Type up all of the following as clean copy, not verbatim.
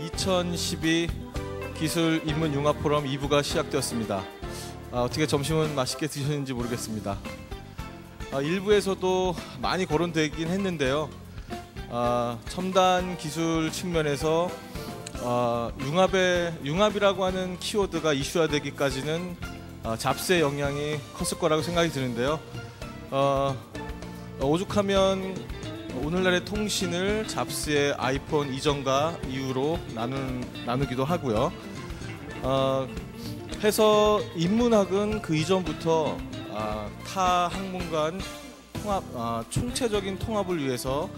2012 기술 인문 융합 포럼 2부가 시작되었습니다. 어떻게 점심은 맛있게 드셨는지 모르겠습니다. 1부에서도 많이 거론되긴 했는데요. 첨단 기술 측면에서 융합이라고 하는 키워드가 이슈화되기까지는 잡스의 영향이 컸을 거라고 생각이 드는데요. 오죽하면 오늘날의 통신을 잡스의 아이폰 이전과 이후로 나누기도 하고요. 해서 인문학은 그 이전부터 타 학문 간 총체적인 통합을 위해서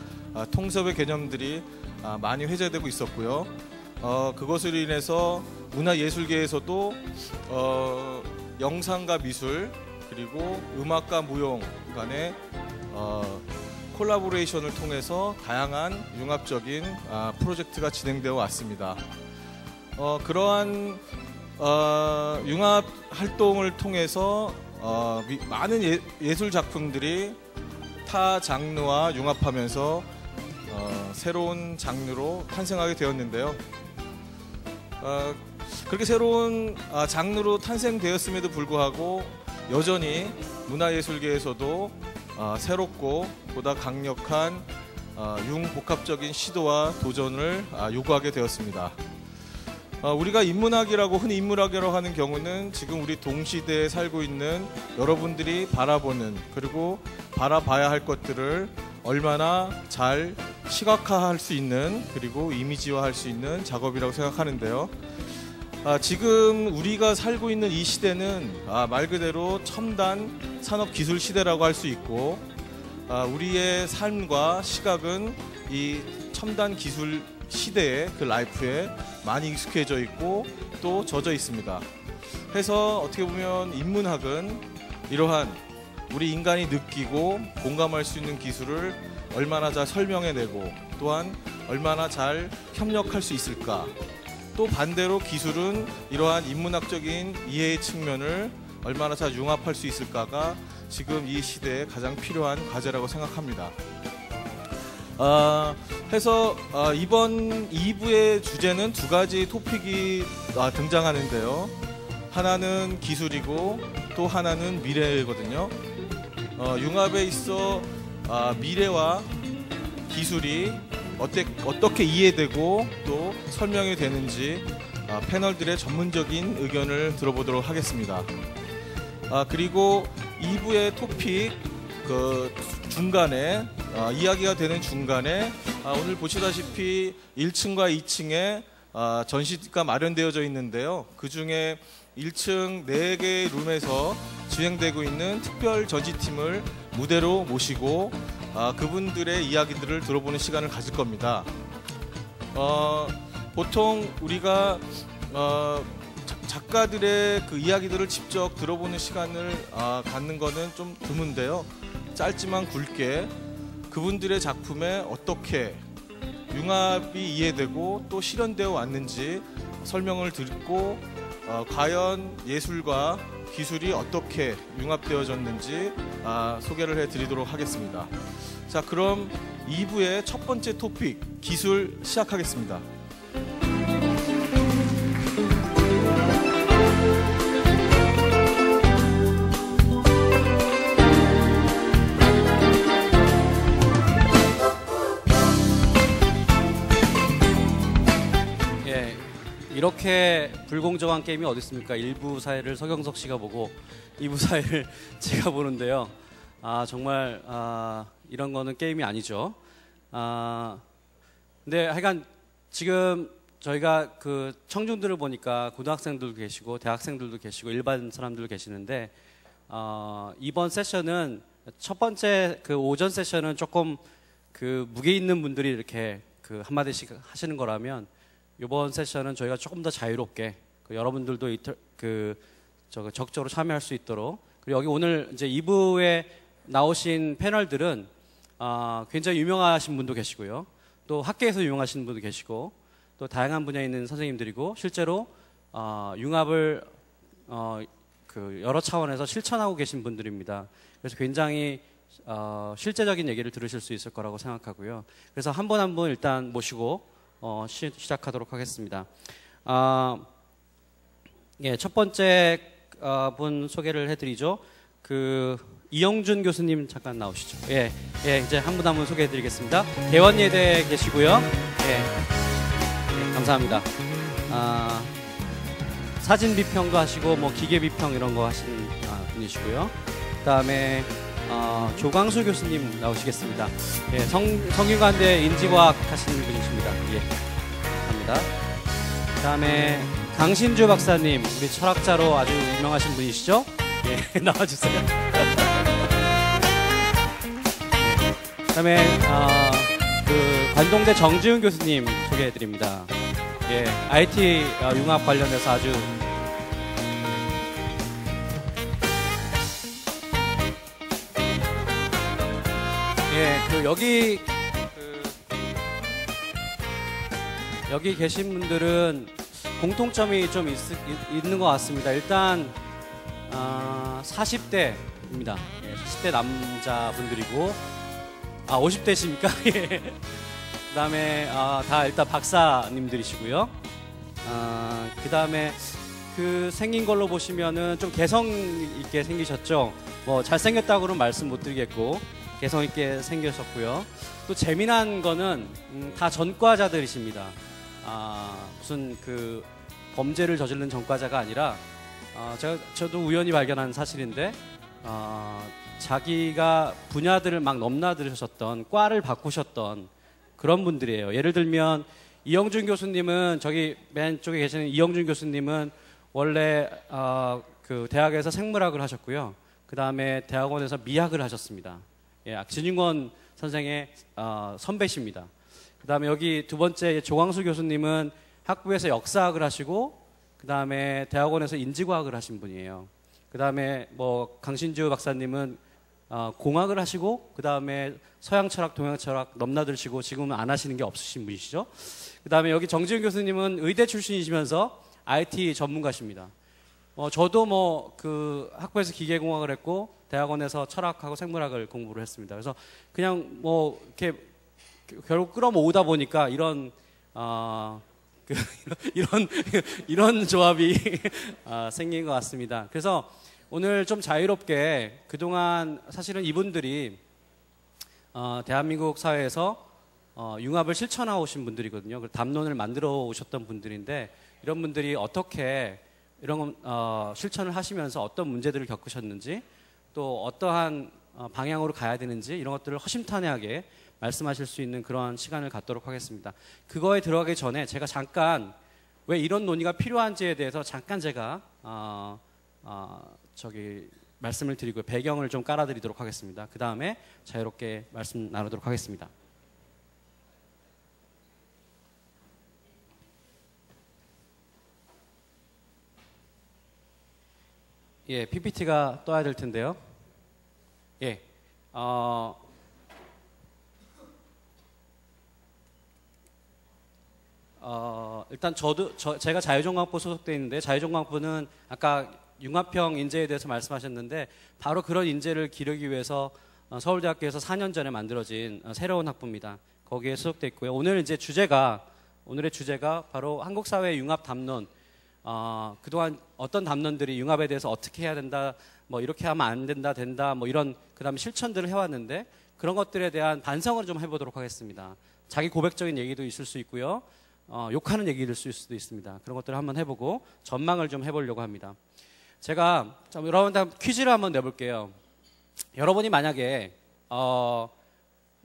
통섭의 개념들이 많이 회자되고 있었고요. 그것으로 인해서 문화예술계에서도 영상과 미술 그리고 음악과 무용 간의 콜라보레이션을 통해서 다양한 융합적인 프로젝트가 진행되어 왔습니다. 그러한 융합 활동을 통해서 많은 예술 작품들이 타 장르와 융합하면서 새로운 장르로 탄생하게 되었는데요. 그렇게 새로운 장르로 탄생되었음에도 불구하고 여전히 문화예술계에서도 새롭고 보다 강력한 융복합적인 시도와 도전을 요구하게 되었습니다. 우리가 인문학이라고 흔히 인문학이라고 하는 경우는 지금 우리 동시대에 살고 있는 여러분들이 바라보는 그리고 바라봐야 할 것들을 얼마나 잘 시각화할 수 있는 그리고 이미지화할 수 있는 작업이라고 생각하는데요. 지금 우리가 살고 있는 이 시대는 말 그대로 첨단 산업기술 시대라고 할 수 있고 우리의 삶과 시각은 이 첨단 기술 시대의 그 라이프에 많이 익숙해져 있고 또 젖어 있습니다. 해서 어떻게 보면 인문학은 이러한 우리 인간이 느끼고 공감할 수 있는 기술을 얼마나 잘 설명해내고 또한 얼마나 잘 협력할 수 있을까, 또 반대로 기술은 이러한 인문학적인 이해의 측면을 얼마나 잘 융합할 수 있을까가 지금 이 시대에 가장 필요한 과제라고 생각합니다. 해서 이번 2부의 주제는 두 가지 토픽이 등장하는데요. 하나는 기술이고 또 하나는 미래거든요. 융합에 있어 미래와 기술이 어떻게 이해되고 또 설명이 되는지 패널들의 전문적인 의견을 들어보도록 하겠습니다. 그리고 2부의 토픽 그 중간에 이야기가 되는 중간에 오늘 보시다시피 1층과 2층에 전시가 마련되어져 있는데요. 그 중에 1층 4개의 룸에서 진행되고 있는 특별 전시팀을 무대로 모시고 그분들의 이야기들을 들어보는 시간을 가질 겁니다. 보통 우리가 작가들의 그 이야기들을 직접 들어보는 시간을 갖는 거는 좀 드문데요. 짧지만 굵게 그분들의 작품에 어떻게 융합이 이해되고 또 실현되어 왔는지 설명을 듣고 과연 예술과 기술이 어떻게 융합되어졌는지 소개를 해드리도록 하겠습니다. 자, 그럼 2부의 첫 번째 토픽, 기술 시작하겠습니다. 이렇게 불공정한 게임이 어디 있습니까? 1부 사회를 서경석 씨가 보고 2부 사회를 제가 보는데요. 정말 이런 거는 게임이 아니죠. 근데 하여간 지금 저희가 그 청중들을 보니까 고등학생들도 계시고 대학생들도 계시고 일반 사람들도 계시는데 이번 세션은 첫 번째 그 오전 세션은 조금 그 무게 있는 분들이 이렇게 그 한마디씩 하시는 거라면 이번 세션은 저희가 조금 더 자유롭게 여러분들도 적극적으로 참여할 수 있도록, 그리고 여기 오늘 이제 2부에 나오신 패널들은 굉장히 유명하신 분도 계시고요, 또 학계에서 유명하신 분도 계시고 또 다양한 분야에 있는 선생님들이고 실제로 융합을 그 여러 차원에서 실천하고 계신 분들입니다. 그래서 굉장히 실제적인 얘기를 들으실 수 있을 거라고 생각하고요. 그래서 한 분 한 분 일단 모시고 시작하도록 하겠습니다. 예, 첫 번째 분 소개를 해드리죠. 이영준 교수님 잠깐 나오시죠. 예, 이제 한 분 한 분 소개해드리겠습니다. 대원예대에 계시고요. 예, 감사합니다. 사진 비평도 하시고 뭐 기계 비평 이런 거 하시는 분이시고요. 그다음에 조광수 교수님 나오시겠습니다. 예, 성균관대 인지과학 하시는 분이십니다. 예, 감사합니다. 그다음에 강신주 박사님, 우리 철학자로 아주 유명하신 분이시죠? 예, 나와주세요. 그다음에 관동대 정지훈 교수님 소개해드립니다. 예, IT 융합 관련해서 아주 여기 계신 분들은 공통점이 좀 있는 것 같습니다. 일단 40대입니다. 예, 40대 남자분들이고 50대십니까? 예. 그다음에 다 일단 박사님들이시고요. 그다음에 생긴 걸로 보시면은 좀 개성 있게 생기셨죠. 뭐 잘생겼다고는 말씀 못 드리겠고 개성 있게 생기셨고요. 또 재미난 거는 다 전과자들이십니다. 무슨 범죄를 저지른 전과자가 아니라 저도 우연히 발견한 사실인데 자기가 분야들을 막 넘나들으셨던 과를 바꾸셨던 그런 분들이에요. 예를 들면 이영준 교수님은 저기 맨 쪽에 계시는 이영준 교수님은 원래 대학에서 생물학을 하셨고요. 그 다음에 대학원에서 미학을 하셨습니다. 예, 진윤권 선생의 선배십니다. 그 다음에 여기 두 번째 조광수 교수님은 학부에서 역사학을 하시고 그 다음에 대학원에서 인지과학을 하신 분이에요. 그 다음에 뭐 강신주 박사님은 공학을 하시고 그 다음에 서양 철학, 동양 철학 넘나들시고 지금은 안 하시는 게 없으신 분이시죠. 그 다음에 여기 정지훈 교수님은 의대 출신이시면서 IT 전문가십니다. 저도 뭐 학부에서 기계공학을 했고 대학원에서 철학하고 생물학을 공부를 했습니다. 그래서 그냥 뭐 이렇게 결국 끌어모으다 보니까 이런 이런 조합이 생긴 것 같습니다. 그래서 오늘 좀 자유롭게 그동안 사실은 이분들이 대한민국 사회에서 융합을 실천하고 오신 분들이거든요. 담론을 만들어 오셨던 분들인데 이런 분들이 어떻게 이런 실천을 하시면서 어떤 문제들을 겪으셨는지 또 어떠한 방향으로 가야 되는지 이런 것들을 허심탄회하게 말씀하실 수 있는 그런 시간을 갖도록 하겠습니다. 그거에 들어가기 전에 제가 잠깐 왜 이런 논의가 필요한지에 대해서 잠깐 제가 말씀을 드리고 배경을 좀 깔아드리도록 하겠습니다. 그 다음에 자유롭게 말씀 나누도록 하겠습니다. 예, PPT가 떠야 될 텐데요. 예, 일단 제가 자유전공학부 소속돼 있는데 자유전공학부는 아까 융합형 인재에 대해서 말씀하셨는데 바로 그런 인재를 기르기 위해서 서울대학교에서 4년 전에 만들어진 새로운 학부입니다. 거기에 소속돼 있고요. 오늘의 주제가 바로 한국 사회 융합 담론. 그동안 어떤 담론들이 융합에 대해서 어떻게 해야 된다, 뭐 이렇게 하면 안 된다, 된다, 뭐 이런 그다음에 실천들을 해왔는데 그런 것들에 대한 반성을 좀 해보도록 하겠습니다. 자기 고백적인 얘기도 있을 수 있고요. 욕하는 얘기를 있을 수도 있습니다. 그런 것들을 한번 해보고 전망을 좀 해보려고 합니다. 제가 여러분한테 퀴즈를 한번 내볼게요. 여러분이 만약에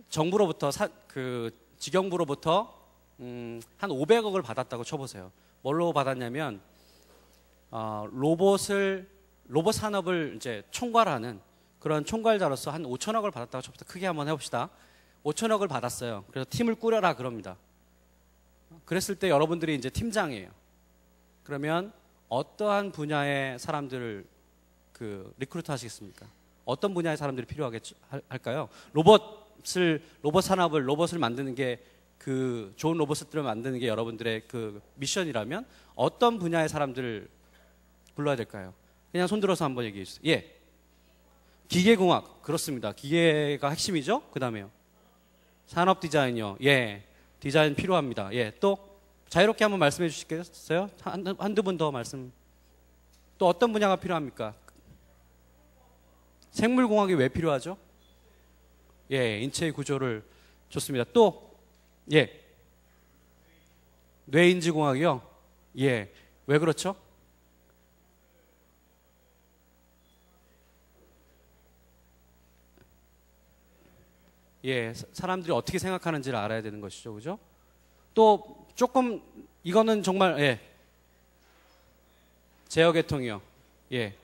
정부로부터 직영부로부터 한 500억을 받았다고 쳐보세요. 뭘로 받았냐면 로봇 산업을 이제 총괄하는 그런 총괄자로서 한 5천억을 받았다고 쳐봅시다. 크게 한번 해봅시다. 5천억을 받았어요. 그래서 팀을 꾸려라 그럽니다. 그랬을 때 여러분들이 이제 팀장이에요. 그러면 어떠한 분야의 사람들을 리크루트 하시겠습니까? 어떤 분야의 사람들이 필요할까요? 로봇 산업을 로봇을 만드는 게 좋은 로봇들을 만드는 게 여러분들의 미션이라면 어떤 분야의 사람들을 불러야 될까요? 그냥 손들어서 한번 얘기해 주세요. 예. 기계공학. 그렇습니다. 기계가 핵심이죠? 그 다음에요. 산업 디자인이요. 예. 디자인 필요합니다. 예, 또 자유롭게 한번 말씀해 주시겠어요? 한두 분 더 말씀. 또 어떤 분야가 필요합니까? 생물공학이 왜 필요하죠? 예, 인체의 구조를 좋습니다. 또 예, 뇌인지공학이요. 예, 왜 그렇죠? 예, 사람들이 어떻게 생각하는지를 알아야 되는 것이죠, 그죠? 또 조금 이거는 정말 예, 제어계통이요. 예,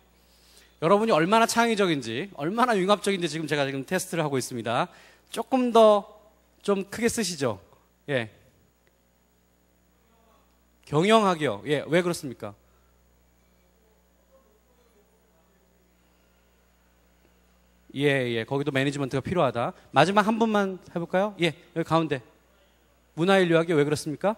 여러분이 얼마나 창의적인지, 얼마나 융합적인지 제가 지금 테스트를 하고 있습니다. 조금 더 좀 크게 쓰시죠. 예, 경영학이요. 예, 왜 그렇습니까? 예, 거기도 매니지먼트가 필요하다. 마지막 한 분만 해볼까요? 예, 여기 가운데. 문화인류학이 왜 그렇습니까?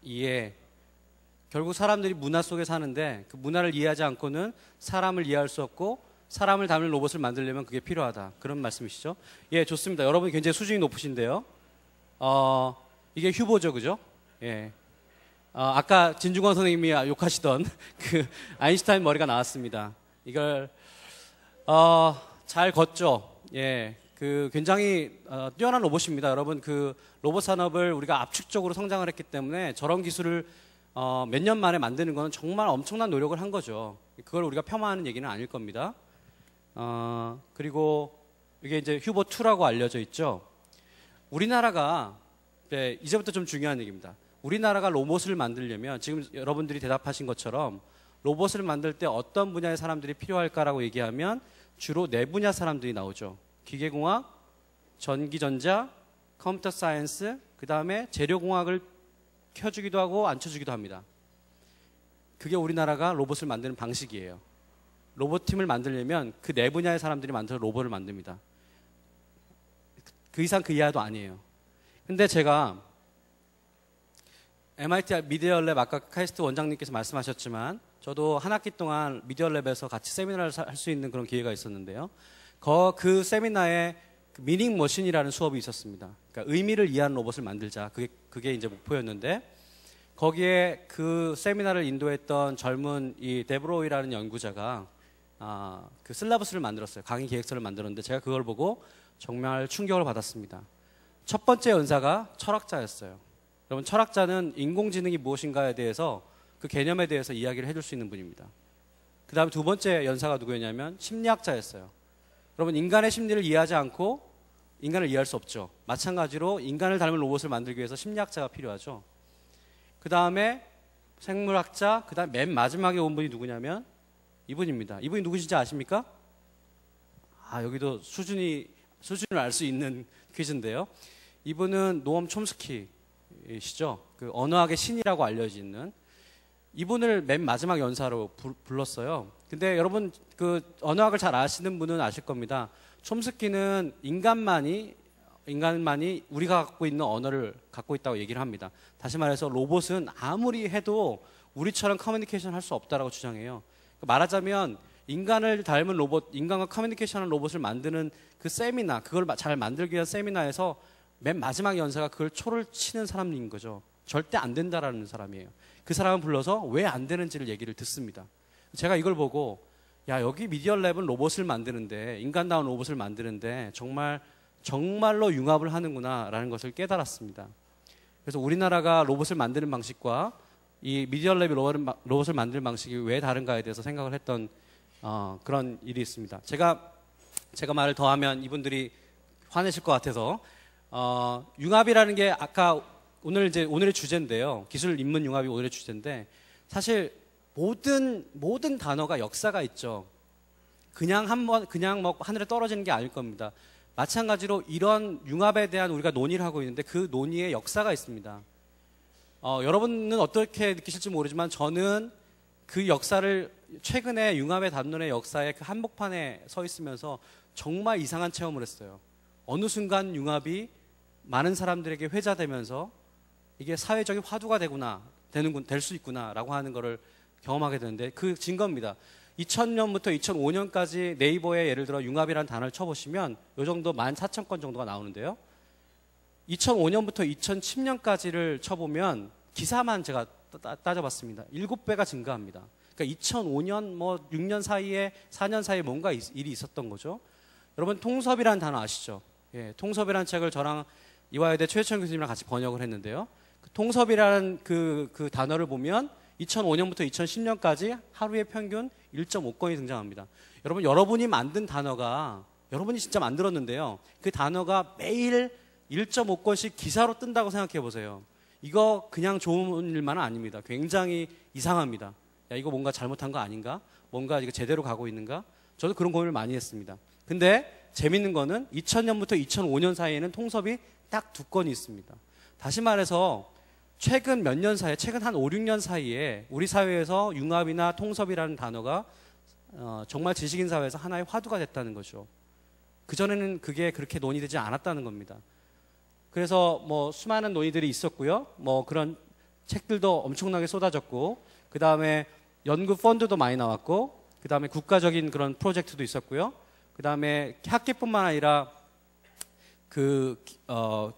예. 결국 사람들이 문화 속에 사는데 그 문화를 이해하지 않고는 사람을 이해할 수 없고 사람을 담을 로봇을 만들려면 그게 필요하다. 그런 말씀이시죠? 예, 좋습니다. 여러분 굉장히 수준이 높으신데요. 이게 휴보죠, 그죠? 예. 아까 진중권 선생님이 욕하시던 그 아인슈타인 머리가 나왔습니다. 이걸 잘 걷죠. 예. 그 굉장히 뛰어난 로봇입니다. 여러분 그 로봇 산업을 우리가 압축적으로 성장을 했기 때문에 저런 기술을 몇 년 만에 만드는 건 정말 엄청난 노력을 한 거죠. 그걸 우리가 폄하하는 얘기는 아닐 겁니다. 그리고 이게 이제 휴보 2라고 알려져 있죠. 우리나라가 네, 이제부터 좀 중요한 얘기입니다. 우리나라가 로봇을 만들려면 지금 여러분들이 대답하신 것처럼 로봇을 만들 때 어떤 분야의 사람들이 필요할까라고 얘기하면 주로 네 분야 사람들이 나오죠. 기계공학, 전기전자, 컴퓨터 사이언스, 그 다음에 재료공학을 켜주기도 하고 안 켜주기도 합니다. 그게 우리나라가 로봇을 만드는 방식이에요. 로봇팀을 만들려면 그 네 분야의 사람들이 만들어 로봇을 만듭니다. 그 이상 그 이하도 아니에요. 근데 제가 MIT 미디어랩 아까 카이스트 원장님께서 말씀하셨지만 저도 한 학기 동안 미디어랩에서 같이 세미나를 할 수 있는 그런 기회가 있었는데요. 그 세미나에 미닝 머신이라는 수업이 있었습니다. 그러니까 의미를 이해하는 로봇을 만들자. 그게 이제 목표였는데 거기에 그 세미나를 인도했던 젊은 이 데브로이라는 연구자가 그 슬라브스를 만들었어요. 강의 기획서를 만들었는데 제가 그걸 보고 정말 충격을 받았습니다. 첫 번째 연사가 철학자였어요. 여러분 철학자는 인공지능이 무엇인가에 대해서 그 개념에 대해서 이야기를 해줄 수 있는 분입니다. 그 다음에 두 번째 연사가 누구였냐면 심리학자였어요. 여러분 인간의 심리를 이해하지 않고 인간을 이해할 수 없죠. 마찬가지로 인간을 닮은 로봇을 만들기 위해서 심리학자가 필요하죠. 그 다음에 생물학자, 그 다음에 맨 마지막에 온 분이 누구냐면 이분입니다. 이분이 누구신지 아십니까? 여기도 수준을 알 수 있는 퀴즈인데요. 이분은 노엄 촘스키시죠. 그 언어학의 신이라고 알려지는 이분을 맨 마지막 연사로 불렀어요. 근데 여러분 그 언어학을 잘 아시는 분은 아실 겁니다. 촘스키는 인간만이 우리가 갖고 있는 언어를 갖고 있다고 얘기를 합니다. 다시 말해서 로봇은 아무리 해도 우리처럼 커뮤니케이션 할 수 없다라고 주장해요. 말하자면 인간을 닮은 로봇, 인간과 커뮤니케이션하는 로봇을 만드는 그 세미나, 그걸 잘 만들기 위한 세미나에서 맨 마지막 연사가 그걸 초를 치는 사람인 거죠. 절대 안 된다라는 사람이에요. 그 사람을 불러서 왜 안 되는지를 얘기를 듣습니다. 제가 이걸 보고 야 여기 미디어랩은 로봇을 만드는데 인간다운 로봇을 만드는데 정말로 융합을 하는구나라는 것을 깨달았습니다. 그래서 우리나라가 로봇을 만드는 방식과 이 미디어랩이 로봇을 만드는 방식이 왜 다른가에 대해서 생각을 했던 그런 일이 있습니다. 제가 말을 더하면 이분들이 화내실 것 같아서 융합이라는 게 아까 오늘의 주제인데요. 기술 인문 융합이 오늘의 주제인데 사실 모든 단어가 역사가 있죠. 그냥 뭐 하늘에 떨어지는 게 아닐 겁니다. 마찬가지로 이런 융합에 대한 우리가 논의를 하고 있는데 그 논의에 역사가 있습니다. 여러분은 어떻게 느끼실지 모르지만 저는 그 역사를 최근에 융합의 담론의 역사의 그 한복판에 서 있으면서 정말 이상한 체험을 했어요. 어느 순간 융합이 많은 사람들에게 회자되면서 이게 사회적인 화두가 될 수 있구나라고 하는 거를 경험하게 되는데 그 증거입니다. 2000년부터 2005년까지 네이버에 예를 들어 융합이라는 단어를 쳐보시면 이 정도 14,000건 정도가 나오는데요. 2005년부터 2010년까지를 쳐보면 기사만 제가 따져봤습니다. 7배가 증가합니다. 그러니까 2005년 뭐 6년 사이에 4년 사이에 뭔가 일이 있었던 거죠. 여러분 통섭이라는 단어 아시죠? 예, 통섭이라는 책을 저랑 이화여대 최혜천 교수님이랑 같이 번역을 했는데요. 그 통섭이라는 그 단어를 보면 2005년부터 2010년까지 하루에 평균 1.5건이 등장합니다. 여러분이 만든 단어가 여러분이 진짜 만들었는데요. 그 단어가 매일 1.5건씩 기사로 뜬다고 생각해 보세요. 이거 그냥 좋은 일만은 아닙니다. 굉장히 이상합니다. 야, 이거 뭔가 잘못한 거 아닌가? 뭔가 이거 제대로 가고 있는가? 저도 그런 고민을 많이 했습니다. 근데 재밌는 거는 2000년부터 2005년 사이에는 통섭이 딱 2건이 있습니다. 다시 말해서 최근 몇 년 사이에, 최근 한 5, 6년 사이에 우리 사회에서 융합이나 통섭이라는 단어가 정말 지식인 사회에서 하나의 화두가 됐다는 거죠. 그전에는 그게 그렇게 논의되지 않았다는 겁니다. 그래서 뭐 수많은 논의들이 있었고요. 뭐 그런 책들도 엄청나게 쏟아졌고, 그 다음에 연구 펀드도 많이 나왔고, 그 다음에 국가적인 그런 프로젝트도 있었고요. 그 다음에 학계뿐만 아니라 그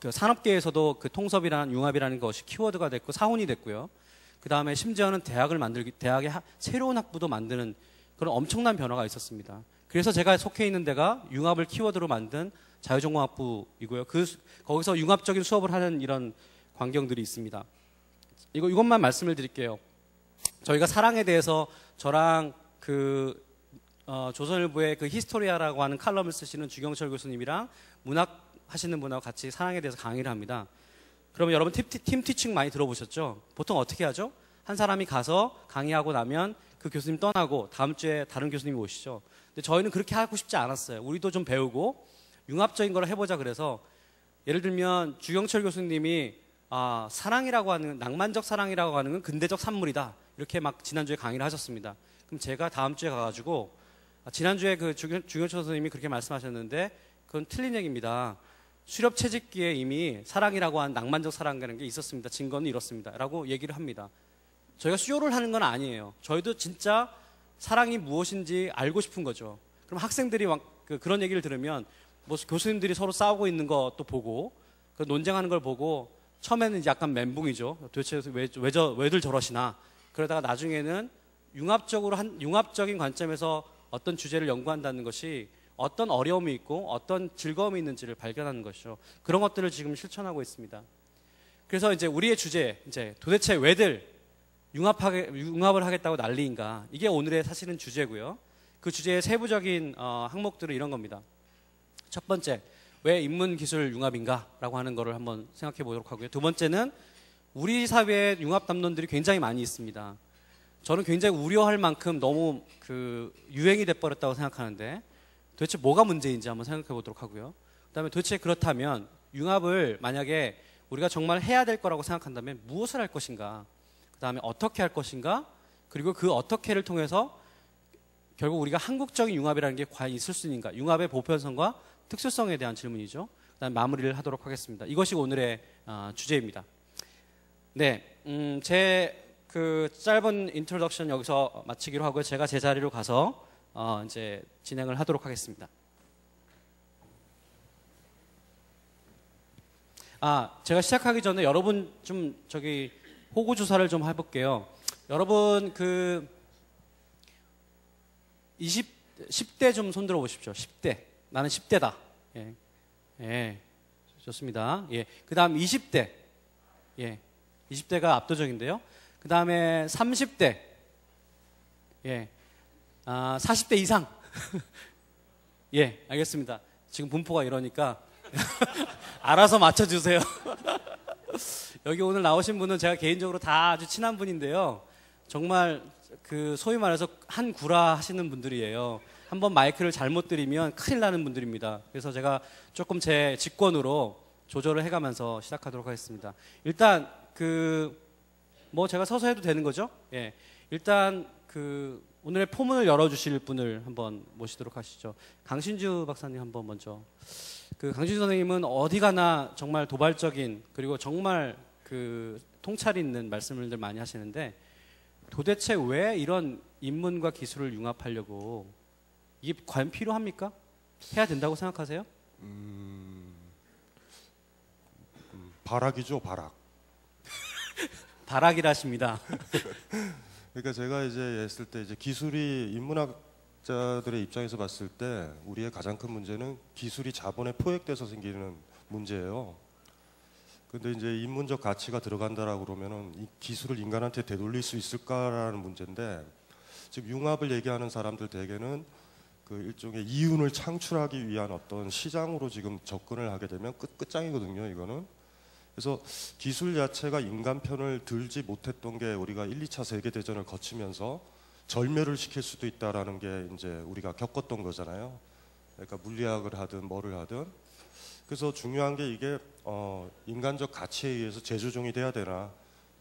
산업계에서도 그 통섭이라는 융합이라는 것이 키워드가 됐고 사훈이 됐고요. 그 다음에 심지어는 대학의 새로운 학부도 만드는 그런 엄청난 변화가 있었습니다. 그래서 제가 속해 있는 데가 융합을 키워드로 만든 자유전공학부이고요. 거기서 융합적인 수업을 하는 이런 광경들이 있습니다. 이것만 말씀을 드릴게요. 저희가 사랑에 대해서 저랑 조선일보의 그 히스토리아라고 하는 칼럼을 쓰시는 주경철 교수님이랑 문학 하시는 분하고 같이 사랑에 대해서 강의를 합니다. 그러면 여러분 팀 티칭 많이 들어보셨죠? 보통 어떻게 하죠? 한 사람이 가서 강의하고 나면 그 교수님 떠나고 다음 주에 다른 교수님이 오시죠. 근데 저희는 그렇게 하고 싶지 않았어요. 우리도 좀 배우고 융합적인 걸 해보자. 그래서 예를 들면 주경철 교수님이 사랑이라고 하는, 낭만적 사랑이라고 하는 건 근대적 산물이다, 이렇게 막 지난주에 강의를 하셨습니다. 그럼 제가 다음 주에 가가지고 지난주에 그 주경철 선생님이 그렇게 말씀하셨는데 그건 틀린 얘기입니다. 수렵 채집기에 이미 사랑이라고 하는 낭만적 사랑이라는 게 있었습니다. 증거는 이렇습니다. 라고 얘기를 합니다. 저희가 쇼를 하는 건 아니에요. 저희도 진짜 사랑이 무엇인지 알고 싶은 거죠. 그럼 학생들이 그런 얘기를 들으면 뭐 교수님들이 서로 싸우고 있는 것도 보고 그 논쟁하는 걸 보고 처음에는 이제 약간 멘붕이죠. 도대체 왜들 저러시나. 그러다가 나중에는 융합적인 관점에서 어떤 주제를 연구한다는 것이 어떤 어려움이 있고 어떤 즐거움이 있는지를 발견하는 것이죠. 그런 것들을 지금 실천하고 있습니다. 그래서 이제 우리의 주제, 이제 도대체 왜들 융합을 하겠다고 난리인가? 이게 오늘의 사실은 주제고요. 그 주제의 세부적인 항목들은 이런 겁니다. 첫 번째, 왜 인문기술 융합인가라고 하는 거를 한번 생각해 보도록 하고요. 두 번째는 우리 사회에 융합 담론들이 굉장히 많이 있습니다. 저는 굉장히 우려할 만큼 너무 유행이 돼버렸다고 생각하는데 도대체 뭐가 문제인지 한번 생각해 보도록 하고요. 그다음에 도대체 그렇다면 융합을 만약에 우리가 정말 해야 될 거라고 생각한다면 무엇을 할 것인가, 그다음에 어떻게 할 것인가, 그리고 그 어떻게를 통해서 결국 우리가 한국적인 융합이라는 게 과연 있을 수 있는가, 융합의 보편성과 특수성에 대한 질문이죠. 그다음에 마무리를 하도록 하겠습니다. 이것이 오늘의 주제입니다. 네, 제 짧은 인트로덕션 여기서 마치기로 하고요. 제가 제 자리로 가서 이제 진행을 하도록 하겠습니다. 제가 시작하기 전에 여러분 좀 호구 조사를 좀 해볼게요. 여러분 10대 좀 손들어 보십시오. 10대. 나는 10대다. 예. 좋습니다. 예. 그 다음 20대. 예. 20대가 압도적인데요. 그 다음에 30대. 예. 40대 이상. 예, 알겠습니다. 지금 분포가 이러니까 알아서 맞춰주세요. 여기 오늘 나오신 분은 제가 개인적으로 다 아주 친한 분인데요. 정말 소위 말해서 한 구라 하시는 분들이에요. 한번 마이크를 잘못 드리면 큰일 나는 분들입니다. 그래서 제가 조금 제 직권으로 조절을 해가면서 시작하도록 하겠습니다. 일단 제가 서서 해도 되는 거죠? 예. 일단 오늘의 포문을 열어주실 분을 한번 모시도록 하시죠. 강신주 박사님 한번 먼저. 그 강진주 선생님은 어디 가나 정말 도발적인 그리고 정말 그 통찰 있는 말씀을 많이 하시는데 도대체 왜 이런 인문과 기술을 융합하려고 이게 과연 필요합니까? 해야 된다고 생각하세요? 발악이죠, 발악. 발악이라십니다. 그러니까 제가 이제 했을 때 이제 기술이 인문학자들의 입장에서 봤을 때 우리의 가장 큰 문제는 기술이 자본에 포획돼서 생기는 문제예요. 근데 이제 인문적 가치가 들어간다라고 그러면은 이 기술을 인간한테 되돌릴 수 있을까라는 문제인데 지금 융합을 얘기하는 사람들 대개는 그 일종의 이윤을 창출하기 위한 어떤 시장으로 지금 접근을 하게 되면 끝장이거든요, 이거는. 그래서 기술 자체가 인간 편을 들지 못했던 게 우리가 1, 2차 세계 대전을 거치면서 절멸을 시킬 수도 있다라는 게 이제 우리가 겪었던 거잖아요. 그러니까 물리학을 하든 뭐를 하든. 그래서 중요한 게 이게 인간적 가치에 의해서 재조정이 돼야 되나.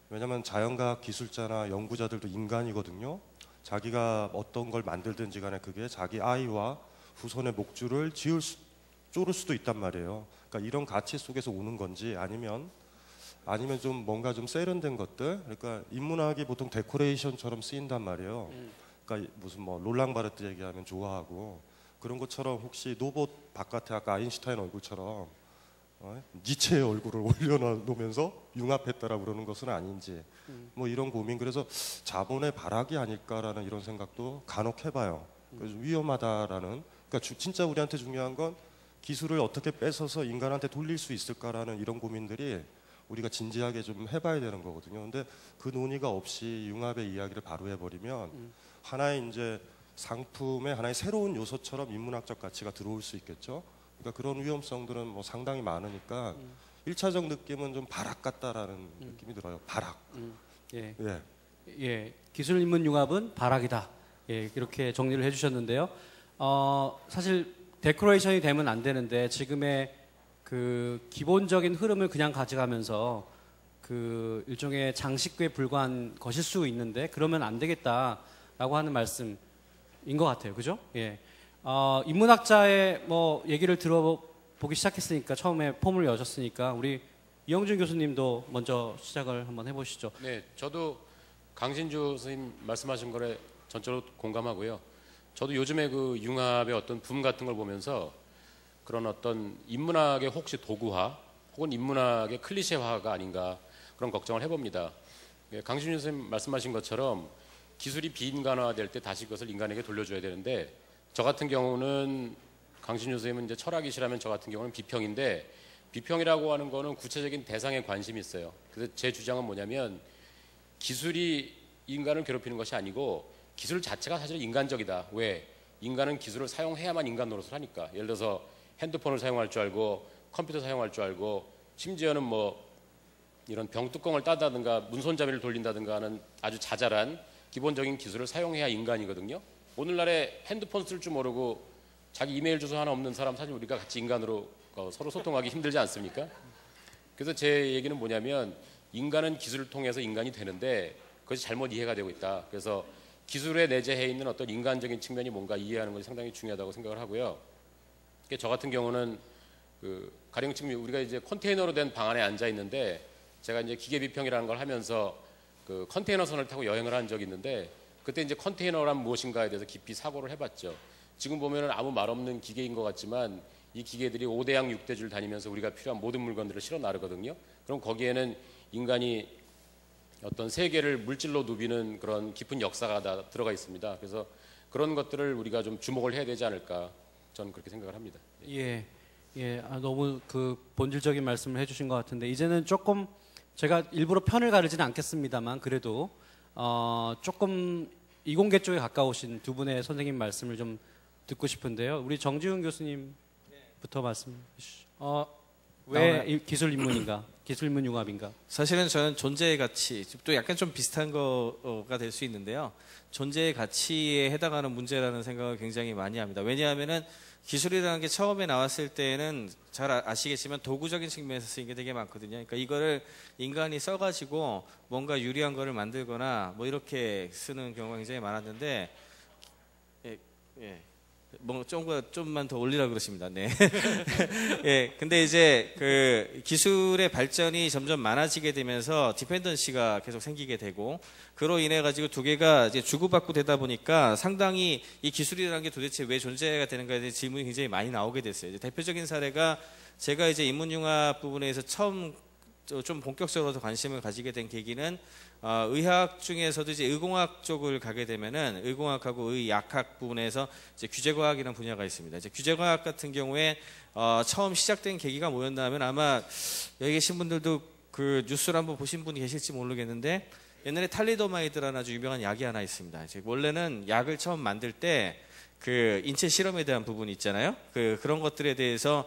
왜냐하면 자연과학 기술자나 연구자들도 인간이거든요. 자기가 어떤 걸 만들든지 간에 그게 자기 아이와 후손의 목줄을 쪼를 수도 있단 말이에요. 그러니까 이런 가치 속에서 오는 건지 아니면 좀 뭔가 좀 세련된 것들. 그러니까 인문학이 보통 데코레이션처럼 쓰인단 말이에요. 그러니까 무슨 뭐 롤랑 바르트 얘기하면 좋아하고 그런 것처럼 혹시 로봇 바깥에 아까 아인슈타인 얼굴처럼 니체의 얼굴을 올려놓으면서 융합했다라고 그러는 것은 아닌지 뭐 이런 고민. 그래서 자본의 발악이 아닐까라는 이런 생각도 간혹 해봐요. 그래서 위험하다라는. 그러니까 진짜 우리한테 중요한 건 기술을 어떻게 뺏어서 인간한테 돌릴 수 있을까라는 이런 고민들이 우리가 진지하게 좀 해봐야 되는 거거든요. 근데 그 논의가 없이 융합의 이야기를 바로 해버리면 하나의 이제 상품의 하나의 새로운 요소처럼 인문학적 가치가 들어올 수 있겠죠. 그러니까 그런 위험성들은 뭐 상당히 많으니까 1차적 느낌은 좀 발악 같다라는 느낌이 들어요. 발악. 예. 예. 예. 기술 인문 융합은 발악이다. 예, 이렇게 정리를 해주셨는데요. 사실 데코레이션이 되면 안 되는데 지금의 그 기본적인 흐름을 그냥 가져가면서 그 일종의 장식에 불과한 것일 수 있는데 그러면 안 되겠다라고 하는 말씀인 것 같아요. 그죠? 예. 인문학자의 뭐 얘기를 들어보기 시작했으니까 처음에 폼을 여셨으니까 우리 이영준 교수님도 먼저 시작을 한번 해보시죠. 네, 저도 강진주 선생님 말씀하신 거에 전적으로 공감하고요. 저도 요즘에 그 융합의 어떤 붐 같은 걸 보면서 그런 어떤 인문학의 혹시 도구화 혹은 인문학의 클리셰화가 아닌가 그런 걱정을 해봅니다. 강진주 선생님 말씀하신 것처럼 기술이 비인간화될 때 다시 그것을 인간에게 돌려줘야 되는데 저 같은 경우는 강신주 선생님은 이제 철학이시라면 저 같은 경우는 비평인데 비평이라고 하는 거는 구체적인 대상에 관심이 있어요. 그래서 제 주장은 뭐냐면 기술이 인간을 괴롭히는 것이 아니고 기술 자체가 사실 인간적이다. 왜? 인간은 기술을 사용해야만 인간 노릇을 하니까. 예를 들어서 핸드폰을 사용할 줄 알고 컴퓨터 사용할 줄 알고 심지어는 뭐 이런 병뚜껑을 따다든가 문손잡이를 돌린다든가 하는 아주 자잘한 기본적인 기술을 사용해야 인간이거든요. 오늘날에 핸드폰 쓸 줄 모르고 자기 이메일 주소 하나 없는 사람 사실 우리가 같이 인간으로 서로 소통하기 힘들지 않습니까? 그래서 제 얘기는 뭐냐면 인간은 기술을 통해서 인간이 되는데 그것이 잘못 이해가 되고 있다. 그래서 기술에 내재해 있는 어떤 인간적인 측면이 뭔가 이해하는 것이 상당히 중요하다고 생각을 하고요. 저 같은 경우는 그 가령 지금 우리가 이제 컨테이너로 된 방 안에 앉아 있는데 제가 이제 기계 비평이라는 걸 하면서 그 컨테이너선을 타고 여행을 한 적이 있는데 그때 이제 컨테이너란 무엇인가에 대해서 깊이 사고를 해봤죠. 지금 보면은 아무 말 없는 기계인 것 같지만 이 기계들이 5대양 6대줄 다니면서 우리가 필요한 모든 물건들을 실어 나르거든요. 그럼 거기에는 인간이 어떤 세계를 물질로 누비는 그런 깊은 역사가 다 들어가 있습니다. 그래서 그런 것들을 우리가 좀 주목을 해야 되지 않을까 저는 그렇게 생각을 합니다. 예, 예, 너무 그 본질적인 말씀을 해주신 것 같은데 이제는 조금 제가 일부러 편을 가르지는 않겠습니다만 그래도 조금 이공계 쪽에 가까우신 두 분의 선생님 말씀을 좀 듣고 싶은데요. 우리 정지훈 교수님부터 말씀 주시죠. 왜 기술 인문인가? 기술 인문 융합인가? 사실은 저는 존재의 가치, 또 약간 좀 비슷한 거가 될 수 있는데요. 존재의 가치에 해당하는 문제라는 생각을 굉장히 많이 합니다. 왜냐하면은 기술이라는 게 처음에 나왔을 때는 잘 아시겠지만 도구적인 측면에서 쓰인 게 되게 많거든요. 그러니까 이거를 인간이 써가지고 뭔가 유리한 거를 만들거나 뭐 이렇게 쓰는 경우가 굉장히 많았는데, 예. 뭐 좀만 더 올리라 그러십니다. 네. 예. 근데 이제 그 기술의 발전이 점점 많아지게 되면서 디펜던시가 계속 생기게 되고 그로 인해 가지고 두 개가 이제 주고받고 되다 보니까 상당히 이 기술이라는 게 도대체 왜 존재가 되는가에 대한 질문이 굉장히 많이 나오게 됐어요. 이제 대표적인 사례가 제가 이제 인문융합 부분에서 처음 좀 본격적으로 관심을 가지게 된 계기는 의학 중에서도 이제 의공학 쪽을 가게 되면은 의공학하고 의약학 부분에서 이제 규제과학이라는 분야가 있습니다. 이제 규제과학 같은 경우에 처음 시작된 계기가 뭐였냐면 아마 여기 계신 분들도 그 뉴스를 한번 보신 분이 계실지 모르겠는데 옛날에 탈리도마이드라는 아주 유명한 약이 하나 있습니다. 이제 원래는 약을 처음 만들 때 그 인체 실험에 대한 부분이 있잖아요. 그런 것들에 대해서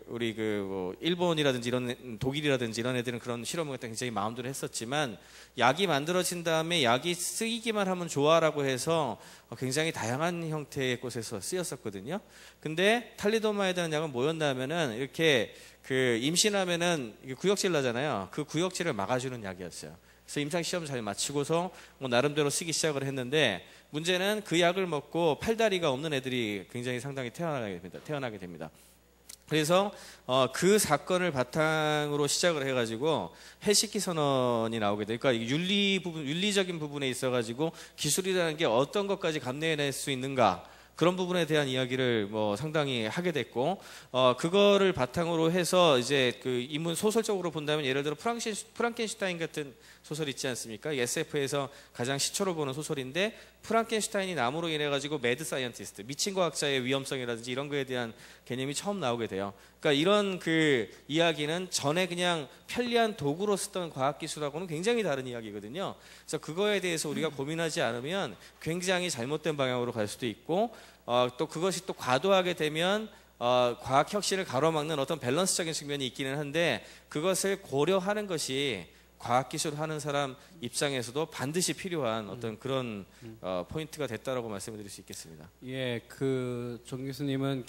우리 뭐 일본이라든지 이런 독일이라든지 이런 애들은 그런 실험을 굉장히 마음대로 했었지만 약이 만들어진 다음에 약이 쓰이기만 하면 좋아라고 해서 굉장히 다양한 형태의 곳에서 쓰였었거든요. 근데 탈리도마이드라는 약은 뭐였냐면은 이렇게 그 임신하면은 구역질 나잖아요. 그 구역질을 막아주는 약이었어요. 그래서 임상 시험 잘 마치고서 뭐 나름대로 쓰기 시작을 했는데 문제는 그 약을 먹고 팔다리가 없는 애들이 굉장히 상당히 태어나게 됩니다. 그래서 그 사건을 바탕으로 시작을 해가지고 헬시키 선언이 나오게 돼요. 그러니까 윤리적인 부분에 있어가지고 기술이라는 게 어떤 것까지 감내해낼 수 있는가 그런 부분에 대한 이야기를 뭐 상당히 하게 됐고 그거를 바탕으로 해서 이제 그 인문 소설적으로 본다면 예를 들어 프랑켄슈타인 같은 소설 있지 않습니까? SF에서 가장 시초로 보는 소설인데 프랑켄슈타인이 남으로 인해 가지고 매드 사이언티스트, 미친 과학자의 위험성이라든지 이런 거에 대한 개념이 처음 나오게 돼요. 그러니까 이런 그 이야기는 전에 그냥 편리한 도구로 쓰던 과학 기술하고는 굉장히 다른 이야기거든요. 그래서 그거에 대해서 우리가 고민하지 않으면 굉장히 잘못된 방향으로 갈 수도 있고 또 그것이 또 과도하게 되면 과학 혁신을 가로막는 어떤 밸런스적인 측면이 있기는 한데 그것을 고려하는 것이 과학기술 하는 사람 입장에서도 반드시 필요한 어떤 그런 포인트가 됐다라고 말씀을 드릴 수 있겠습니다. 예, 정 교수님은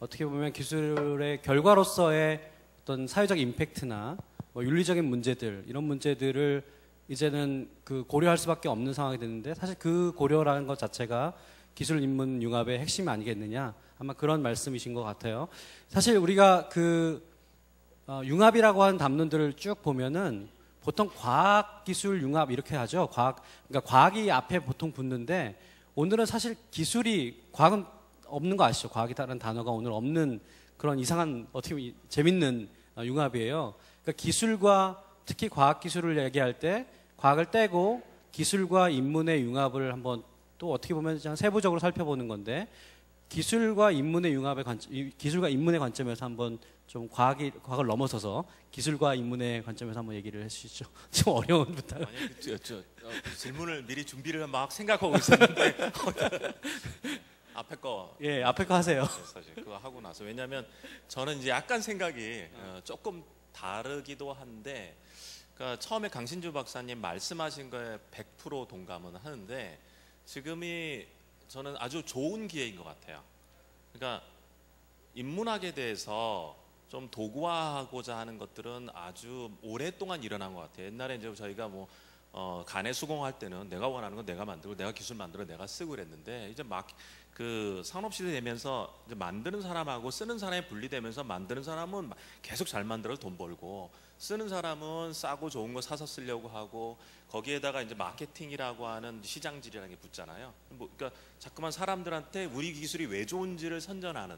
어떻게 보면 기술의 결과로서의 어떤 사회적 임팩트나 뭐 윤리적인 문제들 이런 문제들을 이제는 고려할 수밖에 없는 상황이 됐는데 사실 그 고려라는 것 자체가 기술 인문 융합의 핵심이 아니겠느냐 아마 그런 말씀이신 것 같아요. 사실 우리가 융합이라고 하는 담론들을 쭉 보면은 보통 과학 기술 융합 이렇게 하죠. 그러니까 과학이 앞에 보통 붙는데 오늘은 사실 과학은 없는 거 아시죠? 과학이라는 단어가 오늘 없는 그런 이상한 어떻게 보면 재밌는 융합이에요. 그러니까 기술과 특히 과학 기술을 얘기할 때 과학을 떼고 기술과 인문의 융합을 한번 또 어떻게 보면 세부적으로 살펴보는 건데 기술과 인문의 관점에서 한번 좀 과학을 넘어서서 기술과 인문의 관점에서 한번 얘기를 해주시죠. 좀 어려운 부탁. 아니, 질문을 미리 준비를 막 생각하고 있었는데 앞에 거. 예, 앞에 거 하세요. 사실 그거 하고 나서 왜냐하면 저는 이제 약간 생각이 조금 다르기도 한데, 그러니까 처음에 강신주 박사님 말씀하신 거에 100% 동감은 하는데 지금이 저는 아주 좋은 기회인 것 같아요. 그러니까 인문학에 대해서 좀 도구화하고자 하는 것들은 아주 오랫동안 일어난 것 같아요. 옛날에 이제 저희가 뭐 간에 수공할 때는 내가 원하는 건 내가 만들고 내가 기술 만들어 내가 쓰고 그랬는데 이제 막 그 산업시대 되면서 이제 만드는 사람하고 쓰는 사람이 분리되면서 만드는 사람은 계속 잘 만들어서 돈 벌고 쓰는 사람은 싸고 좋은 거 사서 쓰려고 하고 거기에다가 이제 마케팅이라고 하는 시장질이라는 게 붙잖아요. 그러니까 자꾸만 사람들한테 우리 기술이 왜 좋은지를 선전하는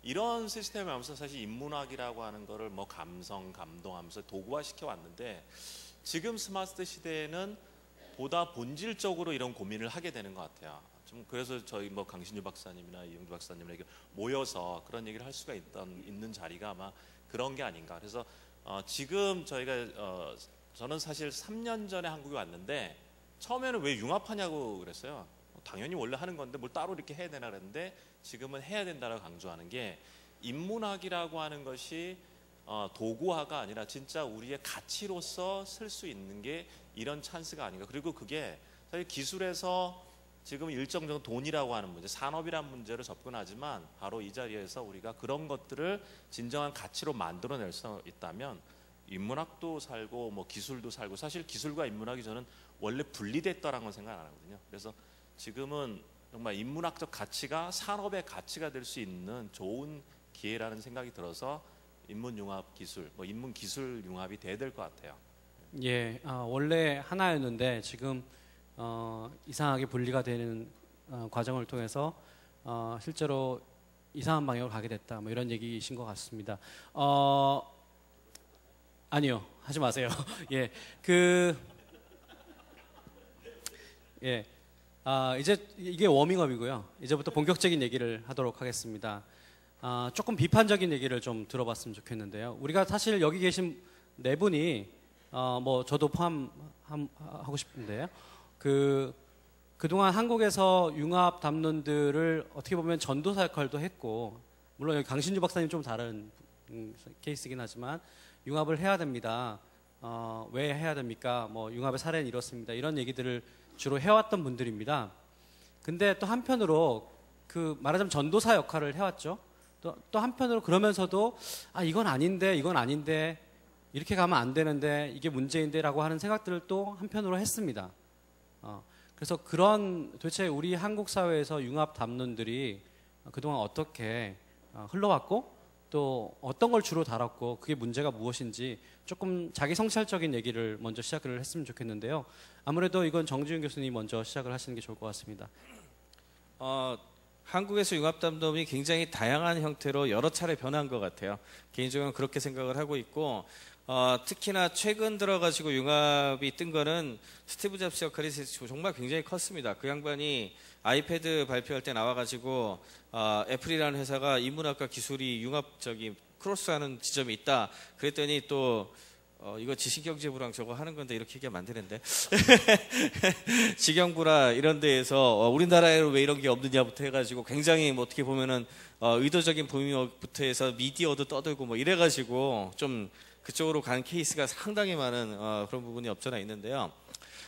이런 시스템을 하면서 사실 인문학이라고 하는 거를 뭐 감성, 감동하면서 도구화 시켜 왔는데 지금 스마트 시대에는 보다 본질적으로 이런 고민을 하게 되는 것 같아요. 좀 그래서 저희 뭐 강신주 박사님이나 이용주 박사님에게 모여서 그런 얘기를 할 수가 있는 자리가 아마 그런 게 아닌가. 그래서 지금 저희가 저는 사실 3년 전에 한국에 왔는데 처음에는 왜 융합하냐고 그랬어요. 당연히 원래 하는 건데 뭘 따로 이렇게 해야 되나 그랬는데 지금은 해야 된다고 강조하는 게 인문학이라고 하는 것이 도구화가 아니라 진짜 우리의 가치로서 쓸 수 있는 게 이런 찬스가 아닌가. 그리고 그게 사실 기술에서 지금 일정 정도 돈이라고 하는 문제, 산업이라는 문제로 접근하지만 바로 이 자리에서 우리가 그런 것들을 진정한 가치로 만들어낼 수 있다면 인문학도 살고 뭐 기술도 살고 사실 기술과 인문학이 저는 원래 분리됐다라는 건 생각 안 하거든요. 그래서 지금은 정말 인문학적 가치가 산업의 가치가 될 수 있는 좋은 기회라는 생각이 들어서 인문융합 기술, 뭐 인문기술 융합이 돼야 될 것 같아요. 예, 원래 하나였는데 지금 이상하게 분리가 되는 과정을 통해서 실제로 이상한 방향으로 가게 됐다. 뭐 이런 얘기이신 것 같습니다. 아니요, 하지 마세요. 예, 이제 이게 워밍업이고요. 이제부터 본격적인 얘기를 하도록 하겠습니다. 조금 비판적인 얘기를 좀 들어봤으면 좋겠는데요. 우리가 사실 여기 계신 네 분이 뭐 저도 포함하고 싶은데요. 그동안 한국에서 융합 담론들을 어떻게 보면 전도사 역할도 했고, 물론 여기 강신주 박사님 좀 다른 케이스이긴 하지만 융합을 해야 됩니다. 왜 해야 됩니까? 뭐 융합의 사례는 이렇습니다. 이런 얘기들을 주로 해왔던 분들입니다. 근데 또 한편으로 말하자면 전도사 역할을 해왔죠. 또 한편으로 그러면서도 이건 아닌데 이렇게 가면 안 되는데 이게 문제인데라고 하는 생각들을 또 한편으로 했습니다. 그래서 도대체 우리 한국 사회에서 융합 담론들이 그동안 어떻게 흘러왔고 또 어떤 걸 주로 다뤘고 그게 문제가 무엇인지 조금 자기 성찰적인 얘기를 먼저 시작을 했으면 좋겠는데요. 아무래도 이건 정지윤 교수님이 먼저 시작을 하시는 게 좋을 것 같습니다. 한국에서 융합 담론이 굉장히 다양한 형태로 여러 차례 변한 것 같아요. 개인적으로 그렇게 생각을 하고 있고, 특히나 최근 들어가지고 융합이 뜬 거는 스티브 잡스 역할이 정말 굉장히 컸습니다. 그 양반이 아이패드 발표할 때 나와가지고 애플이라는 회사가 인문학과 기술이 융합적인 크로스하는 지점이 있다. 그랬더니 또 이거 지식경제부랑 저거 하는 건데 이렇게 얘기하면 안 되는데 지경부라 이런 데에서 우리나라에 왜 이런 게 없느냐부터 해가지고 굉장히 뭐 어떻게 보면은 의도적인 범위부터 해서 미디어도 떠들고 뭐 이래가지고 좀 그쪽으로 간 케이스가 상당히 많은 그런 부분이 없잖아 있는데요.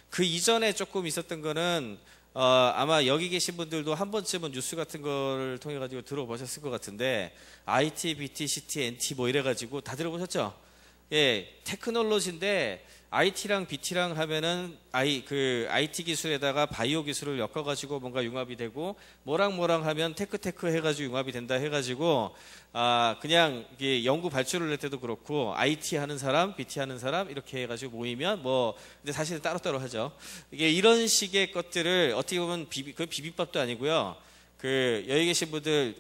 그 이전에 조금 있었던 거는 아마 여기 계신 분들도 한 번쯤은 뉴스 같은 걸 통해 가지고 들어보셨을 것 같은데 IT, BT, CT, NT 뭐 이래가지고 다 들어보셨죠? 예, 테크놀로지인데 IT랑 BT랑 하면은 IT 기술에다가 바이오 기술을 엮어가지고 뭔가 융합이 되고 뭐랑 하면 테크 해가지고 융합이 된다 해가지고 그냥 이게 연구 발주를 낼 때도 그렇고 IT 하는 사람, BT 하는 사람 이렇게 해가지고 모이면 뭐 근데 사실은 따로따로 하죠. 이게 이런 식의 것들을 어떻게 보면 비빔밥도 아니고요. 여기 계신 분들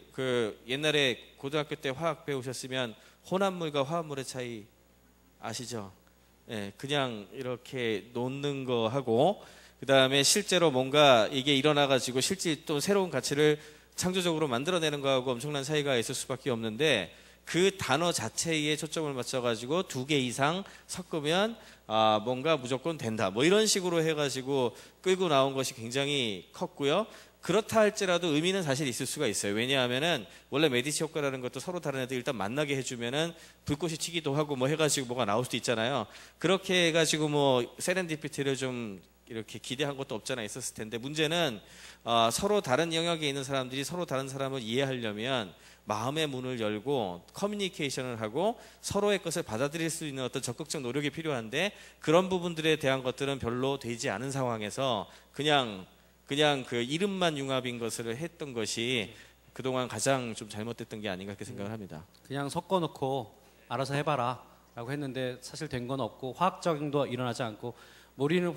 옛날에 고등학교 때 화학 배우셨으면 혼합물과 화합물의 차이 아시죠? 예, 그냥 이렇게 놓는 거 하고 그 다음에 실제로 뭔가 이게 일어나가지고 실제 또 새로운 가치를 창조적으로 만들어내는 거하고 엄청난 차이가 있을 수밖에 없는데 그 단어 자체에 초점을 맞춰가지고 2개 이상 섞으면 뭔가 무조건 된다. 뭐 이런 식으로 해가지고 끌고 나온 것이 굉장히 컸고요. 그렇다 할지라도 의미는 사실 있을 수가 있어요. 왜냐하면은 원래 메디치 효과라는 것도 서로 다른 애들 일단 만나게 해주면은 불꽃이 튀기도 하고 뭐 해가지고 뭐가 나올 수도 있잖아요. 그렇게 해가지고 뭐 세렌디피티를 좀 이렇게 기대한 것도 없잖아 있었을 텐데 문제는 서로 다른 영역에 있는 사람들이 서로 다른 사람을 이해하려면 마음의 문을 열고 커뮤니케이션을 하고 서로의 것을 받아들일 수 있는 어떤 적극적 노력이 필요한데 그런 부분들에 대한 것들은 별로 되지 않은 상황에서 그냥 그 이름만 융합인 것을 했던 것이 그동안 가장 좀 잘못됐던 게 아닌가 그렇게 생각을 합니다. 그냥 섞어놓고 알아서 해봐라 라고 했는데 사실 된 건 없고 화학작용도 일어나지 않고 우리는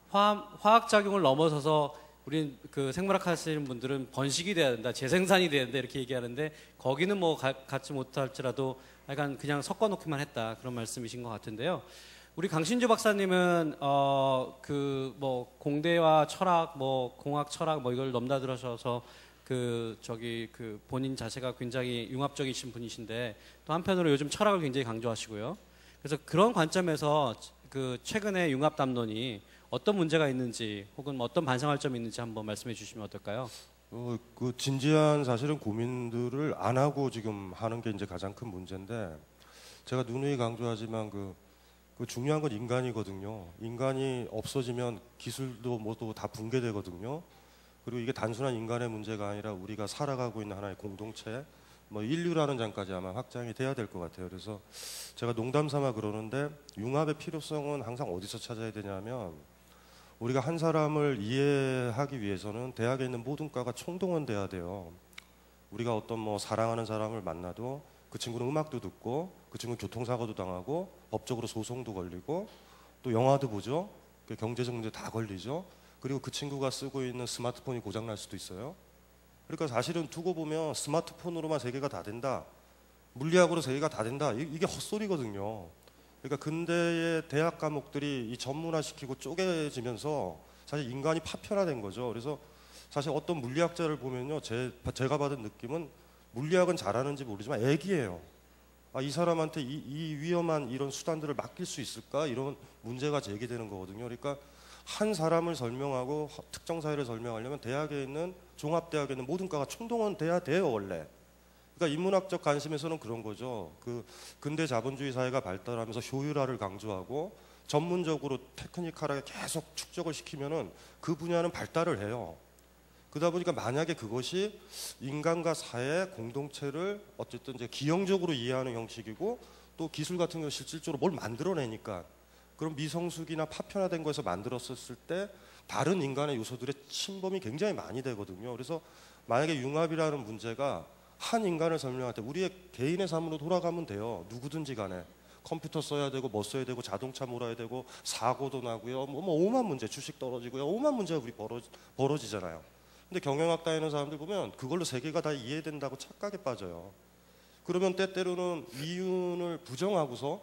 화학작용을 넘어서서 우린 생물학 하시는 분들은 번식이 돼야 된다, 재생산이 돼야 된다 이렇게 얘기하는데 거기는 뭐 갖지 못할지라도 약간 그냥 섞어놓기만 했다 그런 말씀이신 것 같은데요. 우리 강신주 박사님은 뭐 공대와 철학, 뭐 공학 철학 뭐 이걸 넘나들어셔서 본인 자체가 굉장히 융합적이신 분이신데 또 한편으로 요즘 철학을 굉장히 강조하시고요. 그래서 그런 관점에서 최근에 융합 담론이 어떤 문제가 있는지 혹은 어떤 반성할 점이 있는지 한번 말씀해 주시면 어떨까요? 진지한 사실은 고민들을 안 하고 지금 하는 게 이제 가장 큰 문제인데 제가 누누이 강조하지만 그 중요한 건 인간이거든요. 인간이 없어지면 기술도 뭐도 다 붕괴되거든요. 그리고 이게 단순한 인간의 문제가 아니라 우리가 살아가고 있는 하나의 공동체, 뭐 인류라는 점까지 아마 확장이 돼야 될 것 같아요. 그래서 제가 농담 삼아 그러는데 융합의 필요성은 항상 어디서 찾아야 되냐면 우리가 한 사람을 이해하기 위해서는 대학에 있는 모든 과가 총동원돼야 돼요. 우리가 어떤 뭐 사랑하는 사람을 만나도 그 친구는 음악도 듣고 그 친구는 교통사고도 당하고 법적으로 소송도 걸리고 또 영화도 보죠. 경제적 문제 다 걸리죠. 그리고 그 친구가 쓰고 있는 스마트폰이 고장날 수도 있어요. 그러니까 사실은 두고 보면 스마트폰으로만 세계가 다 된다. 물리학으로 세계가 다 된다. 이게 헛소리거든요. 그러니까 근대의 대학 과목들이 이 전문화시키고 쪼개지면서 사실 인간이 파편화된 거죠. 그래서 사실 어떤 물리학자를 보면요, 제가 받은 느낌은 물리학은 잘하는지 모르지만 애기예요. 아, 이 사람한테 이 위험한 이런 수단들을 맡길 수 있을까? 이런 문제가 제기되는 거거든요. 그러니까 한 사람을 설명하고 특정 사회를 설명하려면 대학에 있는 종합대학에 있는 모든 과가 총동원돼야 돼요, 원래. 그러니까 인문학적 관심에서는 그런 거죠. 그 근대 자본주의 사회가 발달하면서 효율화를 강조하고 전문적으로 테크니컬하게 계속 축적을 시키면은 그 분야는 발달을 해요. 그러다 보니까 만약에 그것이 인간과 사회 공동체를 어쨌든 이제 기형적으로 이해하는 형식이고 또 기술 같은 경우 실질적으로 뭘 만들어내니까 그런 미성숙이나 파편화된 거에서 만들었을 때 다른 인간의 요소들의 침범이 굉장히 많이 되거든요. 그래서 만약에 융합이라는 문제가 한 인간을 설명할 때 우리의 개인의 삶으로 돌아가면 돼요. 누구든지 간에. 컴퓨터 써야 되고 뭐 써야 되고 자동차 몰아야 되고 사고도 나고요. 뭐 오만 문제, 주식 떨어지고요. 오만 문제가 우리 벌어지잖아요. 근데 경영학 다니는 사람들 보면 그걸로 세계가 다 이해된다고 착각에 빠져요. 그러면 때때로는 이윤을 부정하고서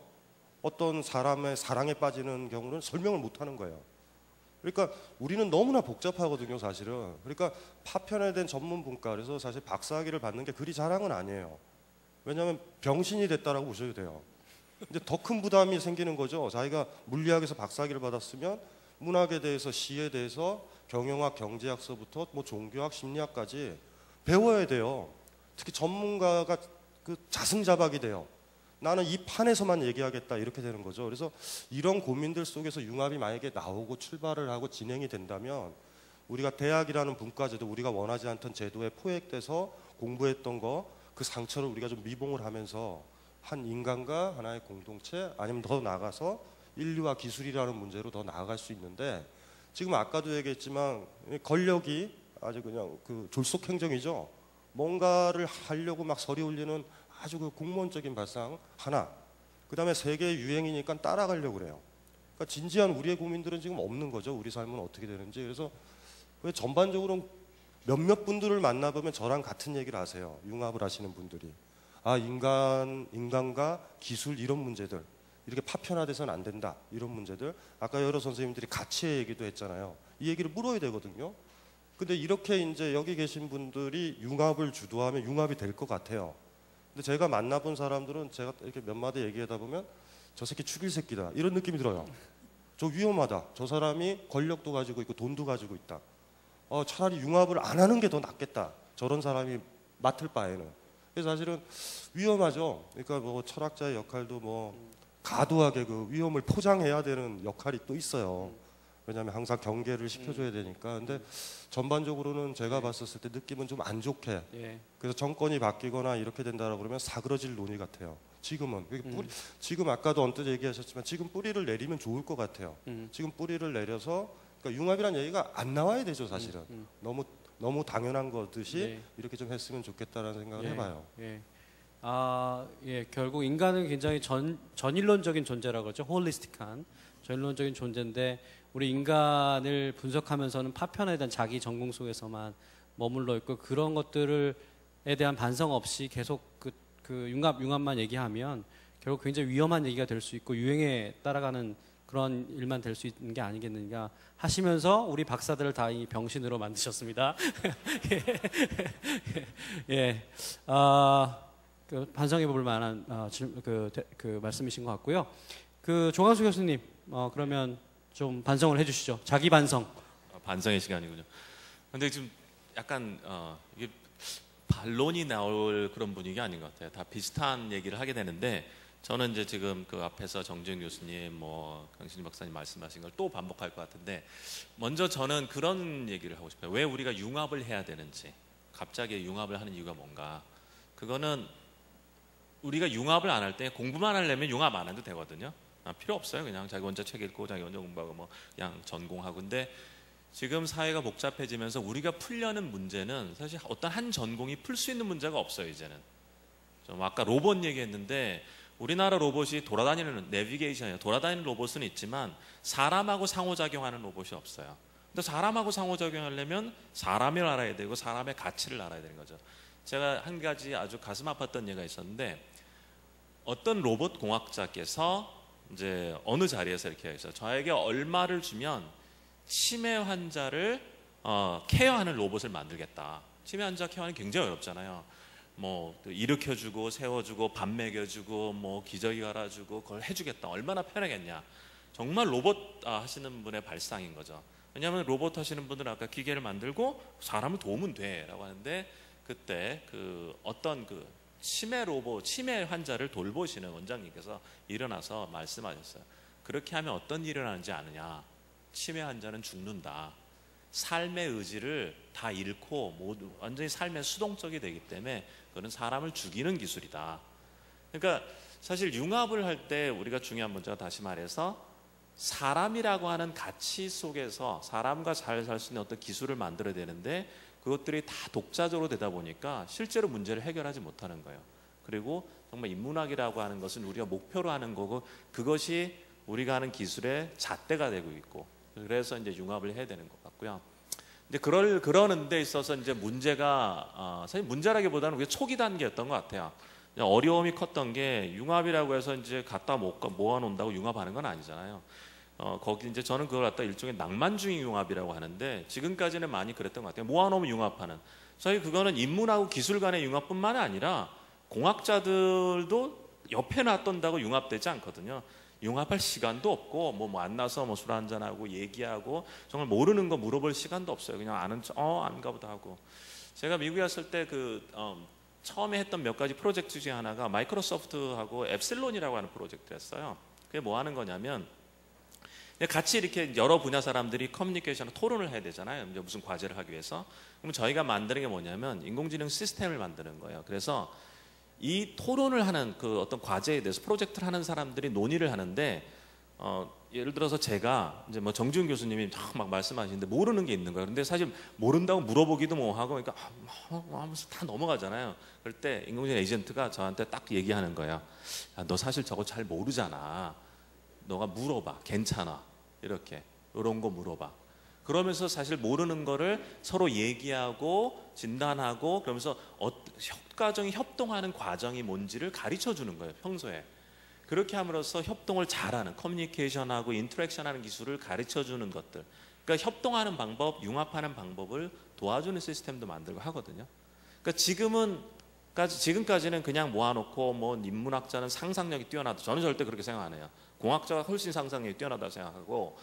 어떤 사람의 사랑에 빠지는 경우는 설명을 못하는 거예요. 그러니까 우리는 너무나 복잡하거든요, 사실은. 그러니까 파편화된 전문 분과 그래서 사실 박사학위를 받는 게 그리 자랑은 아니에요. 왜냐하면 병신이 됐다라고 보셔도 돼요. 이제 더 큰 부담이 생기는 거죠. 자기가 물리학에서 박사학위를 받았으면 문학에 대해서, 시에 대해서 경영학, 경제학서부터 뭐 종교학, 심리학까지 배워야 돼요. 특히 전문가가 그 자승자박이 돼요. 나는 이 판에서만 얘기하겠다 이렇게 되는 거죠. 그래서 이런 고민들 속에서 융합이 만약에 나오고 출발을 하고 진행이 된다면 우리가 대학이라는 분과제도 우리가 원하지 않던 제도에 포획돼서 공부했던 거 그 상처를 우리가 좀 미봉을 하면서 한 인간과 하나의 공동체 아니면 더 나아가서 인류와 기술이라는 문제로 더 나아갈 수 있는데 지금 아까도 얘기했지만 권력이 아주 그냥 그 졸속 행정이죠. 뭔가를 하려고 막 서리 올리는 아주 그 공무원적인 발상 하나. 그다음에 세계 유행이니까 따라가려고 그래요. 그러니까 진지한 우리의 고민들은 지금 없는 거죠. 우리 삶은 어떻게 되는지. 그래서 왜 전반적으로 몇몇 분들을 만나보면 저랑 같은 얘기를 하세요. 융합을 하시는 분들이. 아, 인간과 기술 이런 문제들. 이렇게 파편화돼서는 안 된다. 이런 문제들. 아까 여러 선생님들이 가치의 얘기도 했잖아요. 이 얘기를 물어야 되거든요. 근데 이렇게 이제 여기 계신 분들이 융합을 주도하면 융합이 될 것 같아요. 근데 제가 만나본 사람들은 제가 이렇게 몇 마디 얘기하다 보면 저 새끼 죽일 새끼다 이런 느낌이 들어요. 저 위험하다. 저 사람이 권력도 가지고 있고 돈도 가지고 있다. 차라리 융합을 안 하는 게 더 낫겠다. 저런 사람이 맡을 바에는. 그래서 사실은 위험하죠. 그러니까 뭐 철학자의 역할도 뭐 과도하게 그 위험을 포장해야 되는 역할이 또 있어요. 왜냐하면 항상 경계를 시켜줘야 되니까. 근데 전반적으로는 제가 봤었을 때 느낌은 좀 안 좋게. 그래서 정권이 바뀌거나 이렇게 된다라고 그러면 사그러질 논의 같아요. 지금은 지금 아까도 언뜻 얘기하셨지만 지금 뿌리를 내리면 좋을 것 같아요. 지금 뿌리를 내려서 그러니까 융합이라는 얘기가 안 나와야 되죠, 사실은. 너무 당연한 것듯이 이렇게 좀 했으면 좋겠다라는 생각을 해봐요. 결국 인간은 굉장히 전일론적인 존재라고 그러죠. 홀리스틱한 전일론적인 존재인데 우리 인간을 분석하면서는 파편에 대한 자기 전공 속에서만 머물러 있고 그런 것들에 대한 반성 없이 계속 그 융합만 얘기하면 결국 굉장히 위험한 얘기가 될 수 있고 유행에 따라가는 그런 일만 될 수 있는 게 아니겠는가 하시면서 우리 박사들을 다 이 병신으로 만드셨습니다. 반성해 볼 만한 그 말씀이신 것 같고요. 그 조광수 교수님, 그러면 좀 반성을 해주시죠. 자기 반성. 반성의 시간이군요. 근데 지금 약간 이게 반론이 나올 그런 분위기 아닌 것 같아요. 다 비슷한 얘기를 하게 되는데 저는 이제 지금 그 앞에서 정주영 교수님, 뭐 강신주 박사님 말씀하신 걸 또 반복할 것 같은데 먼저 저는 그런 얘기를 하고 싶어요. 왜 우리가 융합을 해야 되는지, 갑자기 융합을 하는 이유가 뭔가. 그거는 우리가 융합을 안 할 때 공부만 하려면 융합 안 해도 되거든요. 필요 없어요. 그냥 자기 혼자 책 읽고 자기 혼자 공부하고 뭐 그냥 전공하고. 근데 지금 사회가 복잡해지면서 우리가 풀려는 문제는 사실 어떤 한 전공이 풀 수 있는 문제가 없어요. 이제는. 좀 아까 로봇 얘기했는데 우리나라 로봇이 돌아다니는 내비게이션이에요. 돌아다니는 로봇은 있지만 사람하고 상호작용하는 로봇이 없어요. 근데 사람하고 상호작용하려면 사람을 알아야 되고 사람의 가치를 알아야 되는 거죠. 제가 한 가지 아주 가슴 아팠던 예가 있었는데 어떤 로봇 공학자께서 이제 어느 자리에서 이렇게 했어요. 저에게 얼마를 주면 치매 환자를 케어하는 로봇을 만들겠다. 치매 환자 케어하는 굉장히 어렵잖아요. 뭐 일으켜주고 세워주고 밥 먹여주고 뭐 기저귀 갈아주고 그걸 해주겠다. 얼마나 편하겠냐. 정말 로봇 하시는 분의 발상인 거죠. 왜냐하면 로봇 하시는 분들은 아까 기계를 만들고 사람을 도우면 돼라고 하는데 그때 그 어떤 그 치매 환자를 돌보시는 원장님께서 일어나서 말씀하셨어요. 그렇게 하면 어떤 일이 일어나는지 아느냐. 치매 환자는 죽는다. 삶의 의지를 다 잃고 모두 완전히 삶의 수동적이 되기 때문에 그거는 사람을 죽이는 기술이다. 그러니까 사실 융합을 할 때 우리가 중요한 문제가 다시 말해서 사람이라고 하는 가치 속에서 사람과 잘 살 수 있는 어떤 기술을 만들어야 되는데 그것들이 다 독자적으로 되다 보니까 실제로 문제를 해결하지 못하는 거예요. 그리고 정말 인문학이라고 하는 것은 우리가 목표로 하는 거고 그것이 우리가 하는 기술의 잣대가 되고 있고 그래서 이제 융합을 해야 되는 것 같고요. 이제 그러는 데 있어서 이제 문제가 사실 문제라기보다는 우리가 초기 단계였던 것 같아요. 어려움이 컸던 게 융합이라고 해서 이제 갖다 모아놓는다고 융합하는 건 아니잖아요. 거기 이제 저는 그걸 갖다 일종의 낭만주의 융합이라고 하는데 지금까지는 많이 그랬던 것 같아요. 모아놓으면 융합하는. 사실 그거는 인문하고 기술 간의 융합뿐만 아니라 공학자들도 옆에 놔둔다고 융합되지 않거든요. 융합할 시간도 없고 뭐 만나서 뭐 술 한잔하고 얘기하고 정말 모르는 거 물어볼 시간도 없어요. 그냥 아는 척 아는가 보다 하고. 제가 미국에 왔을 때 처음에 했던 몇 가지 프로젝트 중에 하나가 마이크로소프트하고 엡실론이라고 하는 프로젝트였어요. 그게 뭐 하는 거냐면 같이 이렇게 여러 분야 사람들이 커뮤니케이션을 토론을 해야 되잖아요. 이제 무슨 과제를 하기 위해서. 그럼 저희가 만드는 게 뭐냐면 인공지능 시스템을 만드는 거예요. 그래서 이 토론을 하는 그 어떤 과제에 대해서 프로젝트를 하는 사람들이 논의를 하는데 예를 들어서 제가 이제 뭐 정지훈 교수님이 막 말씀하시는데 모르는 게 있는 거예요. 근데 사실 모른다고 물어보기도 뭐 하고 그러니까 하면서 다 넘어가잖아요. 그럴 때 인공지능 에이전트가 저한테 딱 얘기하는 거예요. 야, 너 사실 저거 잘 모르잖아. 너가 물어봐. 괜찮아. 이렇게 이런 거 물어봐. 그러면서 사실 모르는 거를 서로 얘기하고 진단하고 그러면서 효과적인 협동하는 과정이 뭔지를 가르쳐 주는 거예요. 평소에. 그렇게 함으로써 협동을 잘하는 커뮤니케이션하고 인터랙션하는 기술을 가르쳐 주는 것들. 그러니까 협동하는 방법, 융합하는 방법을 도와주는 시스템도 만들고 하거든요. 그러니까 지금까지는 그냥 모아놓고 뭐 인문학자는 상상력이 뛰어나다. 저는 절대 그렇게 생각 안 해요. 공학자가 훨씬 상상력이 뛰어나다고 생각하고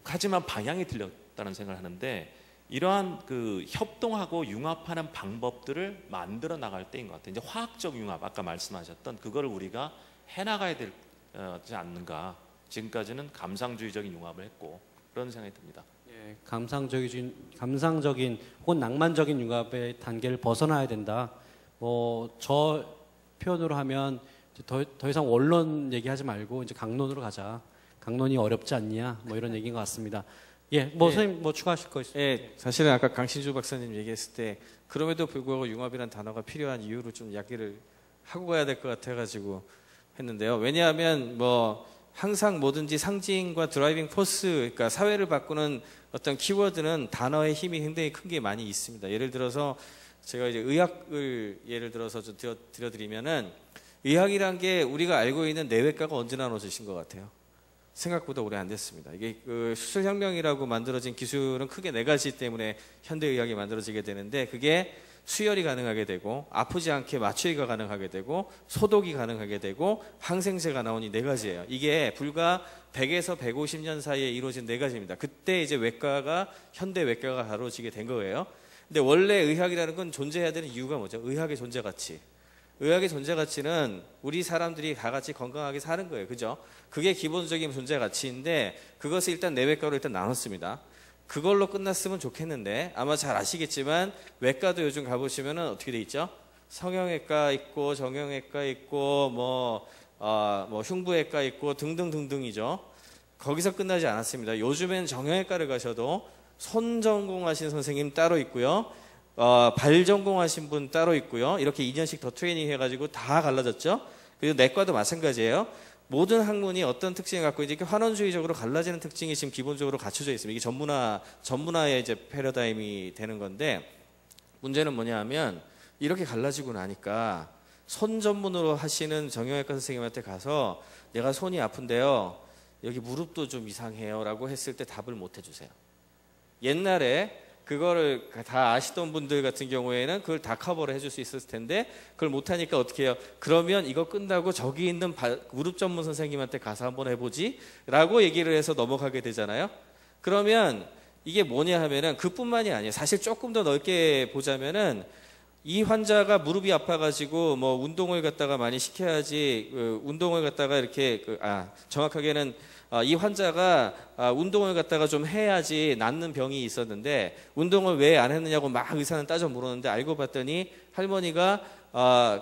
하지만 방향이 틀렸다는 생각을 하는데 이러한 그 협동하고 융합하는 방법들을 만들어 나갈 때인 것 같아요. 이제 화학적 융합 아까 말씀하셨던 그거를 우리가 해나가야 되지 않는가. 지금까지는 감상주의적인 융합을 했고 그런 생각이 듭니다. 예, 감상적인 혹은 낭만적인 융합의 단계를 벗어나야 된다. 저 표현으로 하면 더 이상 원론 얘기하지 말고 이제 강론으로 가자. 강론이 어렵지 않냐? 뭐 이런 얘기인 것 같습니다. 예, 선생님 뭐 추가하실 거 있어요? 예, 사실은 아까 강신주 박사님 얘기했을 때 그럼에도 불구하고 융합이라는 단어가 필요한 이유를 좀 이야기를 하고 가야 될 것 같아가지고 했는데요. 왜냐하면 항상 뭐든지 상징과 드라이빙 포스, 그러니까 사회를 바꾸는 어떤 키워드는 단어의 힘이 굉장히 큰 게 많이 있습니다. 예를 들어서 제가 이제 의학을 예를 들어서 좀 들어드리면은 의학이란 게 우리가 알고 있는 내외과가 언제 나눠지신 것 같아요? 생각보다 오래 안 됐습니다. 이게 수술혁명이라고 만들어진 기술은 크게 4가지 때문에 현대의학이 만들어지게 되는데 그게 수혈이 가능하게 되고 아프지 않게 마취가 가능하게 되고 소독이 가능하게 되고 항생제가 나온 이 4가지예요. 이게 불과 100에서 150년 사이에 이루어진 4가지입니다. 그때 이제 외과가 현대 외과가 다뤄지게 된 거예요. 근데 원래 의학이라는 건 존재해야 되는 이유가 뭐죠? 의학의 존재 가치. 의학의 존재 가치는 우리 사람들이 다 같이 건강하게 사는 거예요. 그죠? 그게 기본적인 존재 가치인데 그것을 일단 내외과로 일단 나눴습니다. 그걸로 끝났으면 좋겠는데 아마 잘 아시겠지만 외과도 요즘 가보시면은 어떻게 돼 있죠? 성형외과 있고 정형외과 있고 뭐 흉부외과 있고 등등등등이죠. 거기서 끝나지 않았습니다. 요즘엔 정형외과를 가셔도 손 전공하신 선생님 따로 있고요. 발 전공하신 분 따로 있고요. 이렇게 2년씩 더 트레이닝 해가지고 다 갈라졌죠. 그리고 내과도 마찬가지예요. 모든 학문이 어떤 특징을 갖고 이제 환원주의적으로 갈라지는 특징이 지금 기본적으로 갖춰져 있습니다. 이게 전문화의 이제 패러다임이 되는 건데, 문제는 뭐냐 하면 이렇게 갈라지고 나니까 손 전문으로 하시는 정형외과 선생님한테 가서 내가 손이 아픈데요, 여기 무릎도 좀 이상해요 라고 했을 때 답을 못 해주세요. 옛날에 그거를 다 아시던 분들 같은 경우에는 그걸 다 커버를 해줄 수 있었을 텐데, 그걸 못하니까 어떻게 해요? 그러면 이거 끝나고 저기 있는 무릎 전문 선생님한테 가서 한번 해보지 라고 얘기를 해서 넘어가게 되잖아요. 그러면 이게 뭐냐 하면은 그뿐만이 아니에요. 사실 조금 더 넓게 보자면은 이 환자가 무릎이 아파가지고 뭐 운동을 갖다가 많이 시켜야지, 운동을 갖다가 이렇게 정확하게는 이 환자가 운동을 갖다가 좀 해야지 낫는 병이 있었는데 운동을 왜 안 했느냐고 막 의사는 따져 물었는데, 알고 봤더니 할머니가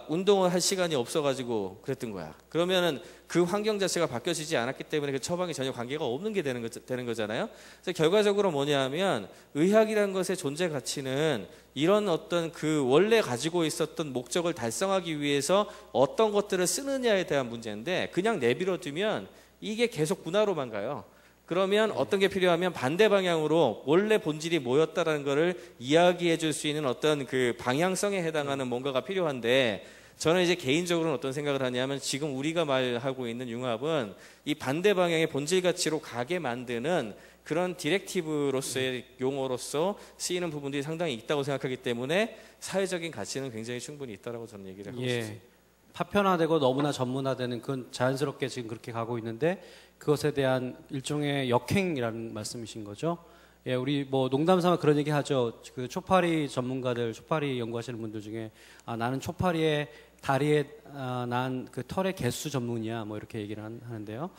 운동을 할 시간이 없어가지고 그랬던 거야. 그러면은 그 환경 자체가 바뀌어지지 않았기 때문에 그 처방이 전혀 관계가 없는 게 되는 거잖아요. 그래서 결과적으로 뭐냐면 의학이라는 것의 존재 가치는 이런 어떤 그 원래 가지고 있었던 목적을 달성하기 위해서 어떤 것들을 쓰느냐에 대한 문제인데, 그냥 내버려 두면 이게 계속 분화로만 가요. 그러면 어떤 게 필요하면 반대 방향으로 원래 본질이 뭐였다라는 거를 이야기해 줄 수 있는 어떤 그 방향성에 해당하는 뭔가가 필요한데, 저는 이제 개인적으로는 어떤 생각을 하냐면 지금 우리가 말하고 있는 융합은 이 반대 방향의 본질 가치로 가게 만드는 그런 디렉티브로서의 용어로서 쓰이는 부분들이 상당히 있다고 생각하기 때문에 사회적인 가치는 굉장히 충분히 있다라고 저는 얘기를 하고 싶습니다. 파편화되고 너무나 전문화되는, 그건 자연스럽게 지금 그렇게 가고 있는데 그것에 대한 일종의 역행이라는 말씀이신 거죠. 예, 우리 뭐 농담삼아 그런 얘기 하죠. 그 초파리 전문가들, 초파리 연구하시는 분들 중에 나는 초파리의 다리에 난 그 털의 개수 전문이야, 뭐 이렇게 얘기를 하는데요.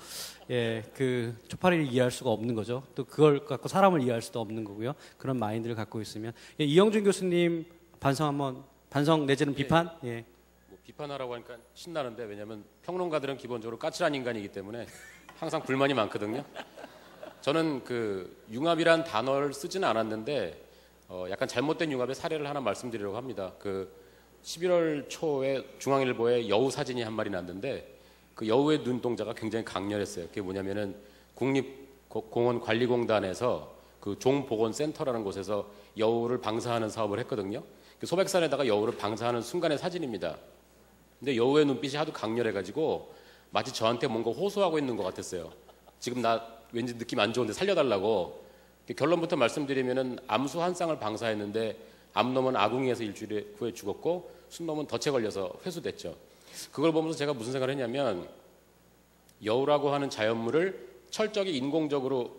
예, 그 초파리를 이해할 수가 없는 거죠. 또 그걸 갖고 사람을 이해할 수도 없는 거고요. 그런 마인드를 갖고 있으면, 예, 이영준 교수님 반성 내지는 비판. 예. 뭐 비판하라고 하니까 신나는데, 왜냐하면 평론가들은 기본적으로 까칠한 인간이기 때문에 항상 불만이 많거든요. 저는 그 융합이란 단어를 쓰지는 않았는데 약간 잘못된 융합의 사례를 하나 말씀드리려고 합니다. 그 11월 초에 중앙일보에 여우 사진이 한 마리 났는데 그 여우의 눈동자가 굉장히 강렬했어요. 그게 뭐냐면은 국립공원관리공단에서 그 종보건센터라는 곳에서 여우를 방사하는 사업을 했거든요. 그 소백산에다가 여우를 방사하는 순간의 사진입니다. 근데 여우의 눈빛이 하도 강렬해가지고 마치 저한테 뭔가 호소하고 있는 것 같았어요. 지금 나 왠지 느낌 안 좋은데 살려달라고. 결론부터 말씀드리면은 암수 한 쌍을 방사했는데 암놈은 아궁이에서 일주일 후에 죽었고 순놈은 덫에 걸려서 회수됐죠. 그걸 보면서 제가 무슨 생각을 했냐면, 여우라고 하는 자연물을 철저히 인공적으로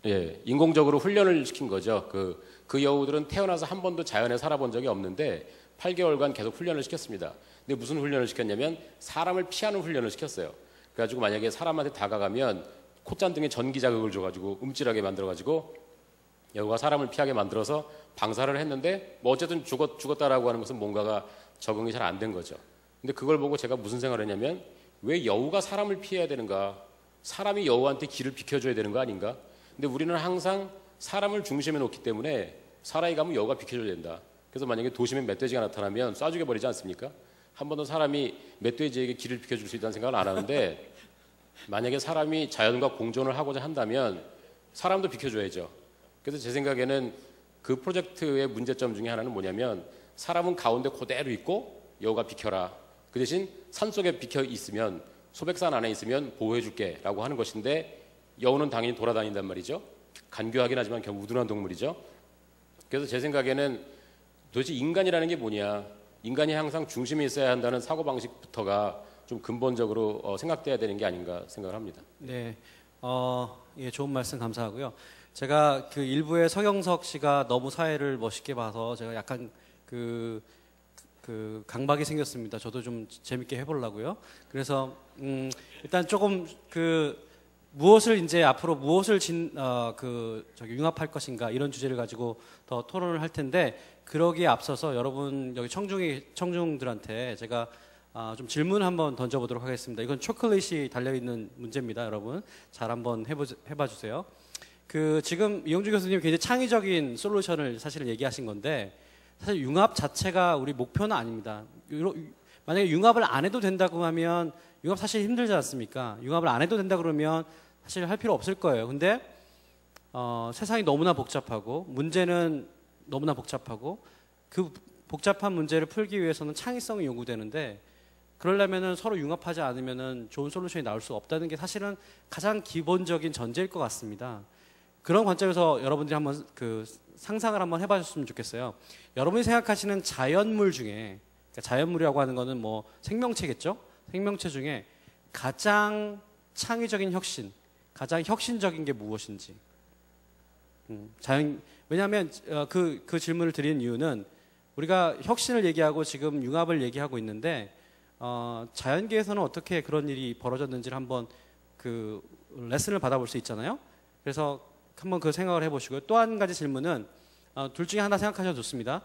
훈련을 시킨 거죠. 그 여우들은 태어나서 한 번도 자연에 살아본 적이 없는데 8개월간 계속 훈련을 시켰습니다. 근데 무슨 훈련을 시켰냐면 사람을 피하는 훈련을 시켰어요. 그래가지고 만약에 사람한테 다가가면 콧잔등에 전기 자극을 줘가지고 움찔하게 만들어가지고 여우가 사람을 피하게 만들어서 방사를 했는데 뭐 어쨌든 죽었다라고 하는 것은 뭔가가 적응이 잘 안 된 거죠. 근데 그걸 보고 제가 무슨 생각을 했냐면, 왜 여우가 사람을 피해야 되는가? 사람이 여우한테 길을 비켜줘야 되는 거 아닌가? 근데 우리는 항상 사람을 중심에 놓기 때문에 사람이 가면 여우가 비켜줘야 된다. 그래서 만약에 도심에 멧돼지가 나타나면 쏴 죽여버리지 않습니까? 한 번도 사람이 멧돼지에게 길을 비켜줄 수 있다는 생각을 안 하는데, 만약에 사람이 자연과 공존을 하고자 한다면 사람도 비켜줘야죠. 그래서 제 생각에는 그 프로젝트의 문제점 중에 하나는 뭐냐면, 사람은 가운데 그대로 있고 여우가 비켜라. 그 대신 산속에 비켜 있으면, 소백산 안에 있으면 보호해줄게 라고 하는 것인데, 여우는 당연히 돌아다닌단 말이죠. 간교하긴 하지만 결국 우둔한 동물이죠. 그래서 제 생각에는 도대체 인간이라는 게 뭐냐, 인간이 항상 중심에 있어야 한다는 사고방식부터가 좀 근본적으로 생각돼야 되는 게 아닌가 생각을 합니다. 네, 예, 좋은 말씀 감사하고요. 제가 그 일부의 서경석 씨가 너무 사회를 멋있게 봐서 제가 약간 그 강박이 생겼습니다. 저도 좀 재밌게 해보려고요. 그래서 일단 조금 무엇을 이제 앞으로 무엇을 융합할 것인가, 이런 주제를 가지고 더 토론을 할 텐데, 그러기에 앞서서 여러분 여기 청중들한테 제가 좀 질문 한번 던져보도록 하겠습니다. 이건 초콜릿이 달려있는 문제입니다, 여러분. 잘 한번 해봐 주세요. 지금 이용주 교수님 굉장히 창의적인 솔루션을 사실 얘기하신 건데, 사실 융합 자체가 우리 목표는 아닙니다. 만약에 융합을 안 해도 된다고 하면 융합 사실 힘들지 않습니까? 융합을 안 해도 된다 그러면 사실 할 필요 없을 거예요. 근데 세상이 너무나 복잡하고 문제는 너무나 복잡하고 그 복잡한 문제를 풀기 위해서는 창의성이 요구되는데, 그러려면은 서로 융합하지 않으면은 좋은 솔루션이 나올 수 없다는 게 사실은 가장 기본적인 전제일 것 같습니다. 그런 관점에서 여러분들이 한번 상상을 한번 해봐줬으면 좋겠어요. 여러분이 생각하시는 자연물 중에, 그러니까 자연물이라고 하는 거는 뭐 생명체겠죠? 생명체 중에 가장 창의적인 혁신, 가장 혁신적인 게 무엇인지. 왜냐하면 그 질문을 드리는 이유는 우리가 혁신을 얘기하고 지금 융합을 얘기하고 있는데, 자연계에서는 어떻게 그런 일이 벌어졌는지를 한번 레슨을 받아볼 수 있잖아요. 그래서 한번 그 생각을 해보시고요. 또 한 가지 질문은 둘 중에 하나 생각하셔도 좋습니다.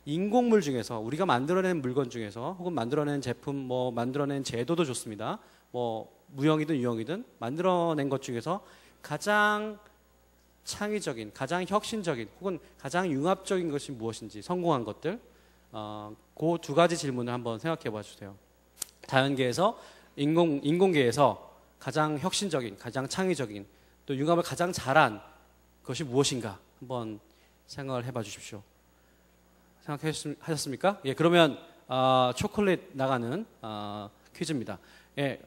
인공물 중에서, 우리가 만들어낸 물건 중에서, 혹은 만들어낸 제품, 뭐 만들어낸 제도도 좋습니다. 뭐 무형이든 유형이든 만들어낸 것 중에서 가장 창의적인, 가장 혁신적인, 혹은 가장 융합적인 것이 무엇인지, 성공한 것들, 그 두 가지 질문을 한번 생각해 봐 주세요. 자연계에서, 인공계에서 가장 혁신적인, 가장 창의적인, 또 융합을 가장 잘한 것이 무엇인가 한번 생각을 해봐 주십시오. 생각하셨습니까? 예, 그러면 초콜릿 나가는 퀴즈입니다. 예,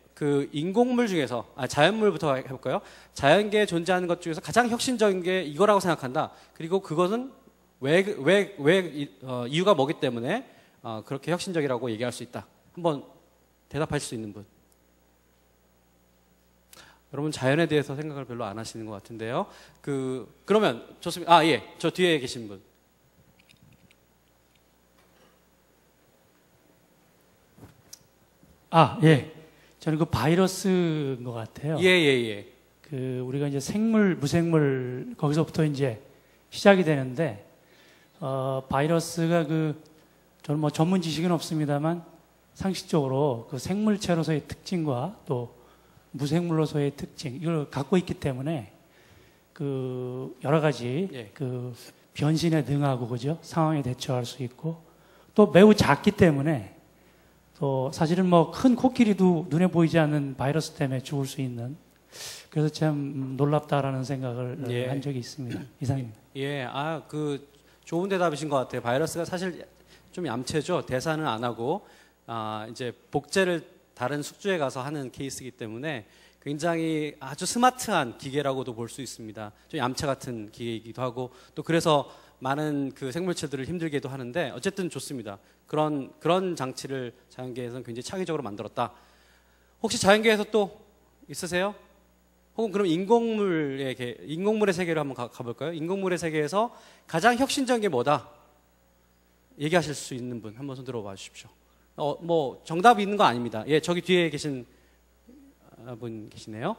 인공물 중에서, 자연물부터 해볼까요? 자연계에 존재하는 것 중에서 가장 혁신적인 게 이거라고 생각한다. 그리고 그것은 이유가 뭐기 때문에 그렇게 혁신적이라고 얘기할 수 있다. 한번 대답하실 수 있는 분. 여러분 자연에 대해서 생각을 별로 안 하시는 것 같은데요. 그러면 좋습니다. 예, 저 뒤에 계신 분. 예. 저는 바이러스인 것 같아요. 예. 우리가 이제 생물, 무생물, 거기서부터 이제 시작이 되는데, 바이러스가 저는 뭐 전문 지식은 없습니다만, 상식적으로 생물체로서의 특징과 또 무생물로서의 특징, 이걸 갖고 있기 때문에, 여러 가지, 변신에 능하고, 그죠? 상황에 대처할 수 있고, 또 매우 작기 때문에, 또 사실은 뭐 큰 코끼리도 눈에 보이지 않는 바이러스 때문에 죽을 수 있는, 그래서 참 놀랍다라는 생각을 한 적이 있습니다. 이상입니다. 예, 좋은 대답이신 것 같아요. 바이러스가 사실 좀 얌체죠. 대사는 안 하고 이제 복제를 다른 숙주에 가서 하는 케이스이기 때문에 굉장히 아주 스마트한 기계라고도 볼 수 있습니다. 좀 얌체 같은 기계이기도 하고, 또 그래서 많은 생물체들을 힘들게도 하는데, 어쨌든 좋습니다. 그런 장치를 자연계에서는 굉장히 창의적으로 만들었다. 혹시 자연계에서 또 있으세요? 혹은 그럼 인공물의 세계로 한번 가볼까요? 인공물의 세계에서 가장 혁신적인 게 뭐다? 얘기하실 수 있는 분 한번 손 들어봐 주십시오. 뭐 정답이 있는 거 아닙니다. 예, 저기 뒤에 계신 분 계시네요.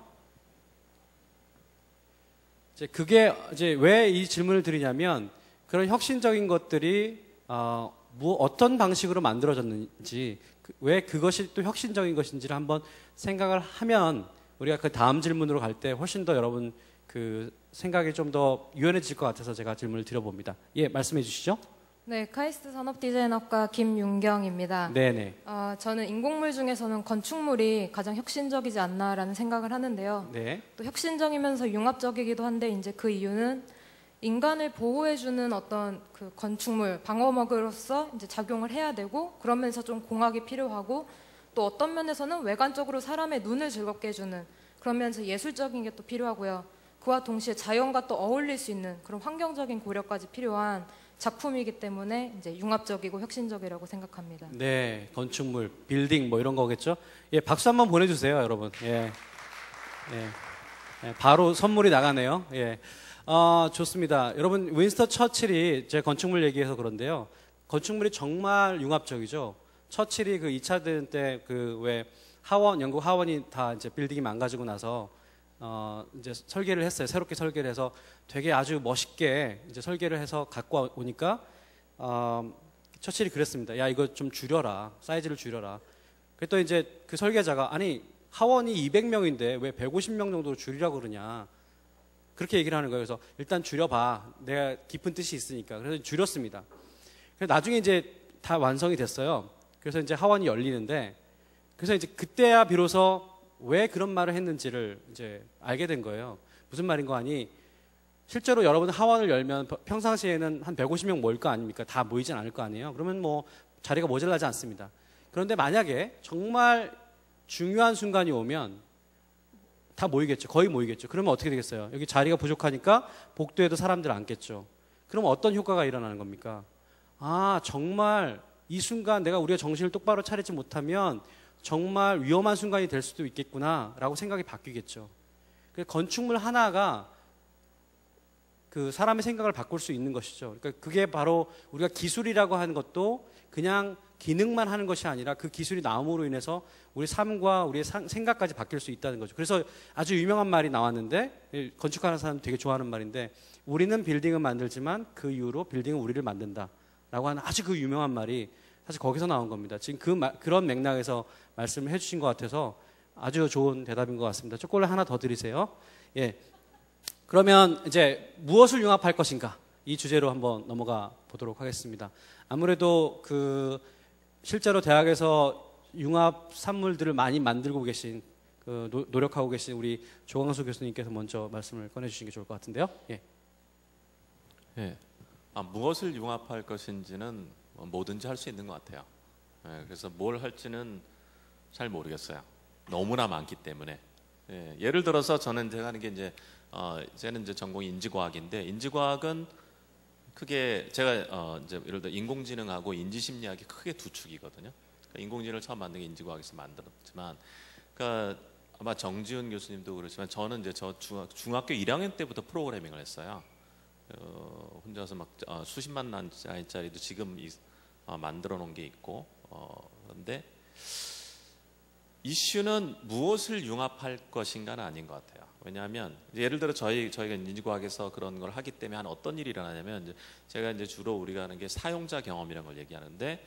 이제 왜 이 질문을 드리냐면, 그런 혁신적인 것들이 어떤 방식으로 만들어졌는지, 왜 그것이 또 혁신적인 것인지를 한번 생각을 하면 우리가 그 다음 질문으로 갈 때 훨씬 더 여러분 생각이 좀 더 유연해질 것 같아서 제가 질문을 드려봅니다. 예, 말씀해 주시죠. 네, 카이스트 산업디자인학과 김윤경입니다. 네네. 저는 인공물 중에서는 건축물이 가장 혁신적이지 않나라는 생각을 하는데요. 네. 또 혁신적이면서 융합적이기도 한데, 이제 그 이유는 인간을 보호해주는 어떤 건축물, 방어막으로서 이제 작용을 해야 되고, 그러면서 좀 공학이 필요하고, 또 어떤 면에서는 외관적으로 사람의 눈을 즐겁게 해주는, 그러면서 예술적인 게 또 필요하고요. 그와 동시에 자연과 또 어울릴 수 있는 그런 환경적인 고려까지 필요한 작품이기 때문에 이제 융합적이고 혁신적이라고 생각합니다. 네, 건축물, 빌딩 뭐 이런 거겠죠. 예, 박수 한번 보내주세요, 여러분. 예, 바로 선물이 나가네요. 예, 좋습니다. 여러분, 윈스턴 처칠이 제 건축물 얘기해서 그런데요. 건축물이 정말 융합적이죠. 처칠이 2차 대전 때 영국 하원이 다 이제 빌딩이 망가지고 나서 이제 설계를 했어요. 새롭게 설계를 해서 되게 아주 멋있게 이제 설계를 해서 갖고 오니까 처칠이 그랬습니다. 야, 이거 좀 줄여라. 사이즈를 줄여라. 그랬더니 이제 그 설계자가 아니 하원이 200명인데 왜 150명 정도로 줄이라고 그러냐. 그렇게 얘기를 하는 거예요. 그래서 일단 줄여봐. 내가 깊은 뜻이 있으니까. 그래서 줄였습니다. 그래서 나중에 이제 다 완성이 됐어요. 그래서 이제 하원이 열리는데 그래서 이제 그때야 비로소 왜 그런 말을 했는지를 이제 알게 된 거예요. 무슨 말인 거 아니? 실제로 여러분 하원을 열면 평상시에는 한 150명 모일 거 아닙니까? 다 모이진 않을 거 아니에요. 그러면 뭐 자리가 모자라지 않습니다. 그런데 만약에 정말 중요한 순간이 오면 다 모이겠죠. 거의 모이겠죠. 그러면 어떻게 되겠어요? 여기 자리가 부족하니까 복도에도 사람들 앉겠죠. 그럼 어떤 효과가 일어나는 겁니까? 아, 정말 이 순간 내가 우리가 정신을 똑바로 차리지 못하면 정말 위험한 순간이 될 수도 있겠구나라고 생각이 바뀌겠죠. 건축물 하나가 그 사람의 생각을 바꿀 수 있는 것이죠. 그러니까 그게 바로 우리가 기술이라고 하는 것도 그냥 기능만 하는 것이 아니라 그 기술이 나옴으로 인해서 우리 삶과 우리의 생각까지 바뀔 수 있다는 거죠. 그래서 아주 유명한 말이 나왔는데 건축하는 사람 되게 좋아하는 말인데 우리는 빌딩을 만들지만 그 이후로 빌딩은 우리를 만든다라고 하는 아주 그 유명한 말이 사실 거기서 나온 겁니다. 지금 그런 맥락에서 말씀을 해주신 것 같아서 아주 좋은 대답인 것 같습니다. 초콜릿 하나 더 드리세요. 예. 그러면 이제 무엇을 융합할 것인가 이 주제로 한번 넘어가 보도록 하겠습니다. 아무래도 그 실제로 대학에서 융합 산물들을 많이 만들고 계신 노력하고 계신 우리 조광수 교수님께서 먼저 말씀을 꺼내주시는 게 좋을 것 같은데요. 예. 예. 무엇을 융합할 것인지는 뭐든지 할 수 있는 것 같아요. 예, 그래서 뭘 할지는 잘 모르겠어요. 너무나 많기 때문에. 예, 예를 들어서 저는 제가 하는 게 이제 저는 이제 전공이 인지과학인데 인지과학은 크게 제가 이제 예를 들어 인공지능하고 인지심리학이 크게 두 축이거든요. 그러니까 인공지능을 처음 만든 게 인지과학에서 만들었지만, 그러니까 아마 정지훈 교수님도 그렇지만 저는 이제 중학교 1학년 때부터 프로그래밍을 했어요. 혼자서 막 수십만 단짜리도 지금 만들어 놓은 게 있고 그런데 이슈는 무엇을 융합할 것인가는 아닌 것 같아요. 왜냐하면 예를 들어 저희가 인지과학에서 그런 걸 하기 때문에 한 어떤 일이 일어나냐면 이제 제가 이제 주로 우리가 하는 게 사용자 경험이라는 걸 얘기하는데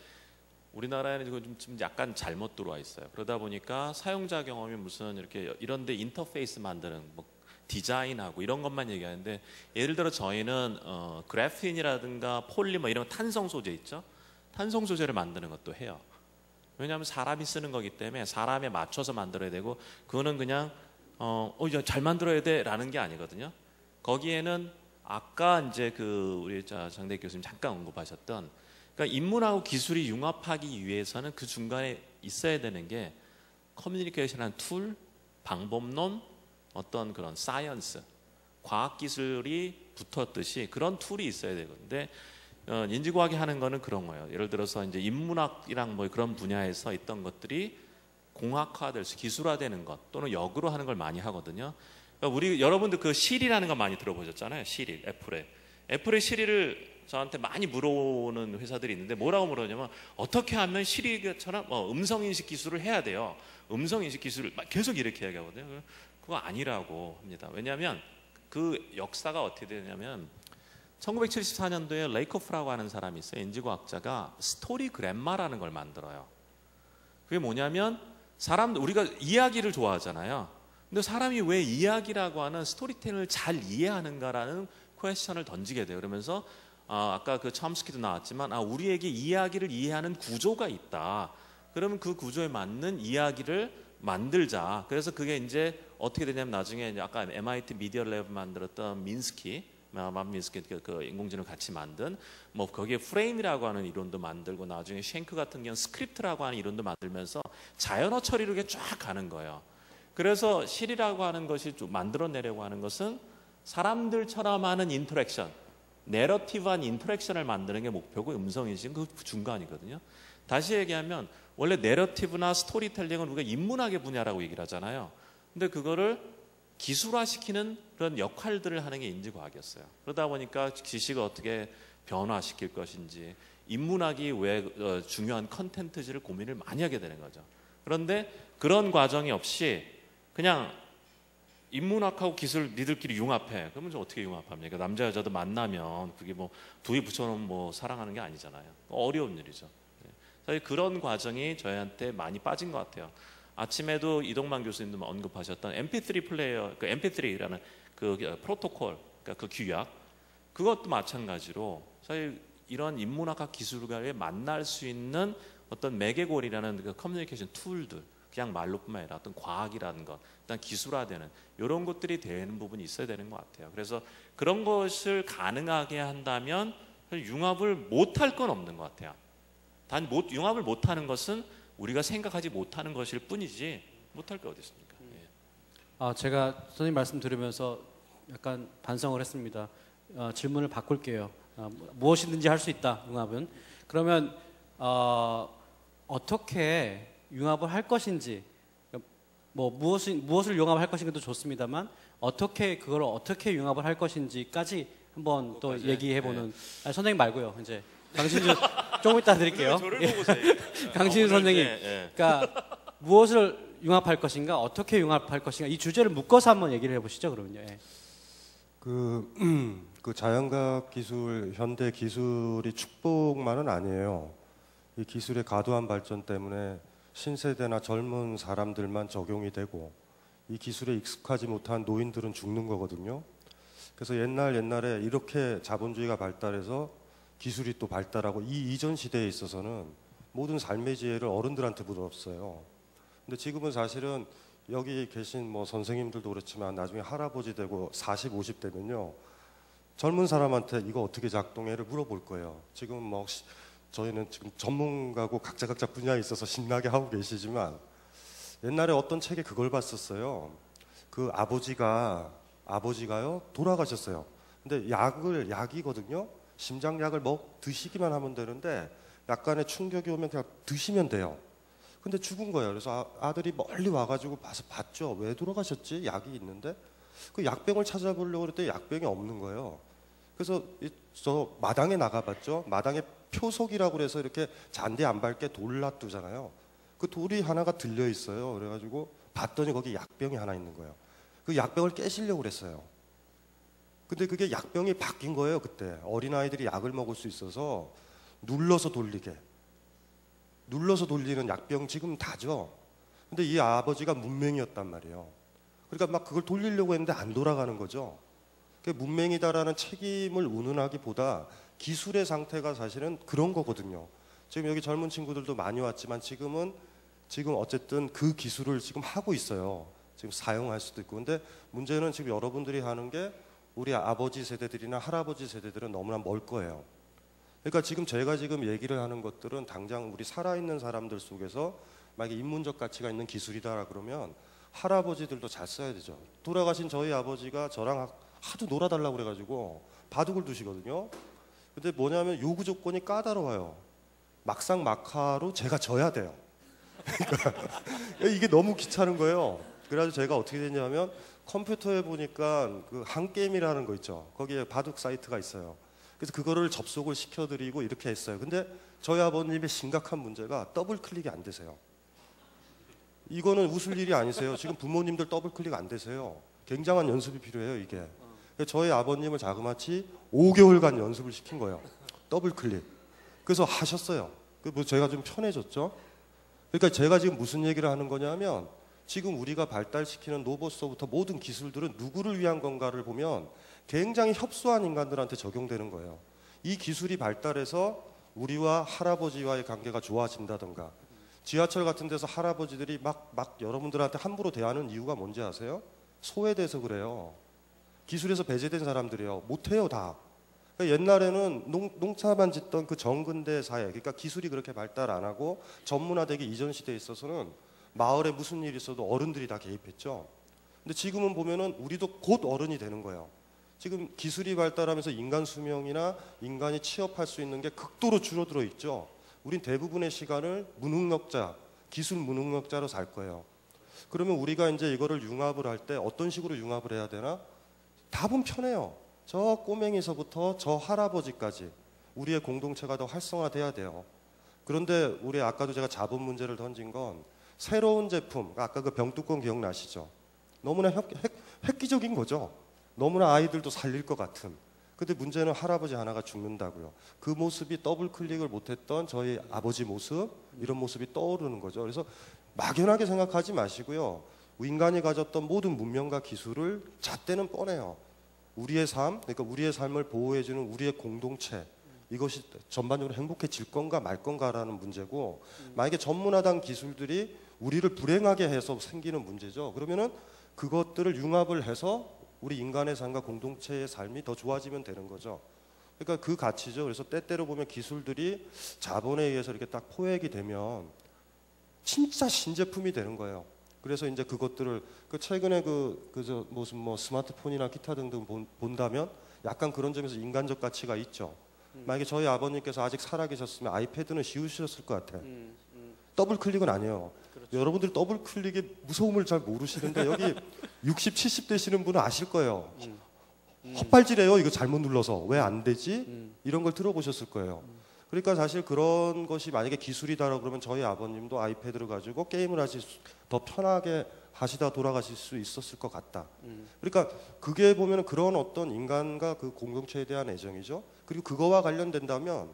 우리나라에는 좀 약간 잘못 들어와 있어요. 그러다 보니까 사용자 경험이 무슨 이렇게 이런데 인터페이스 만드는 뭐 디자인하고 이런 것만 얘기하는데 예를 들어 저희는 그래핀이라든가 폴리머 이런 탄성 소재 있죠. 탄성 소재를 만드는 것도 해요. 왜냐하면 사람이 쓰는 거기 때문에 사람에 맞춰서 만들어야 되고 그거는 그냥 잘 만들어야 돼라는 게 아니거든요. 거기에는 아까 이제 그 우리 장대익 교수님 잠깐 언급하셨던 그러니까 인문하고 기술이 융합하기 위해서는 그 중간에 있어야 되는 게 커뮤니케이션한 툴, 방법론, 어떤 그런 사이언스, 과학기술이 붙었듯이 그런 툴이 있어야 되는데 인지과학이 하는 거는 그런 거예요. 예를 들어서 이제 인문학이랑 뭐 그런 분야에서 있던 것들이 공학화될 수, 기술화되는 것 또는 역으로 하는 걸 많이 하거든요. 그러니까 여러분들 그 시리라는 거 많이 들어보셨잖아요. 시리, 애플의 시리를 저한테 많이 물어오는 회사들이 있는데 뭐라고 물어보냐면 어떻게 하면 시리처럼 음성인식 기술을 해야 돼요. 음성인식 기술을 계속 이렇게 얘기하거든요. 그거 아니라고 합니다. 왜냐하면 그 역사가 어떻게 되냐면 1974년도에 레이코프라고 하는 사람이 있어요. 인지과학자가 스토리 그램마라는 걸 만들어요. 그게 뭐냐면 우리가 이야기를 좋아하잖아요. 근데 사람이 왜 이야기라고 하는 스토리텔링을 잘 이해하는가라는 퀘스천을 던지게 돼요. 그러면서 아까 그 첨스키도 나왔지만 우리에게 이야기를 이해하는 구조가 있다. 그러면 그 구조에 맞는 이야기를 만들자. 그래서 그게 이제 어떻게 되냐면 나중에 이제 아까 MIT 미디어 랩 만들었던 민스키 그 인공지능을 같이 만든 뭐 거기에 프레임이라고 하는 이론도 만들고 나중에 쉔크 같은 경우는 스크립트라고 하는 이론도 만들면서 자연어 처리로 이렇게 쫙 가는 거예요. 그래서 실이라고 하는 것이 좀 만들어내려고 하는 것은 사람들처럼 하는 인터랙션, 내러티브한 인터랙션을 만드는 게 목표고 음성인식은 그 중간이거든요. 다시 얘기하면 원래 내러티브나 스토리텔링은 우리가 인문학의 분야라고 얘기를 하잖아요. 근데 그거를 기술화시키는 그런 역할들을 하는 게 인지과학이었어요. 그러다 보니까 지식을 어떻게 변화시킬 것인지 인문학이 왜 중요한 컨텐츠를 고민을 많이 하게 되는 거죠. 그런데 그런 과정이 없이 그냥 인문학하고 기술 니들끼리 융합해. 그러면 어떻게 융합합니까? 남자 여자도 만나면 그게 뭐 둘이 붙여놓으면 뭐 사랑하는 게 아니잖아요. 어려운 일이죠. 사실 그런 과정이 저희한테 많이 빠진 것 같아요. 아침에도 이동만 교수님도 언급하셨던 MP3 플레이어, 그 MP3라는 그 프로토콜, 그러니까 그 규약, 그것도 마찬가지로 사실 이런 인문학과 기술과의 만날 수 있는 어떤 매개골이라는 그 커뮤니케이션 툴들, 그냥 말로뿐만 아니라 어떤 과학이라는 것, 일단 기술화되는 이런 것들이 되는 부분이 있어야 되는 것 같아요. 그래서 그런 것을 가능하게 한다면 융합을 못할 건 없는 것 같아요. 단 융합을 못하는 것은 우리가 생각하지 못하는 것일 뿐이지 못할 게 어디 있습니까? 예. 제가 선생님 말씀 들으면서 약간 반성을 했습니다. 질문을 바꿀게요. 무엇이든지 할 수 있다, 융합은. 그러면 어떻게 융합을 할 것인지, 뭐 무엇을 융합할 것인가도 좋습니다만 그걸 어떻게 융합을 할 것인지까지 한번 또 얘기해보는. 선생님 말고요. 이제 강신주 조금 이따 드릴게요. 저를 보고세요. 강신주 선생님. 그러니까 무엇을 융합할 것인가, 어떻게 융합할 것인가, 이 주제를 묶어서 한번 얘기를 해보시죠. 그러면요. 예. 그 자연과학 기술, 현대 기술이 축복만은 아니에요. 이 기술의 과도한 발전 때문에 신세대나 젊은 사람들만 적용이 되고 이 기술에 익숙하지 못한 노인들은 죽는 거거든요. 그래서 옛날에 이렇게 자본주의가 발달해서 기술이 또 발달하고 이 이전 시대에 있어서는 모든 삶의 지혜를 어른들한테 물었어요. 근데 지금은 사실은 여기 계신 뭐 선생님들도 그렇지만 나중에 할아버지 되고 40, 50 되면요. 젊은 사람한테 이거 어떻게 작동해를 물어볼 거예요. 지금 뭐 저희는 지금 전문가고 각자 분야에 있어서 신나게 하고 계시지만 옛날에 어떤 책에 그걸 봤었어요. 그 아버지가요 돌아가셨어요. 근데 약이거든요. 심장약을 드시기만 하면 되는데 약간의 충격이 오면 그냥 드시면 돼요. 근데 죽은 거예요. 그래서 아들이 멀리 와가지고 봤죠. 왜 돌아가셨지? 약이 있는데 그 약병을 찾아보려고 그랬더니 약병이 없는 거예요. 그래서 저 마당에 나가봤죠. 마당에 표속이라고 그래서 이렇게 잔디 안 밟게 돌 놔두잖아요. 그 돌이 하나가 들려 있어요. 그래가지고 봤더니 거기 약병이 하나 있는 거예요. 그 약병을 깨시려고 그랬어요. 근데 그게 약병이 바뀐 거예요. 그때 어린아이들이 약을 먹을 수 있어서 눌러서 돌리는 약병 지금 다죠. 근데 이 아버지가 문맹이었단 말이에요. 그러니까 막 그걸 돌리려고 했는데 안 돌아가는 거죠. 문맹이다라는 책임을 운운하기보다 기술의 상태가 사실은 그런 거거든요. 지금 여기 젊은 친구들도 많이 왔지만 지금 어쨌든 그 기술을 지금 하고 있어요. 지금 사용할 수도 있고. 근데 문제는 지금 여러분들이 하는 게 우리 아버지 세대들이나 할아버지 세대들은 너무나 멀 거예요. 그러니까 제가 얘기를 하는 것들은 당장 우리 살아있는 사람들 속에서 만약에 인문적 가치가 있는 기술이다 그러면 할아버지들도 잘 써야 되죠. 돌아가신 저희 아버지가 저랑 하도 놀아달라고 그래가지고 바둑을 두시거든요. 근데 뭐냐면 요구 조건이 까다로워요. 막상 막하로 제가 져야 돼요. 그러니까 이게 너무 귀찮은 거예요. 그래가지고 제가 어떻게 됐냐면 컴퓨터에 보니까 그 한게임이라는 거 있죠. 거기에 바둑 사이트가 있어요. 그래서 그거를 접속을 시켜드리고 이렇게 했어요. 근데 저희 아버님의 심각한 문제가 더블 클릭이 안 되세요. 이거는 웃을 일이 아니세요. 지금 부모님들 더블 클릭 안 되세요. 굉장한 연습이 필요해요, 이게. 저희 아버님을 자그마치 5개월간 연습을 시킨 거예요. 더블 클릭. 그래서 하셨어요. 제가 좀 편해졌죠. 그러니까 제가 지금 무슨 얘기를 하는 거냐면 지금 우리가 발달시키는 로봇서부터 모든 기술들은 누구를 위한 건가를 보면 굉장히 협소한 인간들한테 적용되는 거예요. 이 기술이 발달해서 우리와 할아버지와의 관계가 좋아진다던가 지하철 같은 데서 할아버지들이 막 여러분들한테 함부로 대하는 이유가 뭔지 아세요? 소외돼서 그래요. 기술에서 배제된 사람들이에요. 못해요 다. 그러니까 옛날에는 농사만 짓던 그 정근대 사회, 그러니까 기술이 그렇게 발달 안 하고 전문화되기 이전 시대에 있어서는 마을에 무슨 일이 있어도 어른들이 다 개입했죠. 근데 지금은 보면은 우리도 곧 어른이 되는 거예요. 지금 기술이 발달하면서 인간 수명이나 인간이 취업할 수 있는 게 극도로 줄어들어 있죠. 우린 대부분의 시간을 무능력자, 기술 무능력자로 살 거예요. 그러면 우리가 이제 이거를 융합을 할 때 어떤 식으로 융합을 해야 되나? 답은 편해요. 저 꼬맹이서부터 저 할아버지까지 우리의 공동체가 더 활성화돼야 돼요. 그런데 우리 아까도 제가 자본 문제를 던진 건 새로운 제품, 아까 그 병뚜껑 기억나시죠? 너무나 획기적인 거죠. 너무나 아이들도 살릴 것 같은. 근데 문제는 할아버지 하나가 죽는다고요. 그 모습이 더블 클릭을 못했던 저희 아버지 모습, 이런 모습이 떠오르는 거죠. 그래서 막연하게 생각하지 마시고요. 인간이 가졌던 모든 문명과 기술을 잣대는 뻔해요. 우리의 삶, 그러니까 우리의 삶을 보호해주는 우리의 공동체, 이것이 전반적으로 행복해질 건가 말 건가라는 문제고, 만약에 전문화된 기술들이 우리를 불행하게 해서 생기는 문제죠. 그러면은 그것들을 융합을 해서 우리 인간의 삶과 공동체의 삶이 더 좋아지면 되는 거죠. 그러니까 그 가치죠. 그래서 때때로 보면 기술들이 자본에 의해서 이렇게 딱 포획이 되면 진짜 신제품이 되는 거예요. 그래서 이제 그것들을 최근에 무슨 뭐 스마트폰이나 기타 등등 본다면 약간 그런 점에서 인간적 가치가 있죠. 만약에 저희 아버님께서 아직 살아계셨으면 아이패드는 씌우셨을 것 같아요. 더블 클릭은 아니에요. 그렇죠. 여러분들 더블 클릭의 무서움을 잘 모르시는데 여기 60, 70 되시는 분은 아실 거예요. 헛발질해요. 이거 잘못 눌러서 왜 안 되지? 이런 걸 들어보셨을 거예요. 그러니까 사실 그런 것이 만약에 기술이다라고 그러면 저희 아버님도 아이패드를 가지고 게임을 더 편하게 하시다 돌아가실 수 있었을 것 같다. 그러니까 그게 보면 그런 어떤 인간과 그 공동체에 대한 애정이죠. 그리고 그거와 관련된다면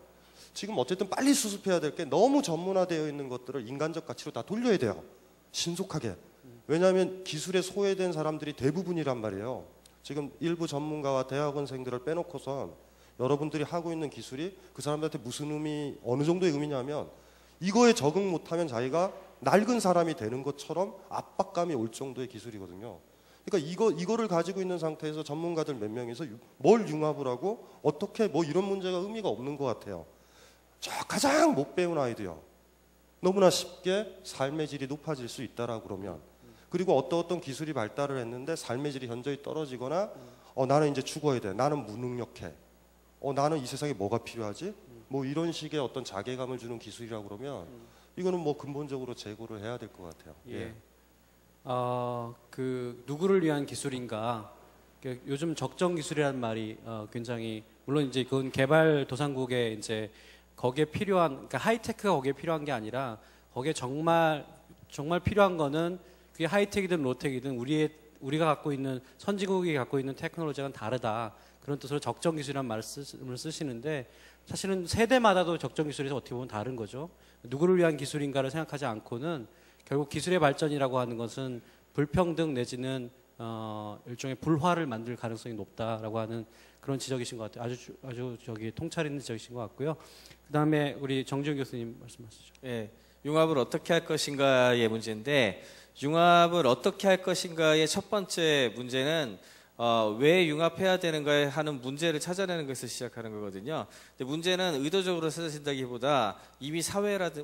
지금 어쨌든 빨리 수습해야 될 게 너무 전문화되어 있는 것들을 인간적 가치로 다 돌려야 돼요. 신속하게. 왜냐하면 기술에 소외된 사람들이 대부분이란 말이에요. 지금 일부 전문가와 대학원생들을 빼놓고선 여러분들이 하고 있는 기술이 그 사람들한테 무슨 어느 정도의 의미냐면 이거에 적응 못하면 자기가 낡은 사람이 되는 것처럼 압박감이 올 정도의 기술이거든요. 그러니까 이거를 가지고 있는 상태에서 전문가들 몇 명이서 뭘 융합을 하고 어떻게 뭐 이런 문제가 의미가 없는 것 같아요. 저 가장 못 배운 아이도요. 너무나 쉽게 삶의 질이 높아질 수 있다라고 그러면, 그리고 어떤 기술이 발달을 했는데 삶의 질이 현저히 떨어지거나 나는 이제 죽어야 돼. 나는 무능력해. 나는 이 세상에 뭐가 필요하지? 뭐 이런 식의 어떤 자괴감을 주는 기술이라고 그러면 이거는 뭐 근본적으로 재고를 해야 될 것 같아요. 예. 누구를 위한 기술인가? 요즘 적정 기술이라는 말이 굉장히, 물론 이제 그건 개발도상국에 이제 거기에 필요한, 그러니까 하이테크가 거기에 필요한 게 아니라 거기에 정말 필요한 거는 그게 하이텍이든 로텍이든 우리가 갖고 있는 선진국이 갖고 있는 테크놀로지가 다르다. 그런 뜻으로 적정 기술이라는 말을 쓰시는데 사실은 세대마다도 적정 기술이 어떻게 보면 다른 거죠. 누구를 위한 기술인가를 생각하지 않고는 결국 기술의 발전이라고 하는 것은 불평등 내지는 일종의 불화를 만들 가능성이 높다라고 하는 그런 지적이신 것 같아요. 아주 통찰 있는 지적이신 것 같고요. 그다음에 우리 정지훈 교수님 말씀하시죠. 예, 융합을 어떻게 할 것인가의 문제인데, 융합을 어떻게 할 것인가의 첫 번째 문제는 왜 융합해야 되는가 하는 문제를 찾아내는 것에서 시작하는 거거든요. 근데 문제는 의도적으로 찾아진다기보다 이미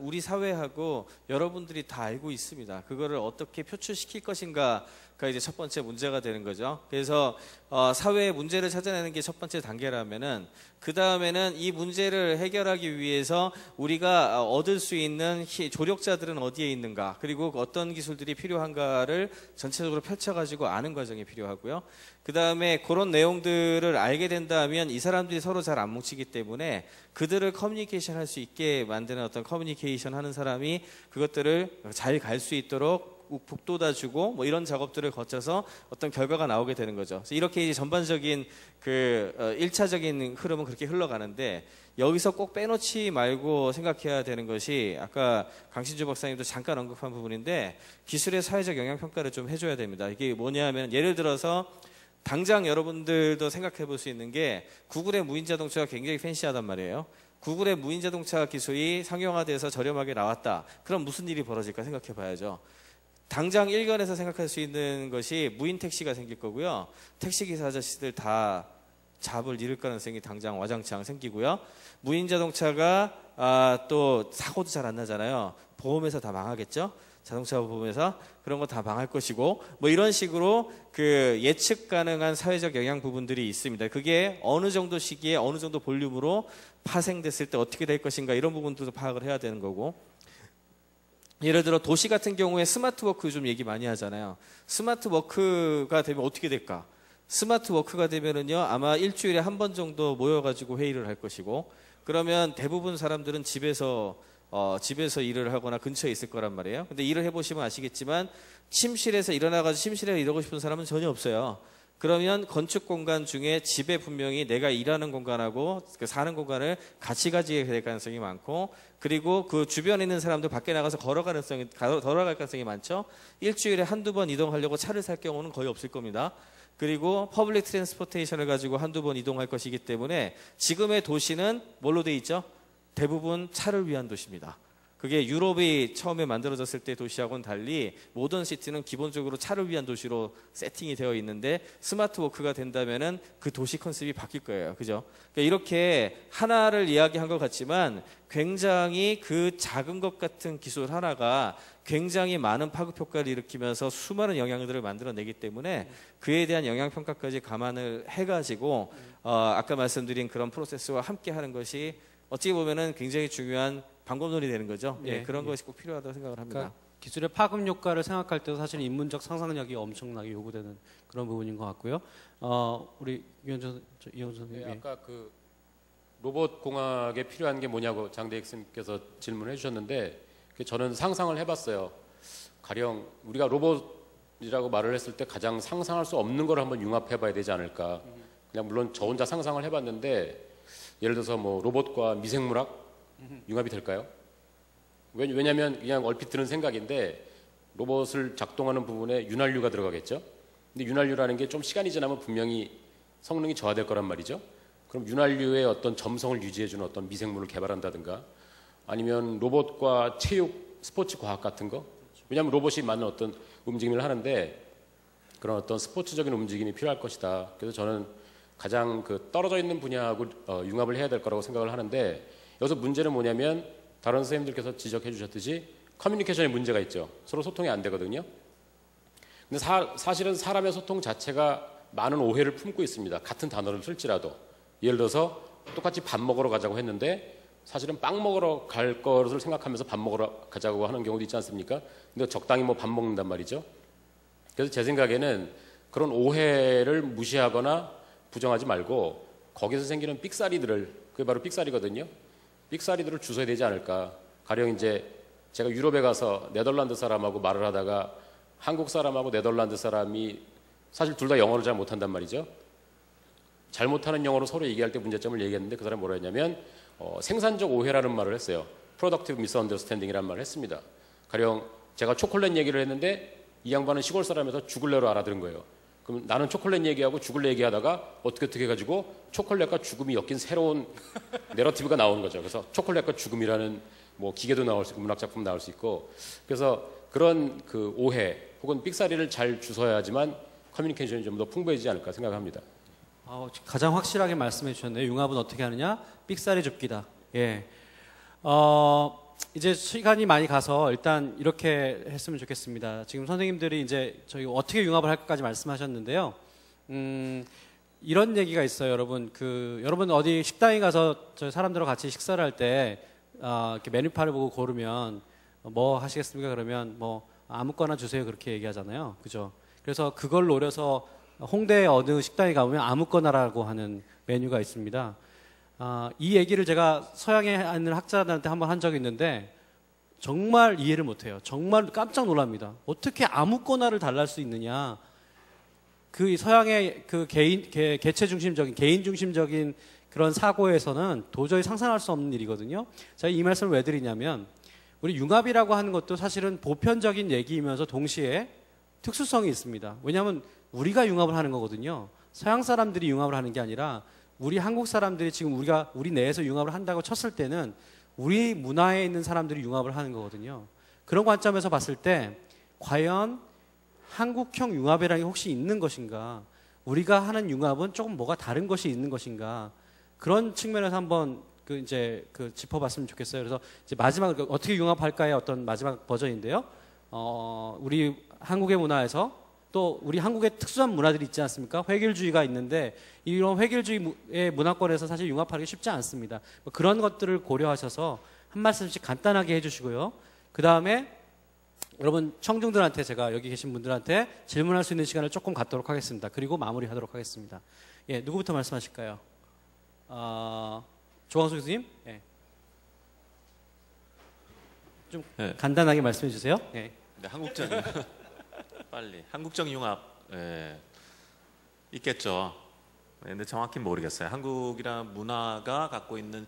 우리 사회하고 여러분들이 다 알고 있습니다. 그거를 어떻게 표출시킬 것인가가 이제 첫 번째 문제가 되는 거죠. 그래서 사회의 문제를 찾아내는 게 첫 번째 단계라면은, 그 다음에는 이 문제를 해결하기 위해서 우리가 얻을 수 있는 조력자들은 어디에 있는가, 그리고 어떤 기술들이 필요한가를 전체적으로 펼쳐가지고 아는 과정이 필요하고요. 그 다음에 그런 내용들을 알게 된다면 이 사람들이 서로 잘 안 뭉치기 때문에 그들을 커뮤니케이션 할 수 있게 만드는 어떤 커뮤니케이션 하는 사람이 그것들을 잘 갈 수 있도록 북돋아주고 뭐 이런 작업들을 거쳐서 어떤 결과가 나오게 되는 거죠. 그래서 이렇게 이제 전반적인 1차적인 흐름은 그렇게 흘러가는데, 여기서 꼭 빼놓지 말고 생각해야 되는 것이 아까 강신주 박사님도 잠깐 언급한 부분인데, 기술의 사회적 영향평가를 좀 해줘야 됩니다. 이게 뭐냐면, 예를 들어서 당장 여러분들도 생각해 볼 수 있는 게, 구글의 무인자동차가 굉장히 팬시하단 말이에요. 구글의 무인자동차 기술이 상용화돼서 저렴하게 나왔다. 그럼 무슨 일이 벌어질까 생각해 봐야죠. 당장 일견에서 생각할 수 있는 것이 무인 택시가 생길 거고요. 택시기사 아저씨들 다 잡을 잃을 가능성이 당장 와장창 생기고요. 무인 자동차가 또 사고도 잘 안 나잖아요. 보험회사 다 망하겠죠. 자동차 보험회사 그런 거 다 망할 것이고, 뭐 이런 식으로 예측 가능한 사회적 영향 부분들이 있습니다. 그게 어느 정도 시기에 어느 정도 볼륨으로 파생됐을 때 어떻게 될 것인가, 이런 부분도 파악을 해야 되는 거고, 예를 들어 도시 같은 경우에 스마트워크 좀 얘기 많이 하잖아요. 스마트워크가 되면 어떻게 될까? 스마트워크가 되면은요, 아마 일주일에 한 번 정도 모여가지고 회의를 할 것이고, 그러면 대부분 사람들은 집에서 일을 하거나 근처에 있을 거란 말이에요. 근데 일을 해보시면 아시겠지만 침실에서 일어나가지고 침실에 이러고 싶은 사람은 전혀 없어요. 그러면 건축 공간 중에 집에 분명히 내가 일하는 공간하고 그 사는 공간을 같이 가지게 될 가능성이 많고, 그리고 그 주변에 있는 사람들 밖에 나가서 걸어갈 가능성이 많죠. 일주일에 한두 번 이동하려고 차를 살 경우는 거의 없을 겁니다. 그리고 퍼블릭 트랜스포테이션을 가지고 한두 번 이동할 것이기 때문에 지금의 도시는 뭘로 돼 있죠? 대부분 차를 위한 도시입니다. 그게 유럽이 처음에 만들어졌을 때 도시하고는 달리 모던 시티는 기본적으로 차를 위한 도시로 세팅이 되어 있는데, 스마트 워크가 된다면은 그 도시 컨셉이 바뀔 거예요. 그죠? 그러니까 이렇게 하나를 이야기한 것 같지만 굉장히 그 작은 것 같은 기술 하나가 굉장히 많은 파급 효과를 일으키면서 수많은 영향들을 만들어내기 때문에 그에 대한 영향평가까지 감안을 해가지고 아까 말씀드린 그런 프로세스와 함께 하는 것이 어찌 보면은 굉장히 중요한 방법론이 되는 거죠. 예, 그런 것이 꼭 필요하다고 생각을 합니다. 그러니까 기술의 파급 효과를 생각할 때도 사실 인문적 상상력이 엄청나게 요구되는 그런 부분인 것 같고요. 우리 이현준 선생님. 네, 아까 그 로봇 공학에 필요한 게 뭐냐고 장대익 선생님께서 질문을 해주셨는데, 저는 상상을 해봤어요. 가령 우리가 로봇이라고 말을 했을 때 가장 상상할 수 없는 걸 한번 융합해봐야 되지 않을까. 그냥 물론 저 혼자 상상을 해봤는데, 예를 들어서 뭐 로봇과 미생물학 융합이 될까요? 왜냐하면 그냥 얼핏 드는 생각인데 로봇을 작동하는 부분에 윤활유가 들어가겠죠. 근데 윤활유라는 게 좀 시간이 지나면 분명히 성능이 저하될 거란 말이죠. 그럼 윤활유의 어떤 점성을 유지해주는 어떤 미생물을 개발한다든가, 아니면 로봇과 체육, 스포츠 과학 같은 거. 왜냐하면 로봇이 많은 어떤 움직임을 하는데 그런 어떤 스포츠적인 움직임이 필요할 것이다. 그래서 저는 가장 그 떨어져 있는 분야하고 융합을 해야 될 거라고 생각을 하는데, 여기서 문제는 뭐냐면 다른 선생님들께서 지적해 주셨듯이 커뮤니케이션에 문제가 있죠. 서로 소통이 안 되거든요. 근데 사실은 사람의 소통 자체가 많은 오해를 품고 있습니다. 같은 단어를 쓸지라도. 예를 들어서 똑같이 밥 먹으러 가자고 했는데 사실은 빵 먹으러 갈 것을 생각하면서 밥 먹으러 가자고 하는 경우도 있지 않습니까? 근데 적당히 뭐 밥 먹는단 말이죠. 그래서 제 생각에는 그런 오해를 무시하거나 부정하지 말고 거기서 생기는 삑사리들을, 그게 바로 삑사리거든요. 삑사리들을 주셔야 되지 않을까. 가령 이제 제가 유럽에 가서 네덜란드 사람하고 말을 하다가 한국 사람하고 네덜란드 사람이 사실 둘 다 영어를 잘 못한단 말이죠. 잘 못하는 영어로 서로 얘기할 때 문제점을 얘기했는데 그 사람이 뭐라 했냐면 생산적 오해라는 말을 했어요. Productive Misunderstanding이라는 말을 했습니다. 가령 제가 초콜릿 얘기를 했는데 이 양반은 시골 사람에서 죽을래로 알아들은 거예요. 그럼 나는 초콜릿 얘기하고 죽을래 얘기하다가 어떻게 해가지고 초콜릿과 죽음이 엮인 새로운 내러티브가 나오는 거죠. 그래서 초콜릿과 죽음이라는 뭐 기계도 나올 수 있고 문학 작품 나올 수 있고, 그래서 그런 그 오해 혹은 삑사리를 잘 주셔야지만 커뮤니케이션이 좀 더 풍부해지지 않을까 생각합니다. 가장 확실하게 말씀해 주셨네요. 융합은 어떻게 하느냐? 삑사리 줍기다. 예. 이제 시간이 많이 가서 일단 이렇게 했으면 좋겠습니다. 지금 선생님들이 이제 저희 어떻게 융합을 할까지 말씀하셨는데요. 이런 얘기가 있어요, 여러분. 여러분 어디 식당에 가서 저희 사람들과 같이 식사를 할 때 이렇게 메뉴판을 보고 고르면 뭐 하시겠습니까? 그러면 뭐 아무거나 주세요 그렇게 얘기하잖아요, 그죠? 그래서 그걸 노려서 홍대 어느 식당에 가보면 아무거나라고 하는 메뉴가 있습니다. 이 얘기를 제가 서양에 있는 학자들한테 한번 한 적이 있는데 정말 이해를 못해요. 정말 깜짝 놀랍니다. 어떻게 아무거나를 달랄 수 있느냐. 그 서양의 그 개체 중심적인, 개인 중심적인 그런 사고에서는 도저히 상상할 수 없는 일이거든요. 제가 이 말씀을 왜 드리냐면, 우리 융합이라고 하는 것도 사실은 보편적인 얘기이면서 동시에 특수성이 있습니다. 왜냐하면 우리가 융합을 하는 거거든요. 서양 사람들이 융합을 하는 게 아니라 우리 한국 사람들이 지금 우리 내에서 융합을 한다고 쳤을 때는 우리 문화에 있는 사람들이 융합을 하는 거거든요. 그런 관점에서 봤을 때 과연 한국형 융합이라는 게 혹시 있는 것인가? 우리가 하는 융합은 조금 뭐가 다른 것이 있는 것인가? 그런 측면에서 한번 짚어봤으면 좋겠어요. 그래서 이제 마지막으로 어떻게 융합할까의 어떤 마지막 버전인데요. 우리 한국의 문화에서 또 우리 한국의 특수한 문화들이 있지 않습니까? 획일주의가 있는데 이런 획일주의의 문화권에서 사실 융합하기 쉽지 않습니다. 그런 것들을 고려하셔서 한 말씀씩 간단하게 해주시고요. 그 다음에 여러분 청중들한테, 제가 여기 계신 분들한테 질문할 수 있는 시간을 조금 갖도록 하겠습니다. 그리고 마무리하도록 하겠습니다. 예, 누구부터 말씀하실까요? 조광수 교수님? 예. 좀 간단하게 말씀해 주세요. 예. 네, 한국적 융합. 예. 있겠죠. 근데 정확히 모르겠어요. 한국이란 문화가 갖고 있는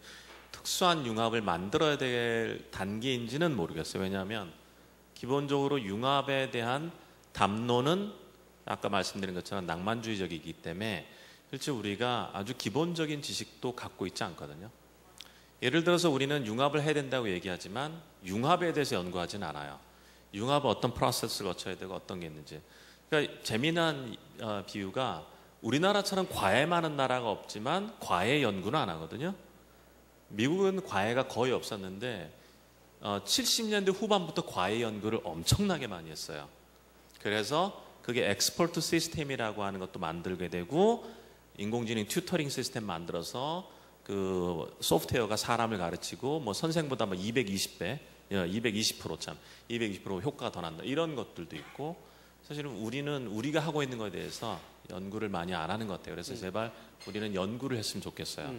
특수한 융합을 만들어야 될 단계인지는 모르겠어요. 왜냐하면 기본적으로 융합에 대한 담론은 아까 말씀드린 것처럼 낭만주의적이기 때문에 실제 우리가 아주 기본적인 지식도 갖고 있지 않거든요. 예를 들어서 우리는 융합을 해야 된다고 얘기하지만 융합에 대해서 연구하진 않아요. 융합은 어떤 프로세스를 거쳐야 되고 어떤 게 있는지. 그러니까 재미난 비유가 우리나라처럼 과외 많은 나라가 없지만 과외 연구는 안 하거든요. 미국은 과외가 거의 없었는데 70년대 후반부터 과외 연구를 엄청나게 많이 했어요. 그래서 그게 엑스퍼트 시스템이라고 하는 것도 만들게 되고 인공지능 튜터링 시스템 만들어서 그 소프트웨어가 사람을 가르치고 뭐 선생보다 뭐 220배, 220% 참, 220% 효과가 더 난다. 이런 것들도 있고 사실은 우리는 우리가 하고 있는 것에 대해서 연구를 많이 안 하는 것 같아요. 그래서 제발 우리는 연구를 했으면 좋겠어요.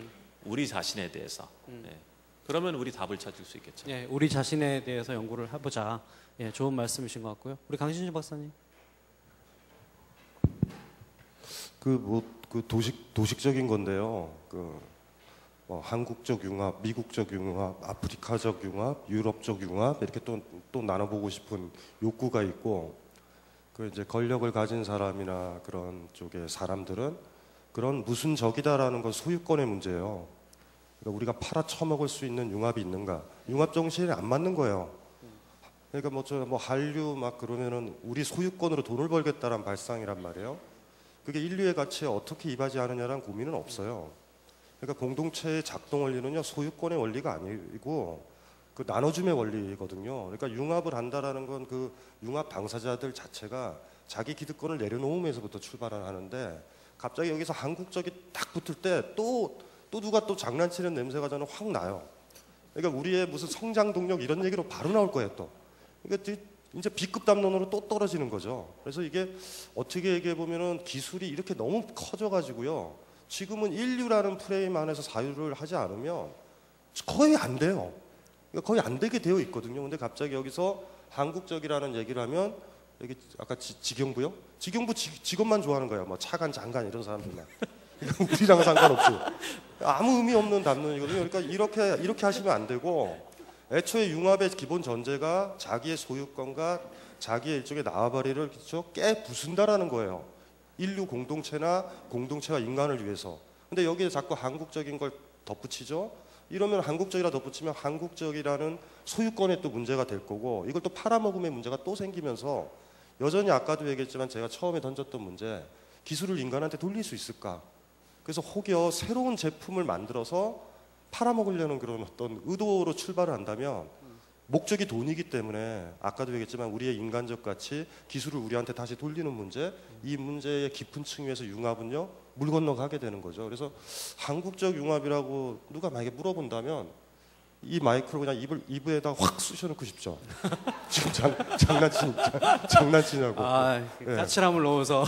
우리 자신에 대해서. 네. 그러면 우리 답을 찾을 수 있겠죠. 예, 우리 자신에 대해서 연구를 해보자. 예, 좋은 말씀이신 것 같고요. 우리 강신주 박사님. 그 도식적인 건데요. 한국적 융합, 미국적 융합, 아프리카적 융합, 유럽적 융합 이렇게 또 나눠보고 싶은 욕구가 있고 그 이제 권력을 가진 사람이나 그런 쪽의 사람들은 그런 무슨 적이다라는 건 소유권의 문제예요. 그러니까 우리가 팔아 처먹을 수 있는 융합이 있는가? 융합 정신이 안 맞는 거예요. 그러니까 뭐 한류 막 그러면은 우리 소유권으로 돈을 벌겠다란 발상이란 말이에요. 그게 인류의 가치에 어떻게 이바지 하느냐라는 고민은 없어요. 그러니까 공동체의 작동 원리는요 소유권의 원리가 아니고 그 나눠줌의 원리거든요. 그러니까 융합을 한다라는 건 그 융합 당사자들 자체가 자기 기득권을 내려놓으면서부터 출발을 하는데 갑자기 여기서 한국적이 딱 붙을 때 또 누가 또 장난치는 냄새가 저는 확 나요. 그러니까 우리의 무슨 성장 동력 이런 얘기로 바로 나올 거예요 또. 그러니까 이제 B급 담론으로 또 떨어지는 거죠. 그래서 이게 어떻게 얘기해 보면은 기술이 이렇게 너무 커져가지고요. 지금은 인류라는 프레임 안에서 사유를 하지 않으면 거의 안 돼요. 그러니까 거의 안 되게 되어 있거든요. 근데 갑자기 여기서 한국적이라는 얘기를 하면 여기 아까 지경부요? 지경부 직업만 좋아하는 거예요. 뭐 차관, 장관 이런 사람들만. 우리랑 상관없이 아무 의미 없는 담론이거든요. 그러니까 이렇게 하시면 안 되고 애초에 융합의 기본 전제가 자기의 소유권과 자기의 일종의 나와바리를 깨부순다라는 거예요. 인류 공동체나 공동체와 인간을 위해서. 근데 여기에 자꾸 한국적인 걸 덧붙이죠. 이러면 한국적이라 덧붙이면 한국적이라는 소유권에 또 문제가 될 거고 이걸 또 팔아먹음의 문제가 또 생기면서 여전히 아까도 얘기했지만 제가 처음에 던졌던 문제 기술을 인간한테 돌릴 수 있을까? 그래서 혹여 새로운 제품을 만들어서 팔아먹으려는 그런 어떤 의도로 출발을 한다면 목적이 돈이기 때문에 아까도 얘기했지만 우리의 인간적 가치, 기술을 우리한테 다시 돌리는 문제, 이 문제의 깊은 층위에서 융합은요 물 건너가게 되는 거죠. 그래서 한국적 융합이라고 누가 만약에 물어본다면 이 마이크로 그냥 입에다 확 쑤셔놓고 싶죠. 지금 장난치냐고. 까칠함을 넣어서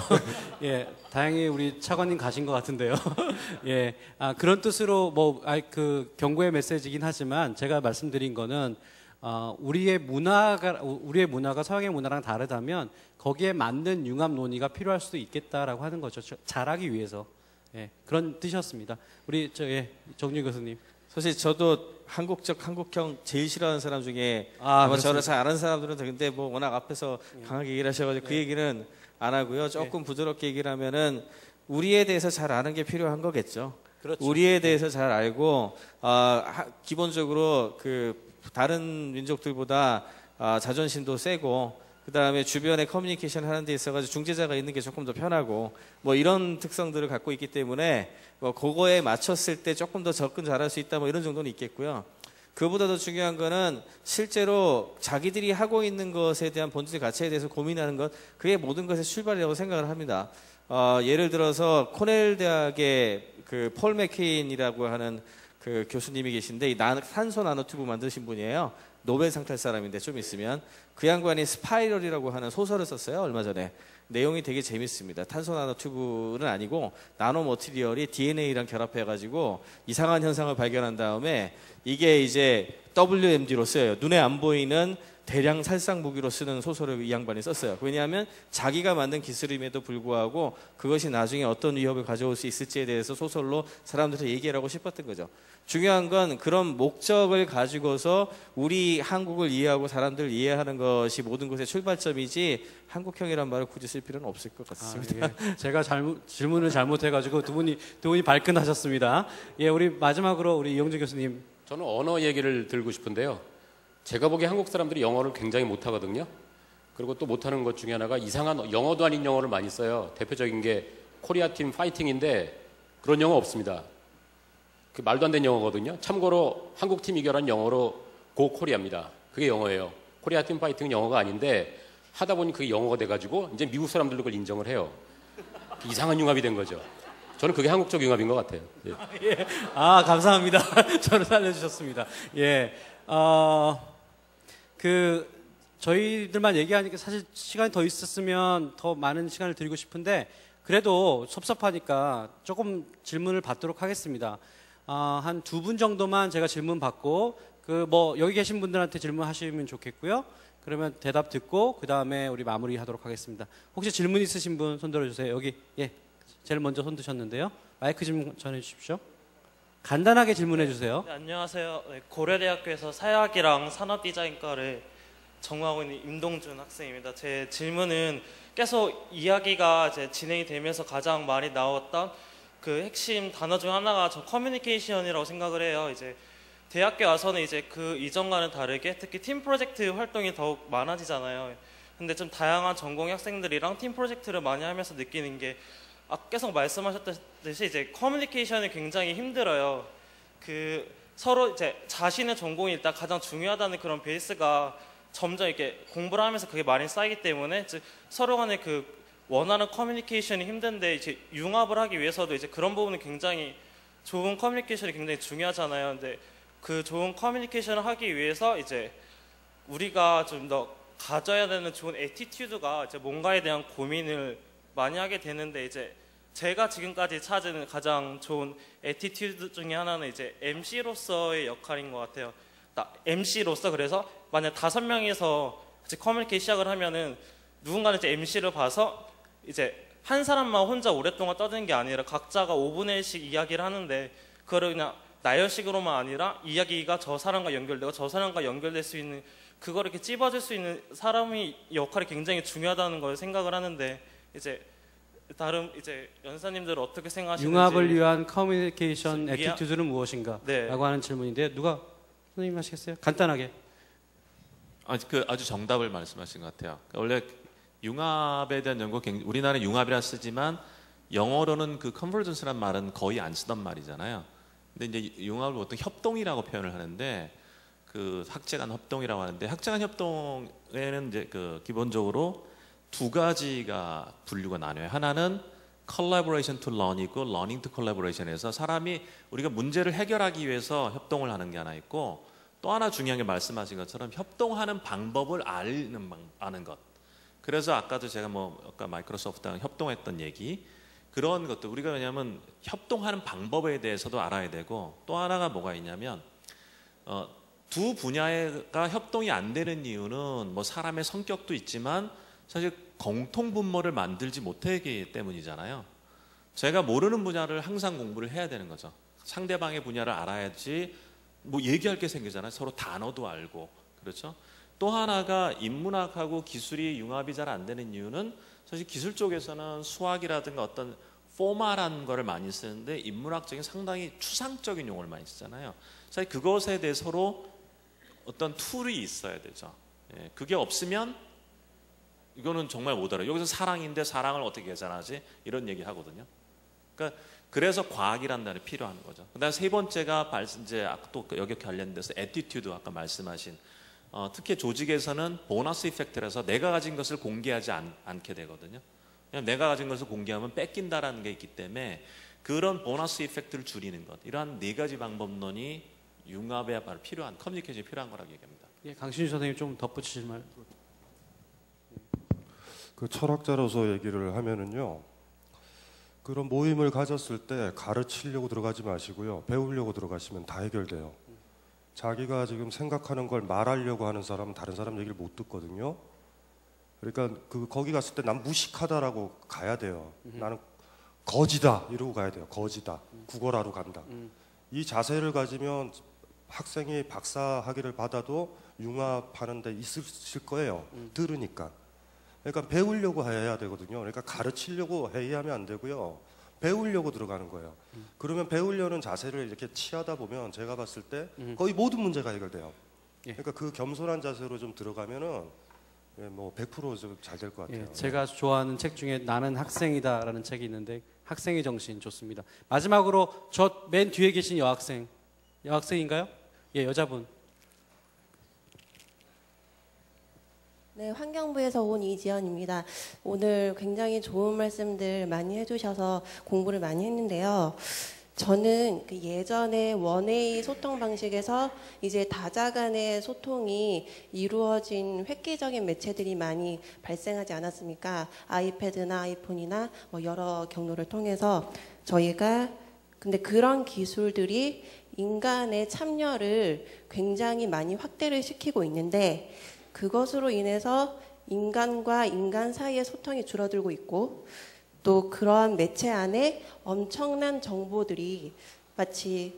예, 다행히 우리 차관님 가신 것 같은데요. 예, 그런 뜻으로 그 경고의 메시지이긴 하지만 제가 말씀드린 거는 우리의 문화가 서양의 문화랑 다르다면 거기에 맞는 융합 논의가 필요할 수도 있겠다라고 하는 거죠. 잘하기 위해서. 예, 그런 뜻이었습니다. 우리 정윤 교수님. 사실 저도 한국형 제일 싫어하는 사람 중에 아마 저를 잘 아는 사람들은 근데 뭐 워낙 앞에서 강하게 얘기를 하셔가지고 그 얘기는 안 하고요. 조금 부드럽게 얘기를 하면은 우리에 대해서 잘 아는 게 필요한 거겠죠. 그렇죠. 우리에 대해서 잘 알고 기본적으로 그 다른 민족들보다 자존심도 세고 그 다음에 주변에 커뮤니케이션 하는 데 있어가지고 중재자가 있는 게 조금 더 편하고 뭐 이런 특성들을 갖고 있기 때문에 뭐 그거에 맞췄을 때 조금 더 접근 잘할 수 있다 뭐 이런 정도는 있겠고요. 그보다 더 중요한 거는 실제로 자기들이 하고 있는 것에 대한 본질 가치에 대해서 고민하는 것 그게 모든 것의 출발이라고 생각을 합니다. 예를 들어서 코넬 대학의 그 폴 맥케인이라고 하는 그 교수님이 계신데 이 탄소 나노튜브 만드신 분이에요. 노벨상 탈 사람인데 좀 있으면 그 양반이 스파이럴이라고 하는 소설을 썼어요. 얼마 전에. 내용이 되게 재밌습니다. 탄소 나노튜브는 아니고 나노 머티리얼이 DNA랑 결합해가지고 이상한 현상을 발견한 다음에 이게 이제 WMD로 쓰여요. 눈에 안 보이는 대량 살상 무기로 쓰는 소설을 이 양반이 썼어요. 왜냐하면 자기가 만든 기술임에도 불구하고 그것이 나중에 어떤 위협을 가져올 수 있을지에 대해서 소설로 사람들한테 얘기하고 싶었던 거죠. 중요한 건 그런 목적을 가지고서 우리 한국을 이해하고 사람들을 이해하는 것이 모든 것의 출발점이지 한국형이란 말을 굳이 쓸 필요는 없을 것 같습니다. 예. 제가 질문을 잘못해가지고 두 분이 발끈하셨습니다. 예, 우리 마지막으로 우리 이용재 교수님. 저는 언어 얘기를 들고 싶은데요. 제가 보기에 한국 사람들이 영어를 굉장히 못하거든요. 그리고 또 못하는 것 중에 하나가 이상한 영어도 아닌 영어를 많이 써요. 대표적인 게 코리아 팀 파이팅인데 그런 영어 없습니다. 그 말도 안 되는 영어거든요. 참고로 한국 팀 이겨란 영어로 고 코리아입니다. 그게 영어예요. 코리아 팀 파이팅은 영어가 아닌데 하다 보니 그게 영어가 돼가지고 이제 미국 사람들도 그걸 인정을 해요. 이상한 융합이 된 거죠. 저는 그게 한국적 융합인 것 같아요. 예. 예. 아, 감사합니다. 저를 살려주셨습니다. 예. 저희들만 얘기하니까 사실 시간이 더 있었으면 더 많은 시간을 드리고 싶은데 그래도 섭섭하니까 조금 질문을 받도록 하겠습니다. 한 2분 정도만 제가 질문 받고 여기 계신 분들한테 질문하시면 좋겠고요. 그러면 대답 듣고 그 다음에 우리 마무리하도록 하겠습니다. 혹시 질문 있으신 분 손 들어주세요. 여기 예, 제일 먼저 손 드셨는데요. 마이크 좀 전해주십시오. 간단하게 질문해 주세요. 네, 안녕하세요. 네, 고려대학교에서 사회학이랑 산업디자인과를 전공하고 있는 임동준 학생입니다. 제 질문은 계속 이야기가 이제 진행이 되면서 가장 많이 나왔던 그 핵심 단어 중 하나가 저 커뮤니케이션이라고 생각을 해요. 이제 대학교 와서는 이제 그 이전과는 다르게 특히 팀 프로젝트 활동이 더욱 많아지잖아요. 근데 좀 다양한 전공의 학생들이랑 팀 프로젝트를 많이 하면서 느끼는 게 계속 말씀하셨듯이 이제 커뮤니케이션이 굉장히 힘들어요. 그 서로 이제 자신의 전공이 일단 가장 중요하다는 그런 베이스가 점점 이렇게 공부를 하면서 그게 많이 쌓이기 때문에 서로 간에 그 원하는 커뮤니케이션이 힘든데 이제 융합을 하기 위해서도 이제 그런 부분은 굉장히 좋은 커뮤니케이션이 굉장히 중요하잖아요. 근데 그 좋은 커뮤니케이션을 하기 위해서 이제 우리가 좀 더 가져야 되는 좋은 애티튜드가 이제 뭔가에 대한 고민을 많이 하게 되는데 이제 제가 지금까지 찾은 가장 좋은 애티튜드 중에 하나는 이제 MC로서의 역할인 것 같아요. MC로서 그래서 만약 5명이서 같이 커뮤니케이션 시작을 하면은 누군가는 이제 MC를 봐서 이제 한 사람만 혼자 오랫동안 떠드는 게 아니라 각자가 5분의 1씩 이야기를 하는데 그거를 그냥 나열식으로만 아니라 이야기가 저 사람과 연결되고 저 사람과 연결될 수 있는 그거를 이렇게 찝어줄 수 있는 사람의 역할이 굉장히 중요하다는 걸 생각을 하는데 이제 다른 이제 연사님들은 어떻게 생각하시는지 융합을 위한 커뮤니케이션 애티튜드는 무엇인가? 네. 라고 하는 질문인데요. 누가 선생님 하시겠어요? 간단하게. 아주 정답을 말씀하신 것 같아요. 원래 융합에 대한 연구, 우리나라는 융합이라 쓰지만 영어로는 그 컨버전스란 말은 거의 안 쓰던 말이잖아요. 근데 이제 융합을 보통 협동이라고 표현을 하는데 그 학제간 협동이라고 하는데 학제간 협동에는 이제 그 기본적으로 2가지가 분류가 나뉘어요. 하나는 collaboration to learn이고 learning to collaboration에서 사람이 우리가 문제를 해결하기 위해서 협동을 하는 게 하나 있고 또 하나 중요한 게 말씀하신 것처럼 협동하는 방법을 아는 것. 그래서 아까도 제가 아까 마이크로소프트랑 협동했던 얘기 그런 것도 우리가 왜냐하면 협동하는 방법에 대해서도 알아야 되고 또 하나가 뭐가 있냐면 두 분야가 협동이 안 되는 이유는 사람의 성격도 있지만 사실 공통 분모를 만들지 못하기 때문이잖아요. 제가 모르는 분야를 항상 공부를 해야 되는 거죠. 상대방의 분야를 알아야지 얘기할 게 생기잖아요. 서로 단어도 알고 그렇죠. 또 하나가 인문학하고 기술이 융합이 잘 안 되는 이유는 사실 기술 쪽에서는 수학이라든가 어떤 포멀한 거를 많이 쓰는데 인문학적인 상당히 추상적인 용어를 많이 쓰잖아요. 사실 그것에 대해 서로 어떤 툴이 있어야 되죠. 예, 그게 없으면 이거는 정말 못 알아요. 여기서 사랑인데 사랑을 어떻게 계산하지? 이런 얘기 하거든요. 그러니까 그래서 과학이라는 단어가 필요한 거죠. 그다음 세 번째가 이제 또 여기 관련돼서 애티튜드 아까 말씀하신 특히 조직에서는 보너스 이펙트라서 내가 가진 것을 공개하지 않게 되거든요. 그냥 내가 가진 것을 공개하면 뺏긴다라는 게 있기 때문에 그런 보너스 이펙트를 줄이는 것 이러한 4가지 방법론이 융합에 바로 필요한 커뮤니케이션이 필요한 거라고 얘기합니다. 예, 강신주 선생님 좀 덧붙이실 말. 그 철학자로서 얘기를 하면은요. 그런 모임을 가졌을 때 가르치려고 들어가지 마시고요. 배우려고 들어가시면 다 해결돼요. 자기가 지금 생각하는 걸 말하려고 하는 사람은 다른 사람 얘기를 못 듣거든요. 그러니까 거기 갔을 때 난 무식하다라고 가야 돼요. 나는 거지다 이러고 가야 돼요. 거지다. 국어라로 간다. 이 자세를 가지면 학생이 박사 학위를 받아도 융합하는 데 있으실 거예요. 들으니까. 그러니까 배우려고 해야 되거든요. 그러니까 가르치려고 회의하면 안 되고요. 배우려고 들어가는 거예요. 그러면 배우려는 자세를 이렇게 취하다 보면 제가 봤을 때 거의 모든 문제가 해결돼요. 그러니까 그 겸손한 자세로 좀 들어가면은 뭐 100% 좀 잘 될 것 같아요. 예, 제가 좋아하는 책 중에 나는 학생이다라는 책이 있는데 학생의 정신 좋습니다. 마지막으로 저 맨 뒤에 계신 여학생인가요? 예, 여자분. 네, 환경부에서 온 이지연입니다. 오늘 굉장히 좋은 말씀들 많이 해주셔서 공부를 많이 했는데요. 저는 그 예전에 원웨이 소통 방식에서 이제 다자 간의 소통이 이루어진 획기적인 매체들이 많이 발생하지 않았습니까? 아이패드나 아이폰이나 뭐 여러 경로를 통해서 저희가 근데 그런 기술들이 인간의 참여를 굉장히 많이 확대를 시키고 있는데 그것으로 인해서 인간과 인간 사이의 소통이 줄어들고 있고 또 그러한 매체 안에 엄청난 정보들이 마치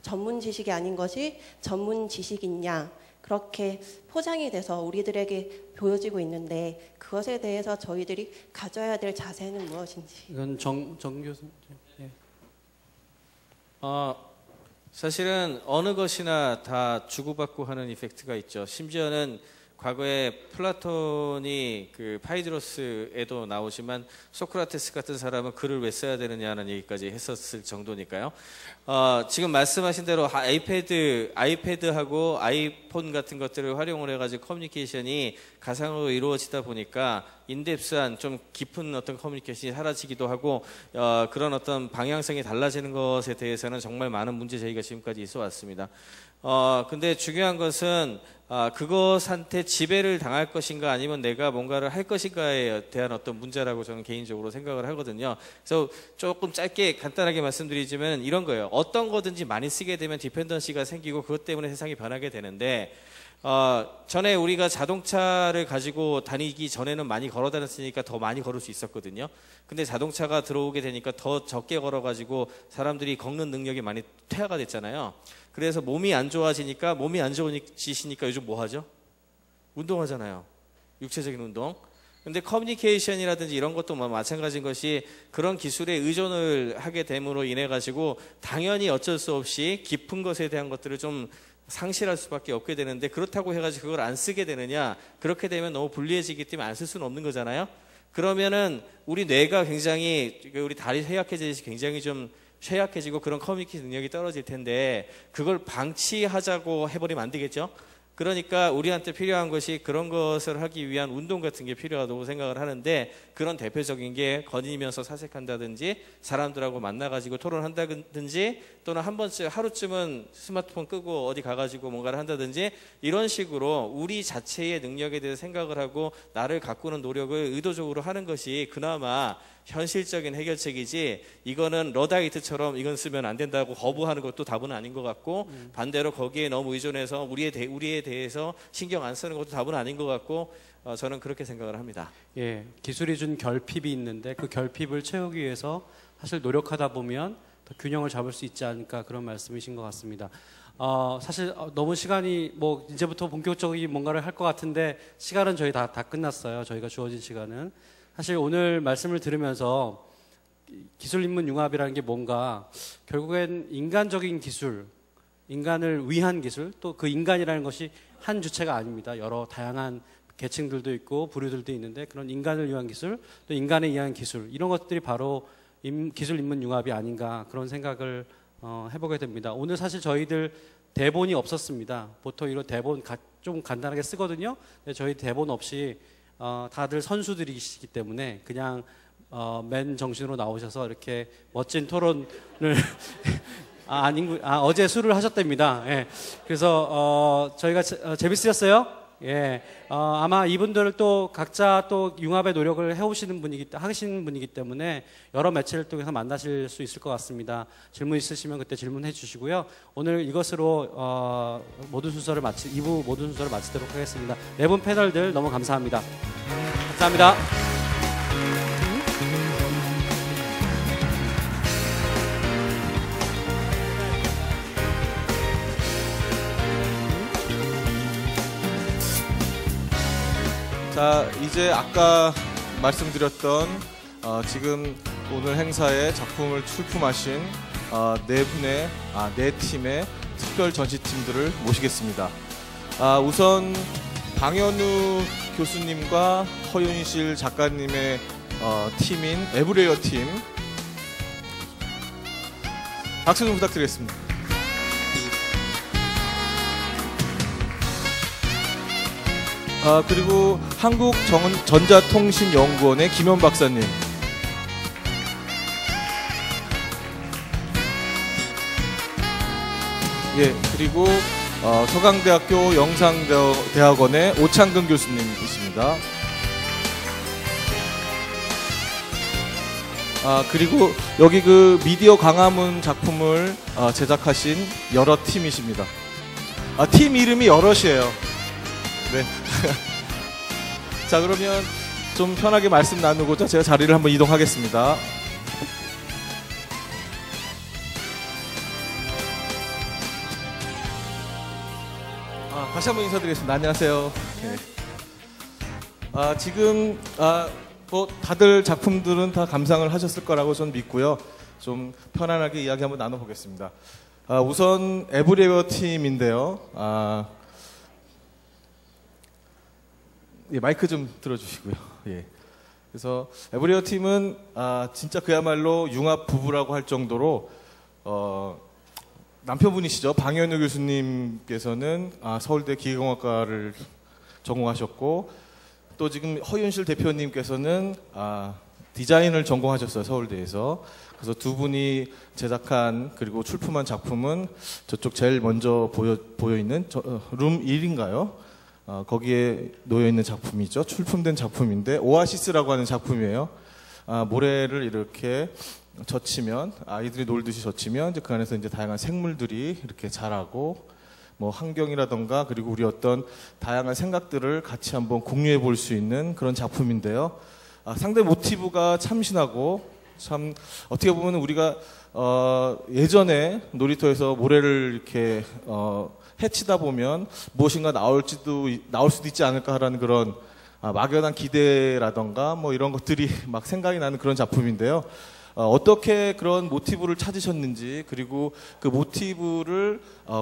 전문 지식이 아닌 것이 전문 지식인 양 그렇게 포장이 돼서 우리들에게 보여지고 있는데 그것에 대해서 저희들이 가져야 될 자세는 무엇인지. 이건 정 교수님. 예. 사실은 어느 것이나 다 주고받고 하는 이펙트가 있죠. 심지어는 과거에 플라톤이 그 파이드로스에도 나오지만 소크라테스 같은 사람은 글을 왜 써야 되느냐는 얘기까지 했었을 정도니까요. 지금 말씀하신 대로 아이패드하고 아이폰 같은 것들을 활용을 해가지고 커뮤니케이션이 가상으로 이루어지다 보니까 인덱스한 좀 깊은 어떤 커뮤니케이션이 사라지기도 하고 그런 어떤 방향성이 달라지는 것에 대해서는 정말 많은 문제 제기가 지금까지 있어 왔습니다. 근데 중요한 것은 그것한테 지배를 당할 것인가 아니면 내가 뭔가를 할 것인가에 대한 어떤 문제라고 저는 개인적으로 생각을 하거든요. 그래서 조금 짧게 간단하게 말씀드리자면 이런 거예요. 어떤 거든지 많이 쓰게 되면 디펜던시가 생기고 그것 때문에 세상이 변하게 되는데 전에 우리가 자동차를 가지고 다니기 전에는 많이 걸어 다녔으니까 더 많이 걸을 수 있었거든요. 근데 자동차가 들어오게 되니까 더 적게 걸어가지고 사람들이 걷는 능력이 많이 퇴화가 됐잖아요. 그래서 몸이 안 좋아지니까 요즘 뭐 하죠? 운동하잖아요. 육체적인 운동. 근데 커뮤니케이션이라든지 이런 것도 마찬가지인 것이 그런 기술에 의존을 하게 됨으로 인해 가지고 당연히 어쩔 수 없이 깊은 것에 대한 것들을 좀 상실할 수밖에 없게 되는데 그렇다고 해가지고 그걸 안 쓰게 되느냐? 그렇게 되면 너무 불리해지기 때문에 안 쓸 수는 없는 거잖아요. 그러면은 우리 뇌가 굉장히 우리 다리 쇠약해지듯이 굉장히 좀 쇠약해지고 그런 커뮤니케이션 능력이 떨어질 텐데 그걸 방치하자고 해버리면 안 되겠죠. 그러니까 우리한테 필요한 것이 그런 것을 하기 위한 운동 같은 게 필요하다고 생각을 하는데 그런 대표적인 게 거니면서 사색한다든지 사람들하고 만나가지고 토론한다든지 또는 한 번쯤 하루쯤은 스마트폰 끄고 어디 가가지고 뭔가를 한다든지 이런 식으로 우리 자체의 능력에 대해서 생각을 하고 나를 가꾸는 노력을 의도적으로 하는 것이 그나마 현실적인 해결책이지 이거는 러다이트처럼 이건 쓰면 안 된다고 거부하는 것도 답은 아닌 것 같고 반대로 거기에 너무 의존해서 우리에 대해서 신경 안 쓰는 것도 답은 아닌 것 같고 저는 그렇게 생각을 합니다. 예, 기술이 준 결핍이 있는데 그 결핍을 채우기 위해서 사실 노력하다 보면 더 균형을 잡을 수 있지 않을까 그런 말씀이신 것 같습니다. 사실 너무 시간이 뭐 이제부터 본격적인 뭔가를 할 것 같은데 시간은 저희 다 끝났어요. 저희가 주어진 시간은. 사실 오늘 말씀을 들으면서 기술인문융합이라는 게 뭔가 결국엔 인간적인 기술, 인간을 위한 기술, 또 그 인간이라는 것이 한 주체가 아닙니다. 여러 다양한 계층들도 있고 부류들도 있는데 그런 인간을 위한 기술, 또 인간에 의한 기술 이런 것들이 바로 기술인문융합이 아닌가 그런 생각을 해보게 됩니다. 오늘 사실 저희들 대본이 없었습니다. 보통 이런 대본 좀 간단하게 쓰거든요. 근데 저희 대본 없이 다들 선수들이시기 때문에 그냥 맨 정신으로 나오셔서 이렇게 멋진 토론을 어제 술을 하셨답니다. 예. 그래서 저희가 재밌으셨어요? 예, 아마 이분들을 또 각자 또 융합의 노력을 하시는 분이기 때문에 여러 매체를 통해서 만나실 수 있을 것 같습니다. 질문 있으시면 그때 질문해 주시고요. 오늘 이것으로 모든 순서를 2부 모든 순서를 마치도록 하겠습니다. 네 분 패널들 너무 감사합니다. 감사합니다. 자, 이제 아까 말씀드렸던 지금 오늘 행사에 작품을 출품하신 네 팀의 특별 전시팀들을 모시겠습니다. 우선 방현우 교수님과 허윤실 작가님의 팀인 에브리웨어 팀 박수 좀 부탁드리겠습니다. 그리고 한국전자통신연구원의 김현 박사님, 예, 그리고 서강대학교 영상대학원의 오창근 교수님이십니다. 그리고 여기 그 미디어 광화문 작품을 제작하신 여러 팀이십니다. 팀 이름이 여럿이에요. 네. 자, 그러면 좀 편하게 말씀 나누고자 제가 자리를 한번 이동하겠습니다. 다시 한번 인사드리겠습니다. 안녕하세요. 네. 지금 뭐 다들 작품들은 다 감상을 하셨을 거라고 저는 믿고요. 좀 편안하게 이야기 한번 나눠보겠습니다. 우선 에브리웨어 팀인데요. 예, 마이크 좀 들어주시고요. 예. 그래서 에브리웨어 팀은 진짜 그야말로 융합 부부라고 할 정도로 남편분이시죠. 방현우 교수님께서는 서울대 기계공학과를 전공하셨고, 또 지금 허윤실 대표님께서는 디자인을 전공하셨어요, 서울대에서. 그래서 두 분이 제작한 그리고 출품한 작품은 저쪽 제일 먼저 보여 있는 룸 1인가요? 거기에 놓여 있는 작품이죠. 출품된 작품인데 오아시스라고 하는 작품이에요. 모래를 이렇게 젖히면, 아이들이 놀듯이 젖히면 이제 그 안에서 이제 다양한 생물들이 이렇게 자라고, 뭐 환경이라던가 그리고 우리 어떤 다양한 생각들을 같이 한번 공유해 볼 수 있는 그런 작품인데요. 상당히 모티브가 참신하고, 참 어떻게 보면 우리가 예전에 놀이터에서 모래를 이렇게 해치다 보면 무엇인가 나올 수도 있지 않을까라는 그런 막연한 기대라던가 뭐 이런 것들이 막 생각이 나는 그런 작품인데요. 어떻게 그런 모티브를 찾으셨는지, 그리고 그 모티브를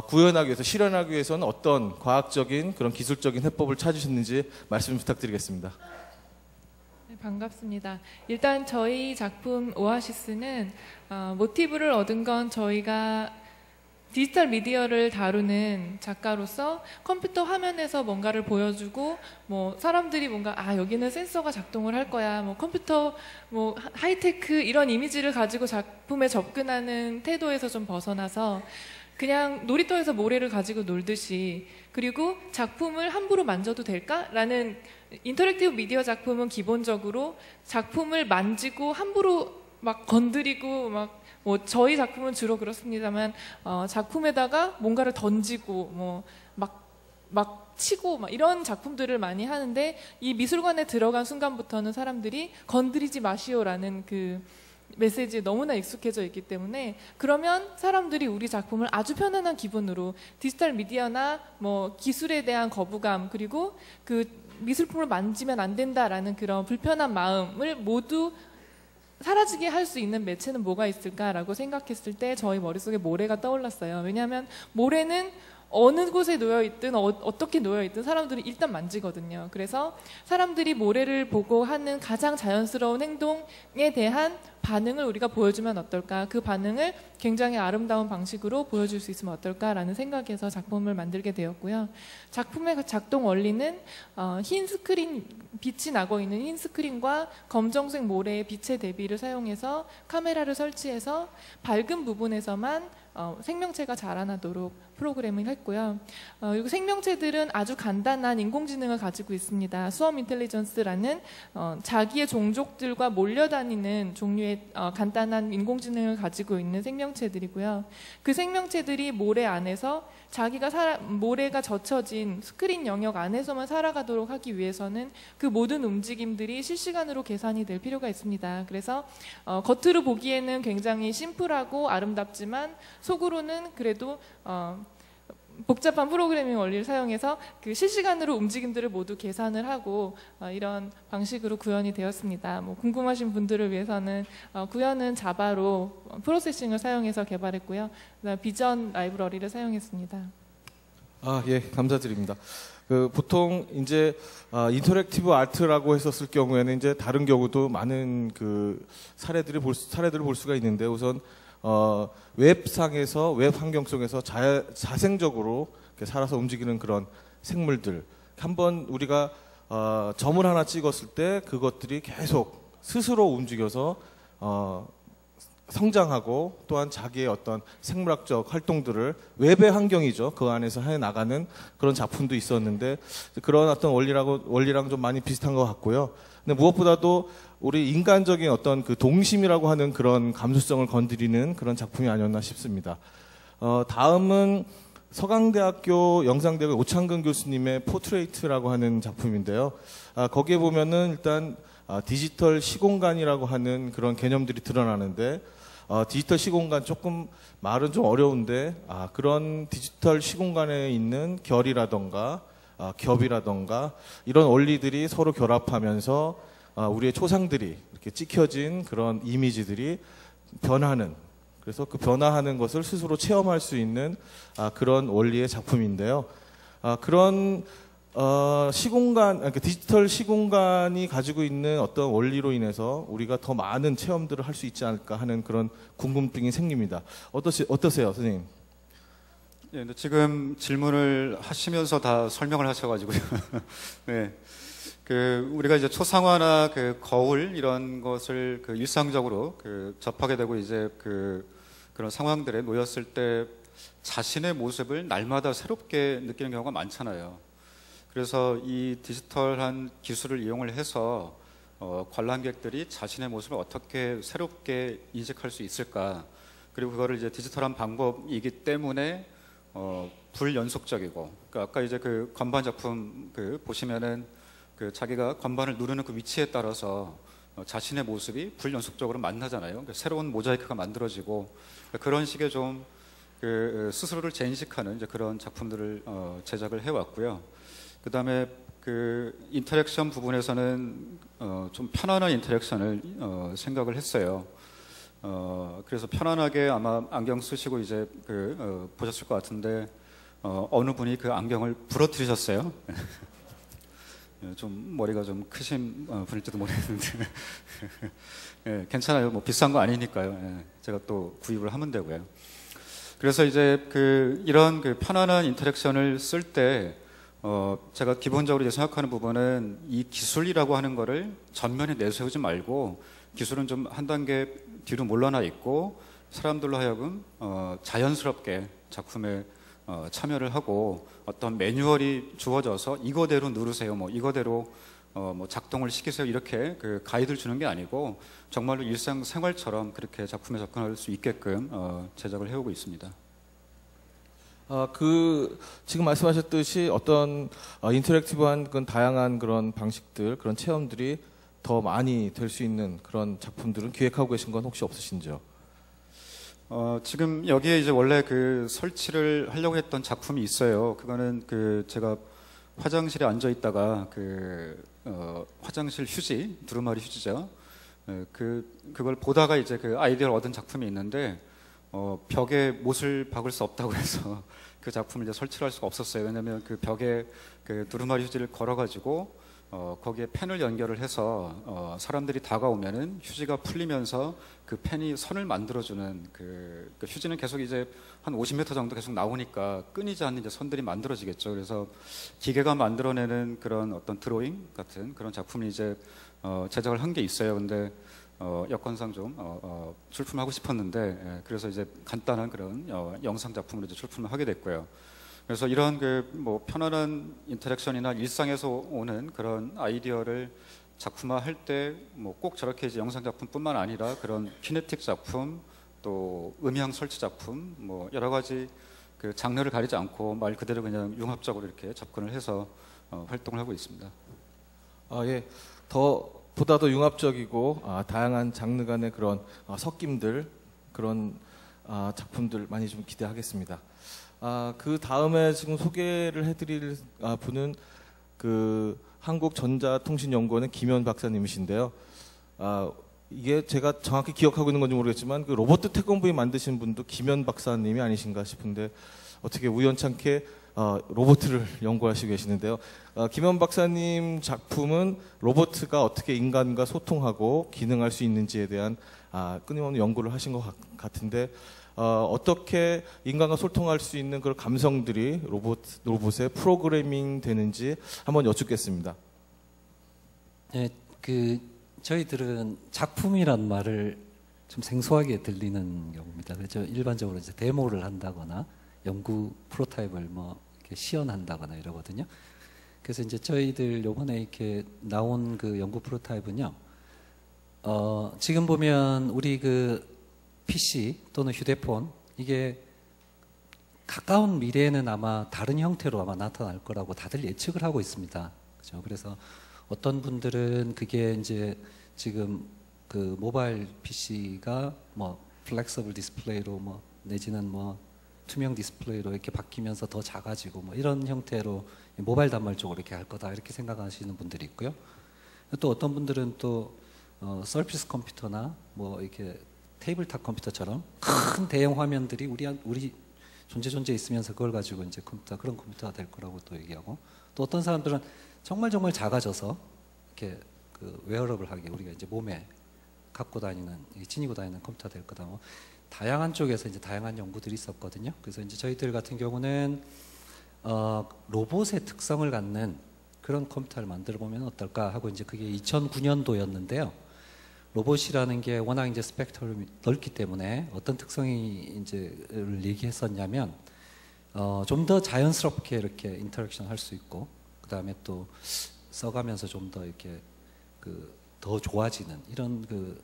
구현하기 위해서, 실현하기 위해서는 어떤 과학적인 그런 기술적인 해법을 찾으셨는지 말씀 부탁드리겠습니다. 네, 반갑습니다. 일단 저희 작품 오아시스는 모티브를 얻은 건 저희가 디지털 미디어를 다루는 작가로서 컴퓨터 화면에서 뭔가를 보여주고, 뭐 사람들이 뭔가 여기는 센서가 작동을 할 거야, 뭐 컴퓨터 뭐 하이테크 이런 이미지를 가지고 작품에 접근하는 태도에서 좀 벗어나서 그냥 놀이터에서 모래를 가지고 놀듯이, 그리고 작품을 함부로 만져도 될까라는, 인터랙티브 미디어 작품은 기본적으로 작품을 만지고 함부로 막 건드리고 뭐 저희 작품은 주로 그렇습니다만 작품에다가 뭔가를 던지고 뭐 막 치고 막 이런 작품들을 많이 하는데, 이 미술관에 들어간 순간부터는 사람들이 건드리지 마시오라는 그 메시지에 너무나 익숙해져 있기 때문에, 그러면 사람들이 우리 작품을 아주 편안한 기분으로 디지털 미디어나 뭐 기술에 대한 거부감, 그리고 그 미술품을 만지면 안 된다라는 그런 불편한 마음을 모두 사라지게 할 수 있는 매체는 뭐가 있을까라고 생각했을 때 저희 머릿속에 모래가 떠올랐어요. 왜냐하면 모래는 어느 곳에 놓여있든 어떻게 놓여있든 사람들이 일단 만지거든요. 그래서 사람들이 모래를 보고 하는 가장 자연스러운 행동에 대한 반응을 우리가 보여주면 어떨까, 그 반응을 굉장히 아름다운 방식으로 보여줄 수 있으면 어떨까라는 생각에서 작품을 만들게 되었고요. 작품의 작동 원리는 흰 스크린, 빛이 나고 있는 흰 스크린과 검정색 모래의 빛의 대비를 사용해서 카메라를 설치해서 밝은 부분에서만 생명체가 자라나도록 프로그램을 했고요. 그리고 생명체들은 아주 간단한 인공지능을 가지고 있습니다. 스웜 인텔리전스라는 자기의 종족들과 몰려다니는 종류의 간단한 인공지능을 가지고 있는 생명체들이고요. 그 생명체들이 모래 안에서 자기가 모래가 젖혀진 스크린 영역 안에서만 살아가도록 하기 위해서는 그 모든 움직임들이 실시간으로 계산이 될 필요가 있습니다. 그래서 겉으로 보기에는 굉장히 심플하고 아름답지만 속으로는 그래도 복잡한 프로그래밍 원리를 사용해서 그 실시간으로 움직임들을 모두 계산을 하고 이런 방식으로 구현이 되었습니다. 뭐 궁금하신 분들을 위해서는 구현은 자바로 프로세싱을 사용해서 개발했고요. 그다음에 비전 라이브러리를 사용했습니다. 예, 감사드립니다. 보통 이제 인터랙티브 아트라고 했었을 경우에는 이제 다른 경우도 많은 사례들을 볼 수가 있는데, 우선 웹상에서, 웹 환경 속에서 자생적으로 이렇게 살아서 움직이는 그런 생물들, 한번 우리가 점을 하나 찍었을 때 그것들이 계속 스스로 움직여서 성장하고 또한 자기의 어떤 생물학적 활동들을 웹의 환경이죠, 그 안에서 해 나가는 그런 작품도 있었는데, 그런 어떤 원리랑 좀 많이 비슷한 것 같고요. 근데 무엇보다도 우리 인간적인 어떤 그 동심이라고 하는 그런 감수성을 건드리는 그런 작품이 아니었나 싶습니다. 다음은 서강대학교 영상대학의 오창근 교수님의 포트레이트라고 하는 작품인데요. 거기에 보면은 일단 디지털 시공간이라고 하는 그런 개념들이 드러나는데, 디지털 시공간, 조금 말은 좀 어려운데, 그런 디지털 시공간에 있는 결이라던가 겹이라던가 이런 원리들이 서로 결합하면서 우리의 초상들이 이렇게 찍혀진 그런 이미지들이 변하는, 그래서 그 변화하는 것을 스스로 체험할 수 있는 그런 원리의 작품인데요. 그런 시공간, 그러니까 디지털 시공간이 가지고 있는 어떤 원리로 인해서 우리가 더 많은 체험들을 할 수 있지 않을까 하는 그런 궁금증이 생깁니다. 어떠세요, 선생님? 네, 지금 질문을 하시면서 다 설명을 하셔가지고요. 네. 우리가 이제 초상화나 거울 이런 것을 일상적으로 접하게 되고 이제 그런 상황들에 놓였을 때 자신의 모습을 날마다 새롭게 느끼는 경우가 많잖아요. 그래서 이 디지털한 기술을 이용을 해서 관람객들이 자신의 모습을 어떻게 새롭게 인식할 수 있을까, 그리고 그거를 이제 디지털한 방법이기 때문에 불연속적이고, 그러니까 아까 이제 건반 작품 보시면은 자기가 건반을 누르는 그 위치에 따라서 자신의 모습이 불연속적으로 만나잖아요. 그러니까 새로운 모자이크가 만들어지고, 그러니까 그런 식의 좀 스스로를 재인식하는 이제 그런 작품들을 제작을 해왔고요. 그 다음에 인터랙션 부분에서는 좀 편안한 인터랙션을 생각을 했어요. 그래서 편안하게 아마 안경 쓰시고 이제 보셨을 것 같은데, 어느 분이 그 안경을 부러뜨리셨어요. 좀 머리가 좀 크신 분일지도 모르겠는데 예, 괜찮아요. 뭐 비싼 거 아니니까요. 예, 제가 또 구입을 하면 되고요. 그래서 이제 이런 편안한 인터랙션을 쓸 때 제가 기본적으로 이제 생각하는 부분은 이 기술이라고 하는 거를 전면에 내세우지 말고, 기술은 좀 한 단계 뒤로 물러나 있고 사람들로 하여금 자연스럽게 작품에 참여를 하고, 어떤 매뉴얼이 주어져서 이거대로 누르세요, 뭐 이거대로 뭐 작동을 시키세요, 이렇게 가이드를 주는 게 아니고 정말로 일상생활처럼 그렇게 작품에 접근할 수 있게끔 제작을 해오고 있습니다. 지금 말씀하셨듯이 어떤 인터랙티브한 그런 다양한 그런 방식들, 그런 체험들이 더 많이 될 수 있는 그런 작품들은 기획하고 계신 건 혹시 없으신지요? 지금 여기에 이제 원래 설치를 하려고 했던 작품이 있어요. 그거는 제가 화장실에 앉아 있다가 화장실 휴지, 두루마리 휴지죠. 그걸 보다가 이제 아이디어를 얻은 작품이 있는데, 벽에 못을 박을 수 없다고 해서 그 작품을 이제 설치를 할 수가 없었어요. 왜냐하면 벽에 두루마리 휴지를 걸어가지고 거기에 펜을 연결을 해서 사람들이 다가오면은 휴지가 풀리면서 그 펜이 선을 만들어주는 그 휴지는 계속 이제 한 50m 정도 계속 나오니까 끊이지 않는 이제 선들이 만들어지겠죠. 그래서 기계가 만들어내는 그런 어떤 드로잉 같은 그런 작품이 이제 제작을 한 게 있어요. 근데 여건상 좀 출품하고 싶었는데 그래서 이제 간단한 그런 영상 작품으로 이제 출품을 하게 됐고요. 그래서 이런 그 뭐 편안한 인터랙션이나 일상에서 오는 그런 아이디어를 작품화할 때 뭐 꼭 저렇게 이제 영상 작품뿐만 아니라 그런 키네틱 작품 또 음향 설치 작품 뭐 여러 가지 그 장르를 가리지 않고 말 그대로 그냥 융합적으로 이렇게 접근을 해서 활동을 하고 있습니다. 예, 보다 더 융합적이고 다양한 장르 간의 그런 섞임들 그런 작품들 많이 좀 기대하겠습니다. 그 다음에 지금 소개를 해드릴 분은 그 한국전자통신연구원의 김현 박사님이신데요. 이게 제가 정확히 기억하고 있는 건지 모르겠지만 그 로버트 태권브이 만드신 분도 김현 박사님이 아니신가 싶은데 어떻게 우연찮게 로봇을 연구하시고 계시는데요. 김현 박사님 작품은 로봇가 어떻게 인간과 소통하고 기능할 수 있는지에 대한 끊임없는 연구를 하신 것 같은데 어떻게 인간과 소통할 수 있는 그런 감성들이 로봇에 프로그래밍 되는지 한번 여쭙겠습니다. 네, 저희들은 작품이란 말을 좀 생소하게 들리는 경우입니다. 그래서 일반적으로 이제 데모를 한다거나 연구 프로타입을 뭐 이렇게 시연한다거나 이러거든요. 그래서 이제 저희들 요번에 이렇게 나온 그 연구 프로타입은요. 지금 보면 우리 그 PC 또는 휴대폰 이게 가까운 미래에는 아마 다른 형태로 아마 나타날 거라고 다들 예측을 하고 있습니다. 그렇죠? 그래서 어떤 분들은 그게 이제 지금 그 모바일 PC가 뭐 플렉서블 디스플레이로 뭐 내지는 뭐 투명 디스플레이로 이렇게 바뀌면서 더 작아지고 뭐 이런 형태로 모바일 단말 쪽으로 이렇게 할 거다 이렇게 생각하시는 분들이 있고요. 또 어떤 분들은 또 서피스 컴퓨터나 뭐 이렇게 테이블탑 컴퓨터처럼 큰 대형 화면들이 우리 존재 있으면서 그걸 가지고 이제 그런 컴퓨터가 될 거라고 또 얘기하고 또 어떤 사람들은 정말 작아져서 이렇게 그 웨어러블하게 우리가 이제 몸에 갖고 다니는 지니고 다니는 컴퓨터가 될 거다. 뭐 다양한 쪽에서 이제 다양한 연구들이 있었거든요. 그래서 이제 저희들 같은 경우는 로봇의 특성을 갖는 그런 컴퓨터를 만들어 보면 어떨까 하고 이제 그게 2009년도였는데요. 로봇이라는 게 워낙 이제 스펙트럼이 넓기 때문에 어떤 특성이 이제를 얘기했었냐면 좀 더 자연스럽게 이렇게 인터랙션 할 수 있고 그 다음에 또 써가면서 좀 더 이렇게 더 좋아지는 이런 그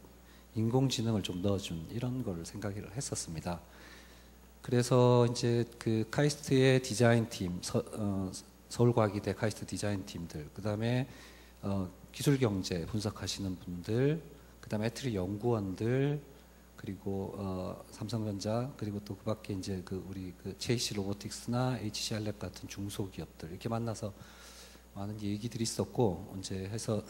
인공지능을 좀 넣어준 이런 걸 생각을 했었습니다. 그래서 이제 그 카이스트의 디자인 팀, 서울과기대 카이스트 디자인 팀들, 그 다음에 기술경제 분석하시는 분들, 그 다음에 애트리 연구원들, 그리고 삼성전자, 그리고 또 그밖에 이제 우리 JC 로보틱스나 HCR랩 같은 중소기업들 이렇게 만나서 많은 얘기들이 있었고 이제 해서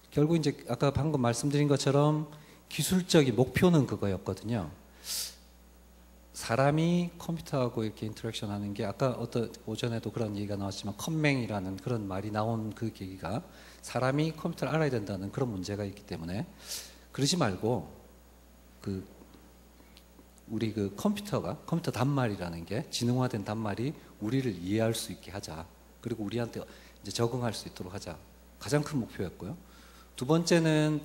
결국 이제 아까 방금 말씀드린 것처럼 기술적인 목표는 그거였거든요. 사람이 컴퓨터하고 이렇게 인터랙션 하는 게 아까 오전에도 그런 얘기가 나왔지만 컴맹이라는 그런 말이 나온 그 계기가 사람이 컴퓨터를 알아야 된다는 그런 문제가 있기 때문에 그러지 말고 우리 컴퓨터 단말이라는 게 지능화된 단말이 우리를 이해할 수 있게 하자. 그리고 우리한테 이제 적응할 수 있도록 하자. 가장 큰 목표였고요. 두 번째는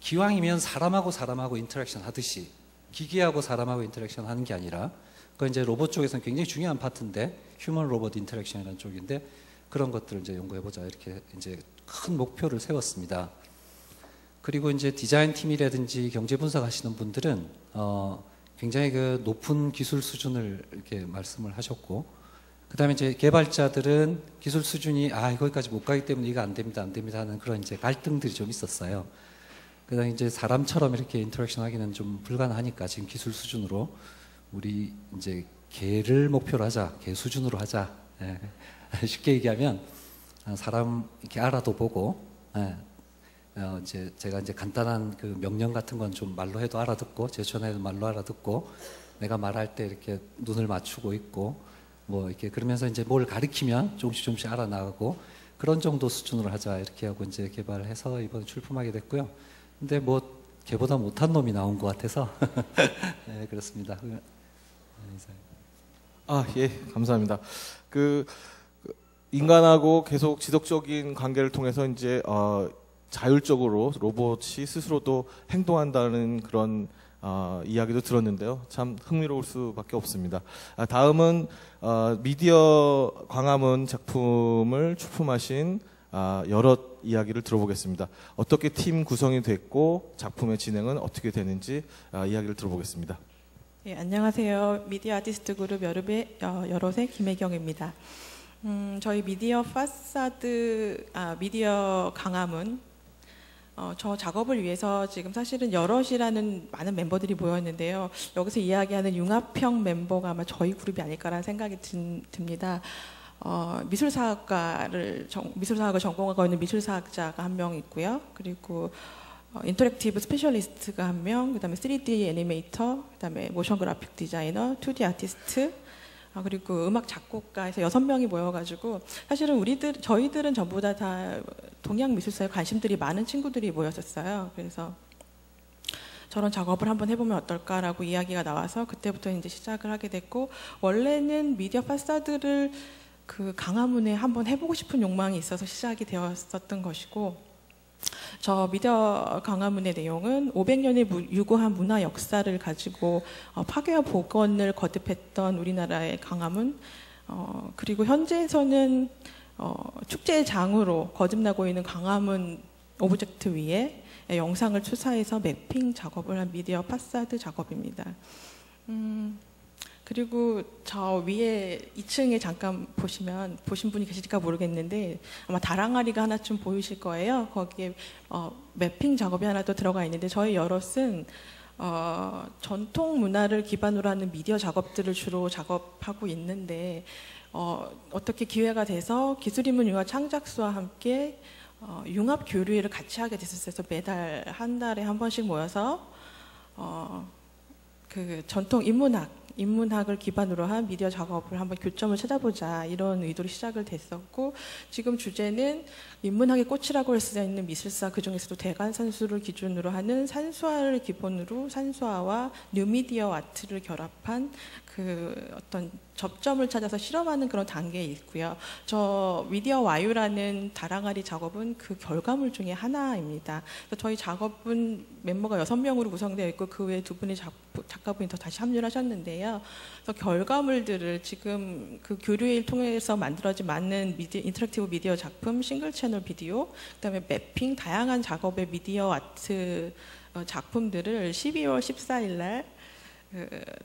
기왕이면 사람하고 인터랙션 하듯이 기계하고 사람하고 인터랙션 하는 게 아니라 그건 이제 로봇 쪽에서는 굉장히 중요한 파트인데 휴먼 로봇 인터랙션이라는 쪽인데 그런 것들을 이제 연구해보자 이렇게 이제 큰 목표를 세웠습니다. 그리고 이제 디자인 팀이라든지 경제 분석하시는 분들은 굉장히 높은 기술 수준을 이렇게 말씀을 하셨고 그 다음에 이제 개발자들은 기술 수준이 거기까지 못 가기 때문에 이거 안 됩니다 하는 그런 이제 갈등들이 좀 있었어요. 그다음에 이제 사람처럼 이렇게 인터랙션 하기는 좀 불가능하니까 지금 기술 수준으로 우리 이제 개를 목표로 하자, 개 수준으로 하자. 예. 쉽게 얘기하면 사람 이렇게 알아도 보고, 이제 제가 이제 간단한 그 명령 같은 건 좀 말로 해도 알아듣고, 제스처해도 말로 알아듣고, 내가 말할 때 이렇게 눈을 맞추고 있고, 뭐 이렇게 그러면서 이제 뭘 가리키면 조금씩 알아나가고, 그런 정도 수준으로 하자 이렇게 하고 이제 개발해서 이번 출품하게 됐고요. 근데 뭐 걔보다 못한 놈이 나온 것 같아서 네, 그렇습니다. 예, 감사합니다. 인간하고 계속 지속적인 관계를 통해서 이제 자율적으로 로봇이 스스로도 행동한다는 그런 이야기도 들었는데요. 참 흥미로울 수밖에 없습니다. 다음은 미디어 광화문 작품을 출품하신 여러 이야기를 들어보겠습니다. 어떻게 팀 구성이 됐고 작품의 진행은 어떻게 되는지 이야기를 들어보겠습니다. 네, 안녕하세요. 미디어 아티스트 그룹 여럿의 김혜경입니다. 저희 미디어 파사드, 미디어 강화문 저 작업을 위해서 지금 사실은 여럿이라는 많은 member들이 모였는데요. 여기서 이야기하는 융합형 멤버가 아마 저희 그룹이 아닐까라는 생각이 듭니다. 미술사학을 전공하고 있는 미술사학자가 한 명 있고요. 그리고 인터랙티브 스페셜리스트가 한 명, 그다음에 3D 애니메이터, 그다음에 모션 그래픽 디자이너, 2D 아티스트, 그리고 음악 작곡가에서 6명이 모여가지고 사실은 저희들은 전부 다 동양 미술사에 관심들이 많은 친구들이 모였었어요. 그래서 저런 작업을 한번 해보면 어떨까라고 이야기가 나와서 그때부터 이제 시작을 하게 됐고, 원래는 미디어 파사드를 강화문에 한번 해보고 싶은 욕망이 있어서 시작이 되었었던 것이고, 저 미디어 강화문의 내용은 500년의 유구한 문화 역사를 가지고 파괴와 복원을 거듭했던 우리나라의 강화문, 그리고 현재에서는 축제장으로 거듭나고 있는 강화문 오브젝트 위에 영상을 추사해서 매핑 작업을 한 미디어 파사드 작업입니다. 그리고 저 위에 2층에 잠깐 보신 분이 계실까 모르겠는데 아마 다랑아리가 하나쯤 보이실 거예요. 거기에 매핑 작업이 하나 더 들어가 있는데, 저희 여럿은 전통 문화를 기반으로 하는 미디어 작업들을 주로 작업하고 있는데, 어떻게 기회가 돼서 기술인문융합 창작수와 함께 융합 교류회를 같이 하게 됐었어요. 매달 한 달에 한 번씩 모여서 전통 인문학을 기반으로 한 미디어 작업을 한번 교점을 찾아보자, 이런 의도로 시작을 됐었고, 지금 주제는 인문학의 꽃이라고 할 수 있는 미술사, 그중에서도 대관산수를 기준으로 하는 산수화를 기본으로 산수화와 뉴미디어 아트를 결합한 어떤 접점을 찾아서 실험하는 그런 단계에 있고요. 저 미디어 와유라는 다랑아리 작업은 그 결과물 중에 하나입니다. 저희 작업은 멤버가 6명으로 구성되어 있고 그 외에 2분의 작가분이 더 다시 합류를 하셨는데요. 그래서 결과물들을 지금 교류회를 통해서 만들어진 많은 인터랙티브 미디어 작품, 싱글 채널 비디오, 그다음에 매핑, 다양한 작업의 미디어 아트 작품들을 12월 14일 날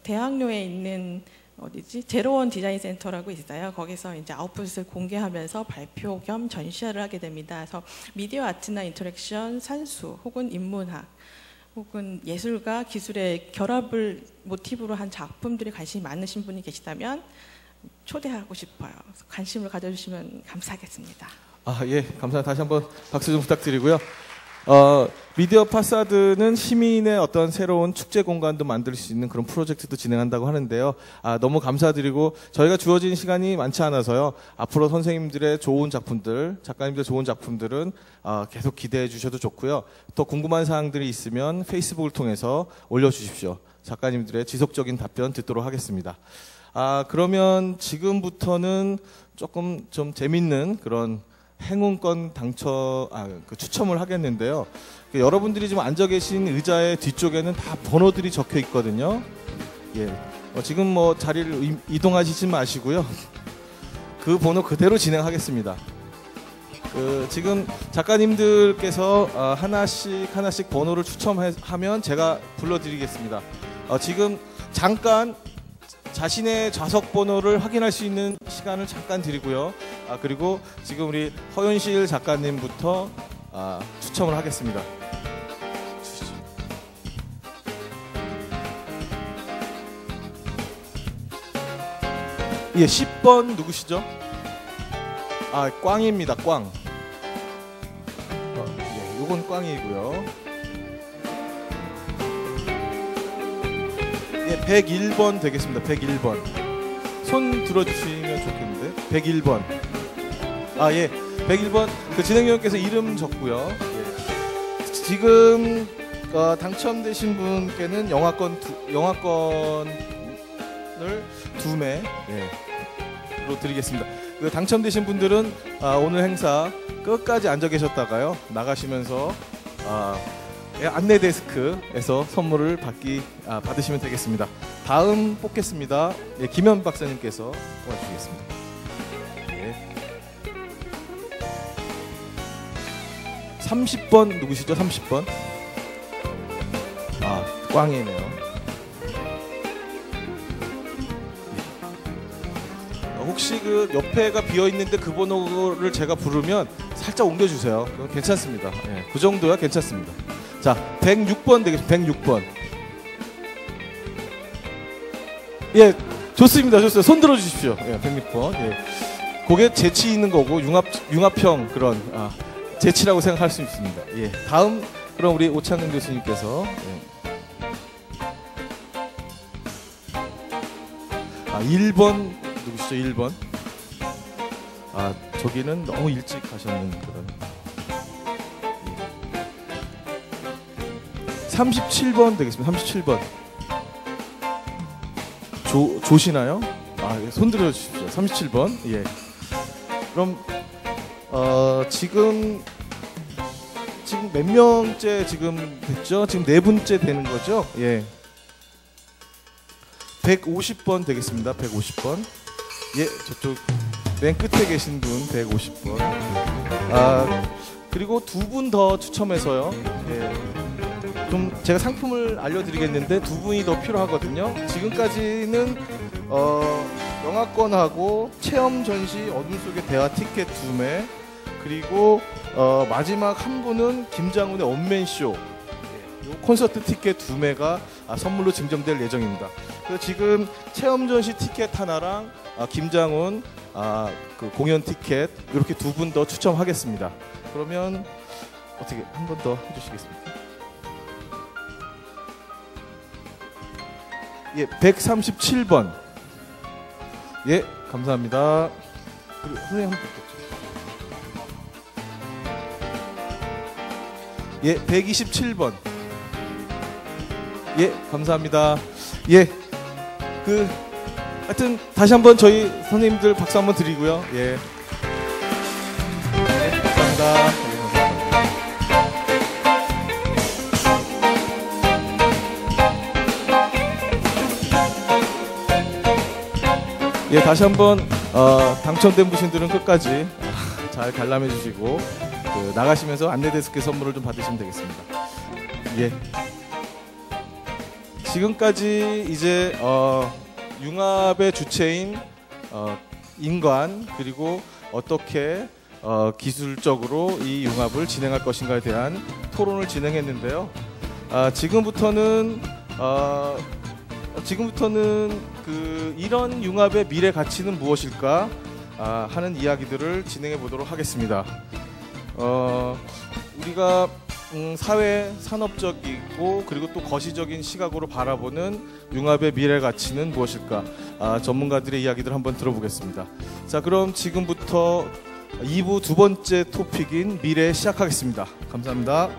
대학로에 있는 제로원 디자인 센터라고 있어요. 거기서 이제 아웃풋을 공개하면서 발표 겸 전시회를 하게 됩니다. 그래서 미디어 아트나 인터랙션, 산수 혹은 인문학 혹은 예술과 기술의 결합을 모티브로 한 작품들에 관심이 많으신 분이 계시다면 초대하고 싶어요. 관심을 가져주시면 감사하겠습니다. 예, 감사합니다. 다시 한번 박수 좀 부탁드리고요. 미디어 파사드는 시민의 어떤 새로운 축제 공간도 만들 수 있는 그런 프로젝트도 진행한다고 하는데요. 너무 감사드리고, 저희가 주어진 시간이 많지 않아서요. 앞으로 선생님들의 좋은 작품들, 작가님들의 좋은 작품들은 계속 기대해 주셔도 좋고요. 또 궁금한 사항들이 있으면 페이스북을 통해서 올려주십시오. 작가님들의 지속적인 답변 듣도록 하겠습니다. 그러면 지금부터는 조금 좀 재밌는 그런 행운권 추첨을 하겠는데요. 여러분들이 지금 앉아 계신 의자의 뒤쪽에는 다 번호들이 적혀 있거든요. 예, 지금 자리를 이동하시지 마시고요. 그 번호 그대로 진행하겠습니다. 지금 작가님들께서 하나씩 번호를 추첨하면 제가 불러드리겠습니다. 지금 잠깐 자신의 좌석 번호를 확인할 수 있는 시간을 잠깐 드리고요. 그리고 지금 우리 허윤실 작가님부터 추첨을 하겠습니다. 예, 10번 누구시죠? 꽝입니다. 꽝. 예, 요건 꽝이고요. 예, 101번 되겠습니다. 101번. 손 들어주시면 좋겠는데. 101번. 예. 101번 그 진행위원께서 이름 적고요. 예. 지금 당첨되신 분께는 영화권을 2매로 드리겠습니다. 그 당첨되신 분들은 오늘 행사 끝까지 앉아 계셨다가요 나가시면서 안내 데스크에서 선물을 받으시면 되겠습니다. 다음 뽑겠습니다. 예, 김현 박사님께서 도와주시겠습니다. 예. 30번 누구시죠? 30번. 꽝이네요. 혹시 그 옆에가 비어 있는데 그 번호를 제가 부르면 살짝 옮겨주세요. 그건 괜찮습니다. 예, 그 정도야 괜찮습니다. 자, 106번 되겠습니다. 106번. 예, 좋습니다. 좋습니다. 손 들어주십시오. 예, 106번. 예. 그게 재치 있는 거고 융합형 그런 재치라고 생각할 수 있습니다. 예, 다음 그럼 우리 오창근 교수님께서. 예. 1번 누구시죠? 1번. 저기는 너무 일찍 가셨는 그런. 예. 37번 되겠습니다. 37번. 조시나요? 예, 손 들어 주십시오. 37번. 예. 그럼 지금 몇 명째 지금 됐죠? 지금 4분째 되는 거죠? 예. 150번 되겠습니다. 150번. 예, 저쪽 맨 끝에 계신 분 150번. 그리고 2분 더 추첨해서요. 예. 좀 제가 상품을 알려드리겠는데 2분이 더 필요하거든요. 지금까지는 영화권하고 체험 전시 어둠 속의 대화 티켓 2매, 그리고 마지막 한 분은 김장훈의 원맨쇼 콘서트 티켓 2매가 선물로 증정될 예정입니다. 그래서 지금 체험 전시 티켓 하나랑 김장훈 그 공연 티켓 이렇게 2분 더 추첨하겠습니다. 그러면 어떻게 한 번 더 해주시겠습니까? 예, 137번. 예, 감사합니다. 그리고 선생님 한 번 더. 예, 127번. 예, 감사합니다. 예, 하여튼 다시 한번 저희 선생님들 박수 한번 드리고요. 예, 네, 감사합니다. 예, 다시 한번 당첨된 분들은 끝까지 잘 관람해 주시고 나가시면서 안내 데스크 선물을 좀 받으시면 되겠습니다. 예. 지금까지 이제 융합의 주체인 인관, 그리고 어떻게 기술적으로 이 융합을 진행할 것인가에 대한 토론을 진행했는데요. 지금부터는 이런 융합의 미래 가치는 무엇일까 하는 이야기들을 진행해 보도록 하겠습니다. 우리가 사회 산업적이고 그리고 또 거시적인 시각으로 바라보는 융합의 미래 가치는 무엇일까? 전문가들의 이야기들 한번 들어보겠습니다. 자, 그럼 지금부터 2부 두 번째 토픽인 미래 시작하겠습니다. 감사합니다.